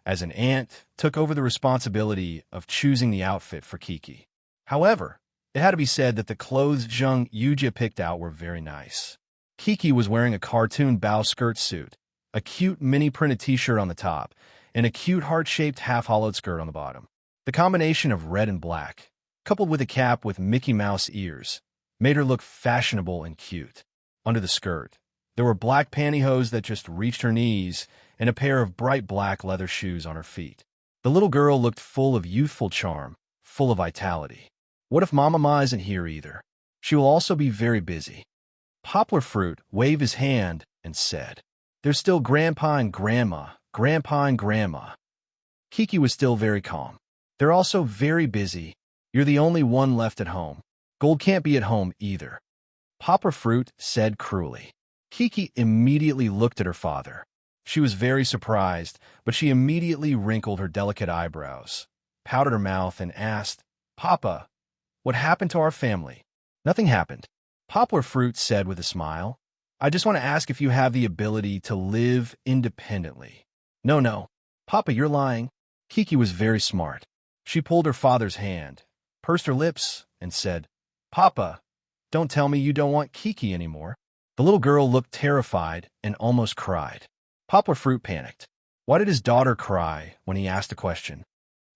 as an aunt, took over the responsibility of choosing the outfit for Kiki. However, it had to be said that the clothes Zhang Yujie picked out were very nice. Kiki was wearing a cartoon bow skirt suit, a cute mini-printed t-shirt on the top, and a cute heart-shaped half-hollowed skirt on the bottom. The combination of red and black, coupled with a cap with Mickey Mouse ears, made her look fashionable and cute. Under the skirt, there were black pantyhose that just reached her knees and a pair of bright black leather shoes on her feet. The little girl looked full of youthful charm, full of vitality. What if Mama Ma isn't here either? She will also be very busy. Poplar Fruit waved his hand and said, there's still Grandpa and Grandma, Grandpa and Grandma. Kiki was still very calm. They're also very busy. You're the only one left at home. Gold can't be at home either. Poplar Fruit said cruelly. Kiki immediately looked at her father. She was very surprised, but she immediately wrinkled her delicate eyebrows, pouted her mouth, and asked, Papa, what happened to our family? Nothing happened. Poplar Fruit said with a smile, I just want to ask if you have the ability to live independently. No. Papa, you're lying. Kiki was very smart. She pulled her father's hand, pursed her lips, and said, Papa, don't tell me you don't want Kiki anymore. The little girl looked terrified and almost cried. Poplar Fruit panicked. Why did his daughter cry when he asked a question?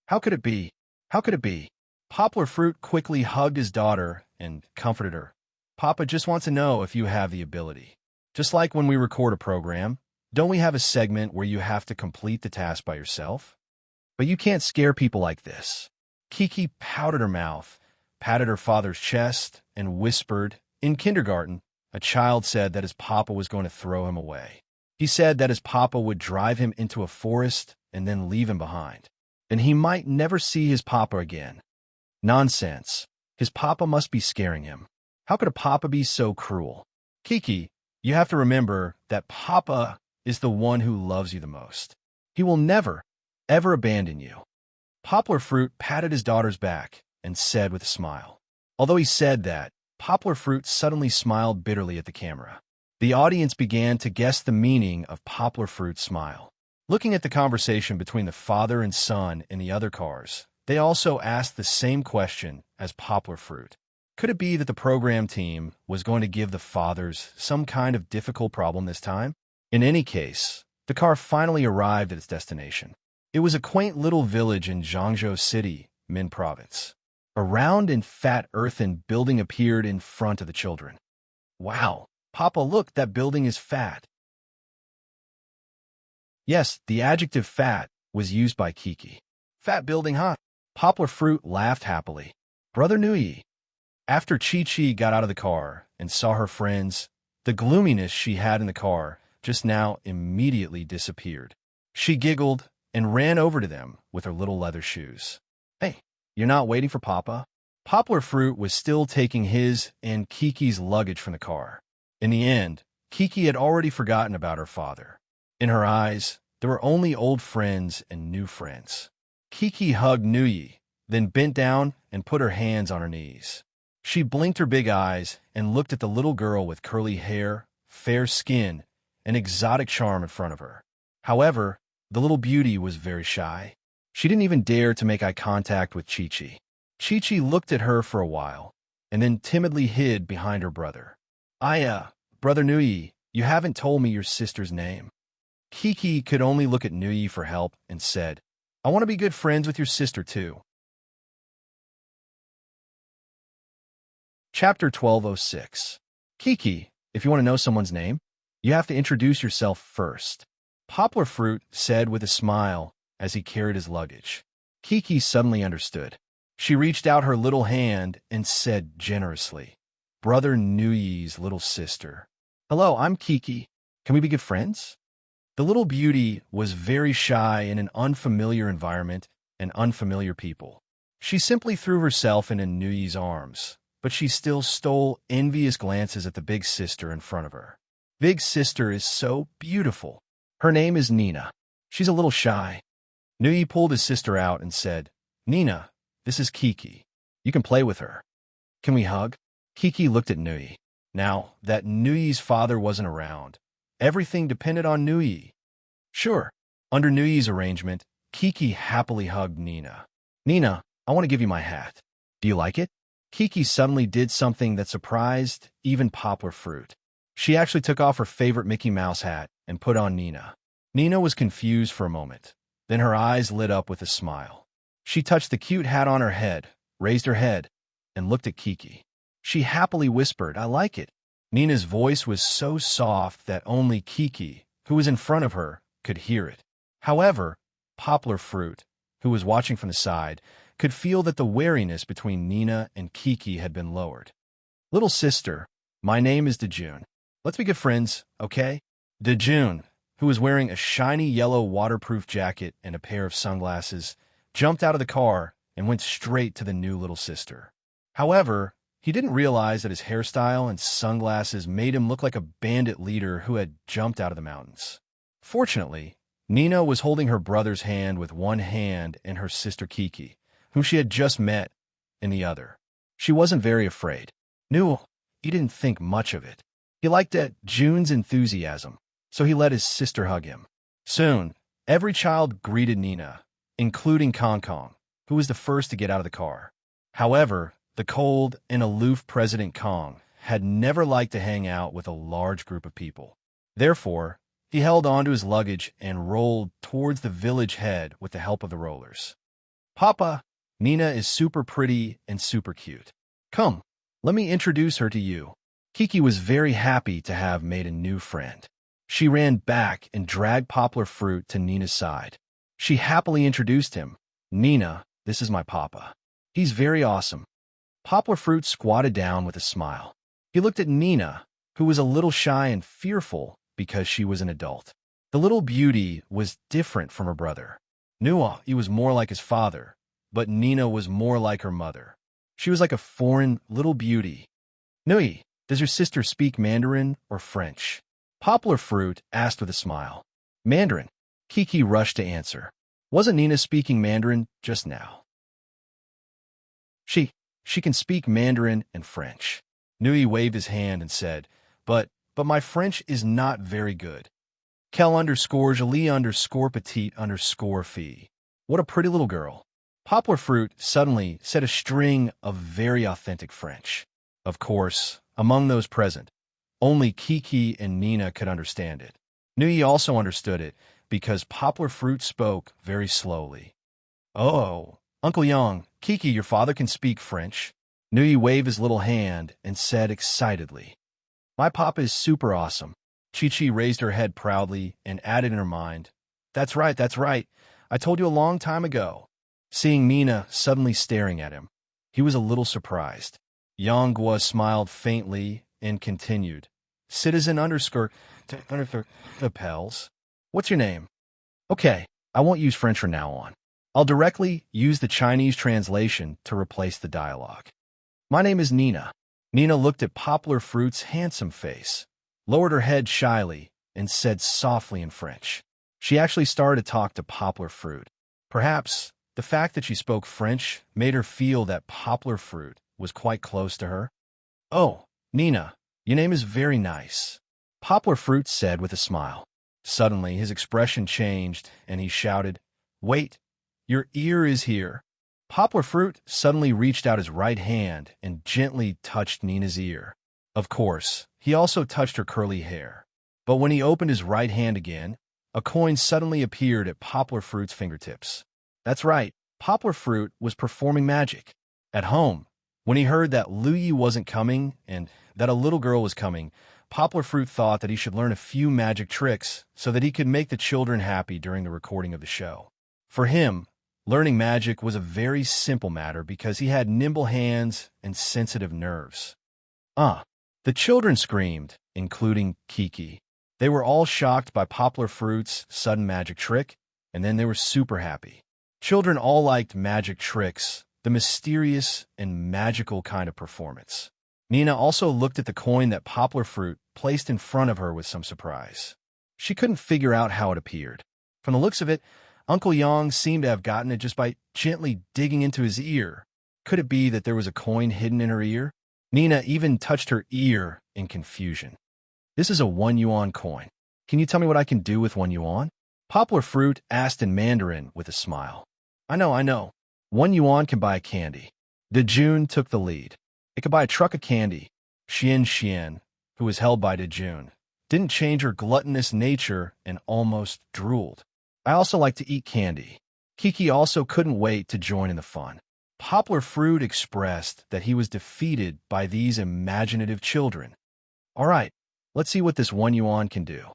How could it be? How could it be? Poplar Fruit quickly hugged his daughter and comforted her. Papa just wants to know if you have the ability. Just like when we record a program, don't we have a segment where you have to complete the task by yourself? But you can't scare people like this. Kiki pouted her mouth, patted her father's chest, and whispered, in kindergarten, a child said that his papa was going to throw him away. He said that his papa would drive him into a forest and then leave him behind. And he might never see his papa again. Nonsense. His papa must be scaring him. How could a papa be so cruel? Kiki, you have to remember that Papa is the one who loves you the most. He will never, ever abandon you. Poplar Fruit patted his daughter's back and said with a smile. Although he said that, Poplar Fruit suddenly smiled bitterly at the camera. The audience began to guess the meaning of Poplar Fruit's smile. Looking at the conversation between the father and son in the other cars, they also asked the same question as Poplar Fruit. Could it be that the program team was going to give the fathers some kind of difficult problem this time? In any case, the car finally arrived at its destination. It was a quaint little village in Zhangzhou City, Min Province. A round and fat earthen building appeared in front of the children. Wow, Papa, look, that building is fat. Yes, the adjective fat was used by Kiki. Fat building, huh? Poplar Fruit laughed happily. Brother Nui. After Chi-Chi got out of the car and saw her friends, the gloominess she had in the car just now immediately disappeared. She giggled and ran over to them with her little leather shoes. Hey, you're not waiting for Papa? Poplar Fruit was still taking his and Kiki's luggage from the car. In the end, Kiki had already forgotten about her father. In her eyes, there were only old friends and new friends. Kiki hugged Nui, then bent down and put her hands on her knees. She blinked her big eyes and looked at the little girl with curly hair, fair skin, and exotic charm in front of her. However, the little beauty was very shy. She didn't even dare to make eye contact with Chi-Chi. Chi-Chi looked at her for a while, and then timidly hid behind her brother. Brother Nui, you haven't told me your sister's name. Kiki could only look at Nui for help and said, I want to be good friends with your sister too. Chapter 1206. Kiki, if you want to know someone's name, you have to introduce yourself first. Poplar Fruit said with a smile as he carried his luggage. Kiki suddenly understood. She reached out her little hand and said generously, Brother Nui's little sister. Hello, I'm Kiki. Can we be good friends? The little beauty was very shy in an unfamiliar environment and unfamiliar people. She simply threw herself into Nui's arms, but she still stole envious glances at the big sister in front of her. Big sister is so beautiful. Her name is Nina. She's a little shy. Nui pulled his sister out and said, Nina, this is Kiki. You can play with her. Can we hug? Kiki looked at Nui. Now that Nui's father wasn't around, everything depended on Nui. Sure. Under Nui's arrangement, Kiki happily hugged Nina. Nina, I want to give you my hat. Do you like it? Kiki suddenly did something that surprised even Poplar Fruit. She actually took off her favorite Mickey Mouse hat and put on Nina. Nina was confused for a moment. Then her eyes lit up with a smile. She touched the cute hat on her head, raised her head, and looked at Kiki. She happily whispered, I like it. Nina's voice was so soft that only Kiki, who was in front of her, could hear it. However, Poplar Fruit, who was watching from the side, could feel that the wariness between Nina and Kiki had been lowered. Little sister, my name is Dejun. Let's be good friends, okay? Dejun, who was wearing a shiny yellow waterproof jacket and a pair of sunglasses, jumped out of the car and went straight to the new little sister. However, he didn't realize that his hairstyle and sunglasses made him look like a bandit leader who had jumped out of the mountains. Fortunately, Nina was holding her brother's hand with one hand and her sister Kiki, whom she had just met, in the other. She wasn't very afraid. No, he didn't think much of it. He liked June's enthusiasm, so he let his sister hug him. Soon, every child greeted Nina, including Kong Kong, who was the first to get out of the car. However, the cold and aloof President Kong had never liked to hang out with a large group of people. Therefore, he held onto his luggage and rolled towards the village head with the help of the rollers. Papa, Nina is super pretty and super cute. Come, let me introduce her to you. Kiki was very happy to have made a new friend. She ran back and dragged Poplar Fruit to Nina's side. She happily introduced him. Nina, this is my papa. He's very awesome. Poplar Fruit squatted down with a smile. He looked at Nina, who was a little shy and fearful because she was an adult. The little beauty was different from her brother. Nua, he was more like his father, but Nina was more like her mother. She was like a foreign little beauty. Nui, does your sister speak Mandarin or French? Poplar Fruit asked with a smile. Mandarin. Kiki rushed to answer. Wasn't Nina speaking Mandarin just now? She can speak Mandarin and French. Nui waved his hand and said, but my French is not very good. Kel_Jolie_petite_fille. What a pretty little girl. Poplar Fruit suddenly said a string of very authentic French. Of course, among those present, only Kiki and Nina could understand it. Nui also understood it, because Poplar Fruit spoke very slowly. Oh, Uncle Yang, Kiki, your father can speak French. Nui waved his little hand and said excitedly, My papa is super awesome. Chi-Chi raised her head proudly and added in her mind, That's right, that's right. I told you a long time ago. Seeing Nina suddenly staring at him, he was a little surprised. Yang Gua smiled faintly and continued, Citizen underscore pals. What's your name? Okay, I won't use French from now on. I'll directly use the Chinese translation to replace the dialogue. My name is Nina. Nina looked at Poplar Fruit's handsome face, lowered her head shyly, and said softly in French. She actually started to talk to Poplar Fruit. Perhaps the fact that she spoke French made her feel that Poplar Fruit was quite close to her. Oh, Nina, your name is very nice, Poplar Fruit said with a smile. Suddenly, his expression changed, and he shouted, Wait, your ear is here. Poplar Fruit suddenly reached out his right hand and gently touched Nina's ear. Of course, he also touched her curly hair. But when he opened his right hand again, a coin suddenly appeared at Poplar Fruit's fingertips. That's right, Poplar Fruit was performing magic. At home, when he heard that Lu Yi wasn't coming and that a little girl was coming, Poplar Fruit thought that he should learn a few magic tricks so that he could make the children happy during the recording of the show. For him, learning magic was a very simple matter because he had nimble hands and sensitive nerves. The children screamed, including Kiki. They were all shocked by Poplar Fruit's sudden magic trick, and then they were super happy. Children all liked magic tricks, the mysterious and magical kind of performance. Nina also looked at the coin that Poplar Fruit placed in front of her with some surprise. She couldn't figure out how it appeared. From the looks of it, Uncle Yang seemed to have gotten it just by gently digging into his ear. Could it be that there was a coin hidden in her ear? Nina even touched her ear in confusion. This is a 1 yuan coin. Can you tell me what I can do with 1 yuan? Poplar Fruit asked in Mandarin with a smile. I know. 1 yuan can buy a candy. Dejun took the lead. It could buy a truck of candy. Xian, who was held by Dejun, didn't change her gluttonous nature and almost drooled. I also like to eat candy. Kiki also couldn't wait to join in the fun. Poplar Fruit expressed that he was defeated by these imaginative children. All right, let's see what this 1 yuan can do.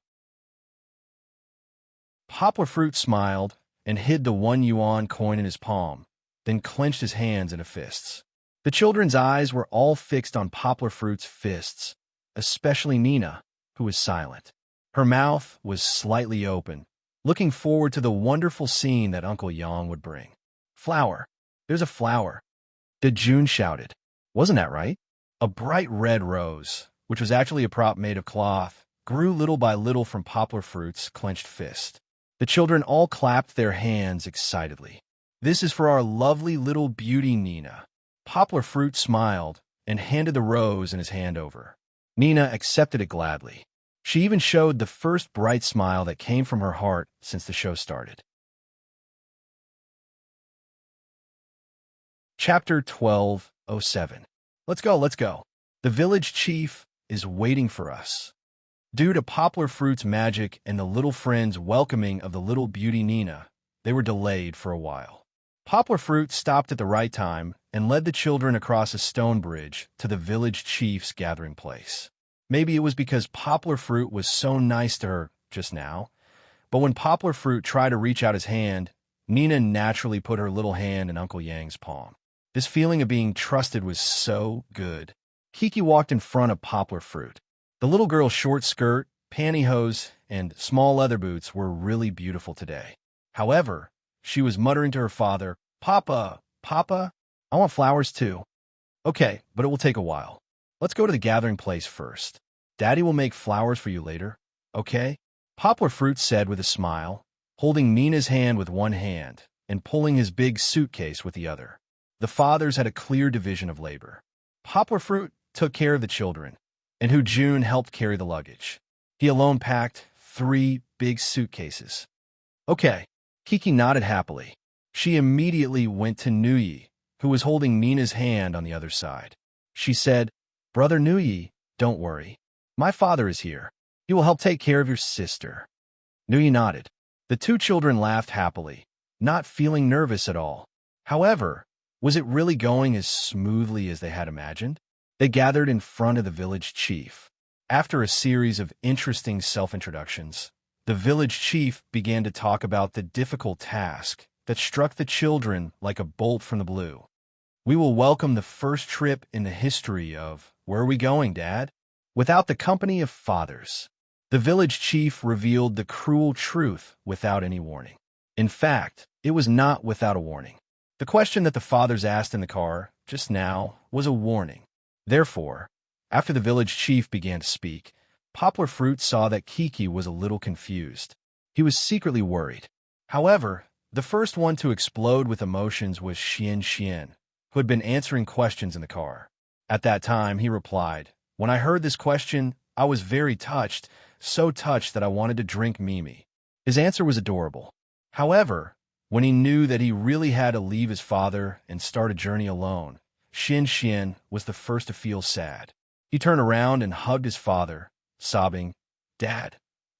Poplar Fruit smiled and hid the 1 yuan coin in his palm, then clenched his hands into fists. The children's eyes were all fixed on Poplar Fruit's fists, especially Nina, who was silent. Her mouth was slightly open, looking forward to the wonderful scene that Uncle Yang would bring. Flower. There's a flower. Dejun shouted. Wasn't that right? A bright red rose, which was actually a prop made of cloth, grew little by little from Poplar Fruit's clenched fist. The children all clapped their hands excitedly. This is for our lovely little beauty, Nina. Poplar Fruit smiled and handed the rose in his hand over. Nina accepted it gladly. She even showed the first bright smile that came from her heart since the show started. Chapter 12:07. Let's go. The village chief is waiting for us. Due to Poplar Fruit's magic and the little friend's welcoming of the little beauty Nina, they were delayed for a while. Poplar Fruit stopped at the right time and led the children across a stone bridge to the village chief's gathering place. Maybe it was because Poplar Fruit was so nice to her just now, but when Poplar Fruit tried to reach out his hand, Nina naturally put her little hand in Uncle Yang's palm. This feeling of being trusted was so good. Kiki walked in front of Poplar Fruit. The little girl's short skirt, pantyhose, and small leather boots were really beautiful today. However, she was muttering to her father, Papa, I want flowers too. Okay, but it will take a while. Let's go to the gathering place first. Daddy will make flowers for you later, okay? Poplar Fruit said with a smile, holding Nina's hand with one hand and pulling his big suitcase with the other. The fathers had a clear division of labor. Poplar Fruit took care of the children, and Hu Jun helped carry the luggage. He alone packed 3 big suitcases. Okay, Kiki nodded happily. She immediately went to Nuyi, who was holding Nina's hand on the other side. She said, Brother Nuyi, don't worry. My father is here. He will help take care of your sister. Nui nodded. The two children laughed happily, not feeling nervous at all. However, was it really going as smoothly as they had imagined? They gathered in front of the village chief. After a series of interesting self-introductions, the village chief began to talk about the difficult task that struck the children like a bolt from the blue. We will welcome the first trip in the history of Where Are We Going, Dad? Without the company of fathers. The village chief revealed the cruel truth without any warning. In fact, it was not without a warning. The question that the fathers asked in the car just now was a warning. Therefore, after the village chief began to speak, Poplar Fruit saw that Kiki was a little confused. He was secretly worried. However, the first one to explode with emotions was Xian, who had been answering questions in the car. At that time, he replied, "When I heard this question, I was very touched, so touched that I wanted to drink Mimi." His answer was adorable. However, when he knew that he really had to leave his father and start a journey alone, Xian was the first to feel sad. He turned around and hugged his father, sobbing, "Dad,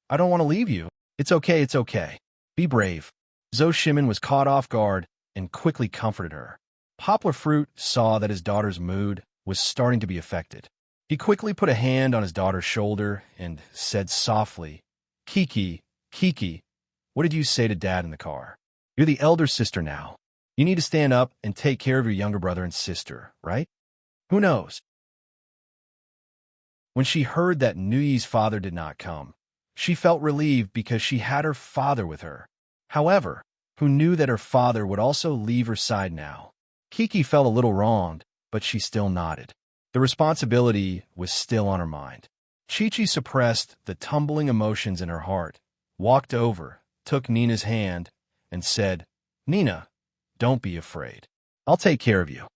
I don't want to leave you. It's okay. Be brave." Zhou Shimin was caught off guard and quickly comforted her. Poplar Fruit saw that his daughter's mood was starting to be affected. He quickly put a hand on his daughter's shoulder and said softly, Kiki, what did you say to Dad in the car? You're the elder sister now. You need to stand up and take care of your younger brother and sister, right? Who knows?" When she heard that Nuyi's father did not come, she felt relieved because she had her father with her. However, who knew that her father would also leave her side now? Kiki felt a little wronged, but she still nodded. The responsibility was still on her mind. Chi-Chi suppressed the tumbling emotions in her heart, walked over, took Nina's hand, and said, "Nina, don't be afraid. I'll take care of you."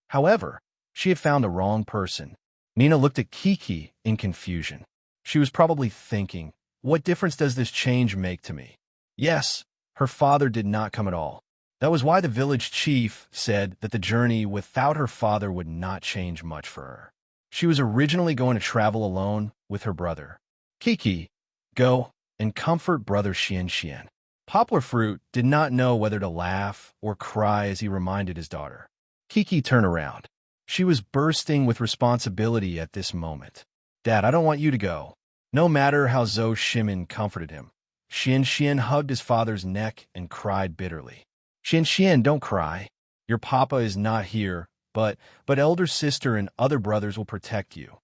However, she had found the wrong person. Nina looked at Kiki in confusion. She was probably thinking, what difference does this change make to me? Yes, her father did not come at all. That was why the village chief said that the journey without her father would not change much for her. She was originally going to travel alone with her brother. Kiki, go and comfort brother Xian. Poplar Fruit did not know whether to laugh or cry as he reminded his daughter. Kiki turned around. She was bursting with responsibility at this moment. "Dad, I don't want you to go." No matter how Zhou Shimin comforted him, Xian hugged his father's neck and cried bitterly. "Xian, don't cry. Your papa is not here, but elder sister and other brothers will protect you."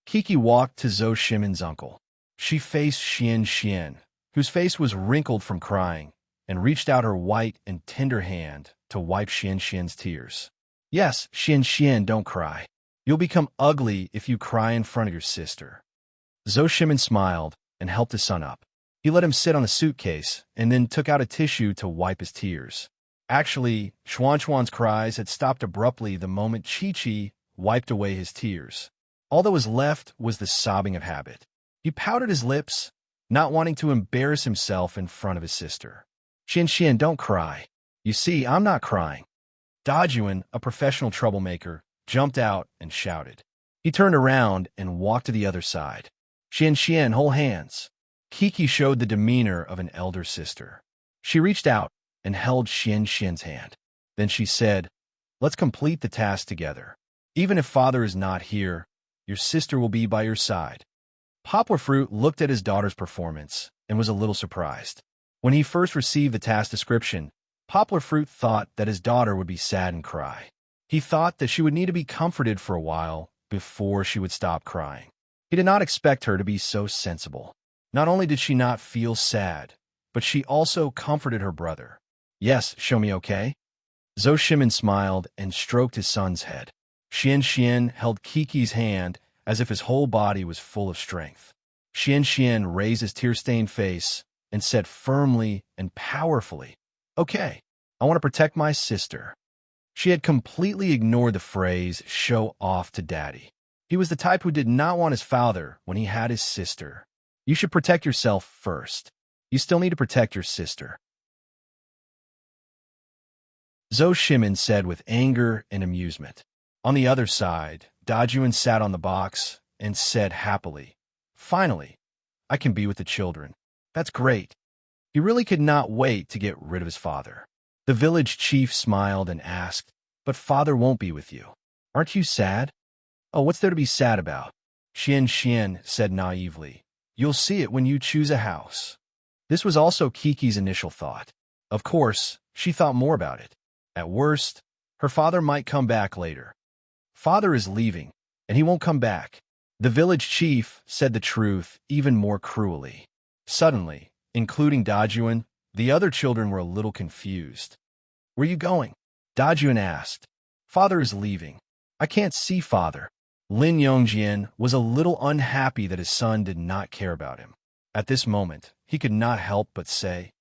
Kiki walked to Zhou Shimin's uncle. She faced Xian, whose face was wrinkled from crying, and reached out her white and tender hand to wipe Xian's tears. "Yes, Xian, don't cry. You'll become ugly if you cry in front of your sister." Zhou Shimin smiled and helped his son up. He let him sit on the suitcase and then took out a tissue to wipe his tears. Actually, Xuan's cries had stopped abruptly the moment Chi wiped away his tears. All that was left was the sobbing of habit. He pouted his lips, not wanting to embarrass himself in front of his sister. "Xian, don't cry. You see, I'm not crying." Dajuan, a professional troublemaker, jumped out and shouted. He turned around and walked to the other side. "Xian, hold hands." Kiki showed the demeanor of an elder sister. She reached out and held Xian's hand. Then she said, "Let's complete the task together. Even if father is not here, your sister will be by your side." Poplar Fruit looked at his daughter's performance and was a little surprised. When he first received the task description, Poplar Fruit thought that his daughter would be sad and cry. He thought that she would need to be comforted for a while before she would stop crying. He did not expect her to be so sensible. Not only did she not feel sad, but she also comforted her brother. "Yes, show me okay?" Zhou Shimin smiled and stroked his son's head. Xian held Kiki's hand as if his whole body was full of strength. Xian raised his tear-stained face and said firmly and powerfully, "Okay, I want to protect my sister." She had completely ignored the phrase, "show off to daddy." He was the type who did not want his father when he had his sister. You should protect yourself first. You still need to protect your sister. Zhou Shimin said with anger and amusement. On the other side, Dajuan sat on the box and said happily, "Finally, I can be with the children. That's great. He really could not wait to get rid of his father. The village chief smiled and asked, "But father won't be with you. Aren't you sad?" "Oh, what's there to be sad about?" Xian said naively. "You'll see it when you choose a house." This was also Kiki's initial thought. Of course, she thought more about it. At worst, her father might come back later. Father is leaving, and he won't come back. The village chief said the truth even more cruelly. Suddenly, including Dajuan, the other children were a little confused. "Where are you going?" Dajuan asked. "Father is leaving. I can't see father." Lin Yongjian was a little unhappy that his son did not care about him. At this moment, he could not help but say,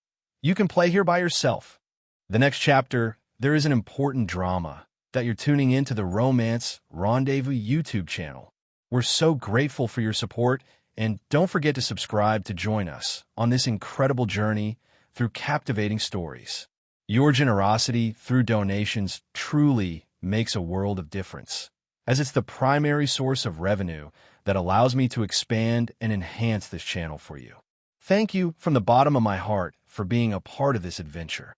"You can play here by yourself." The next chapter, there is an important drama that you're tuning into the Romance Rendezvous YouTube channel. We're so grateful for your support, and don't forget to subscribe to join us on this incredible journey through captivating stories. Your generosity through donations truly makes a world of difference, as it's the primary source of revenue that allows me to expand and enhance this channel for you. Thank you from the bottom of my heart for being a part of this adventure.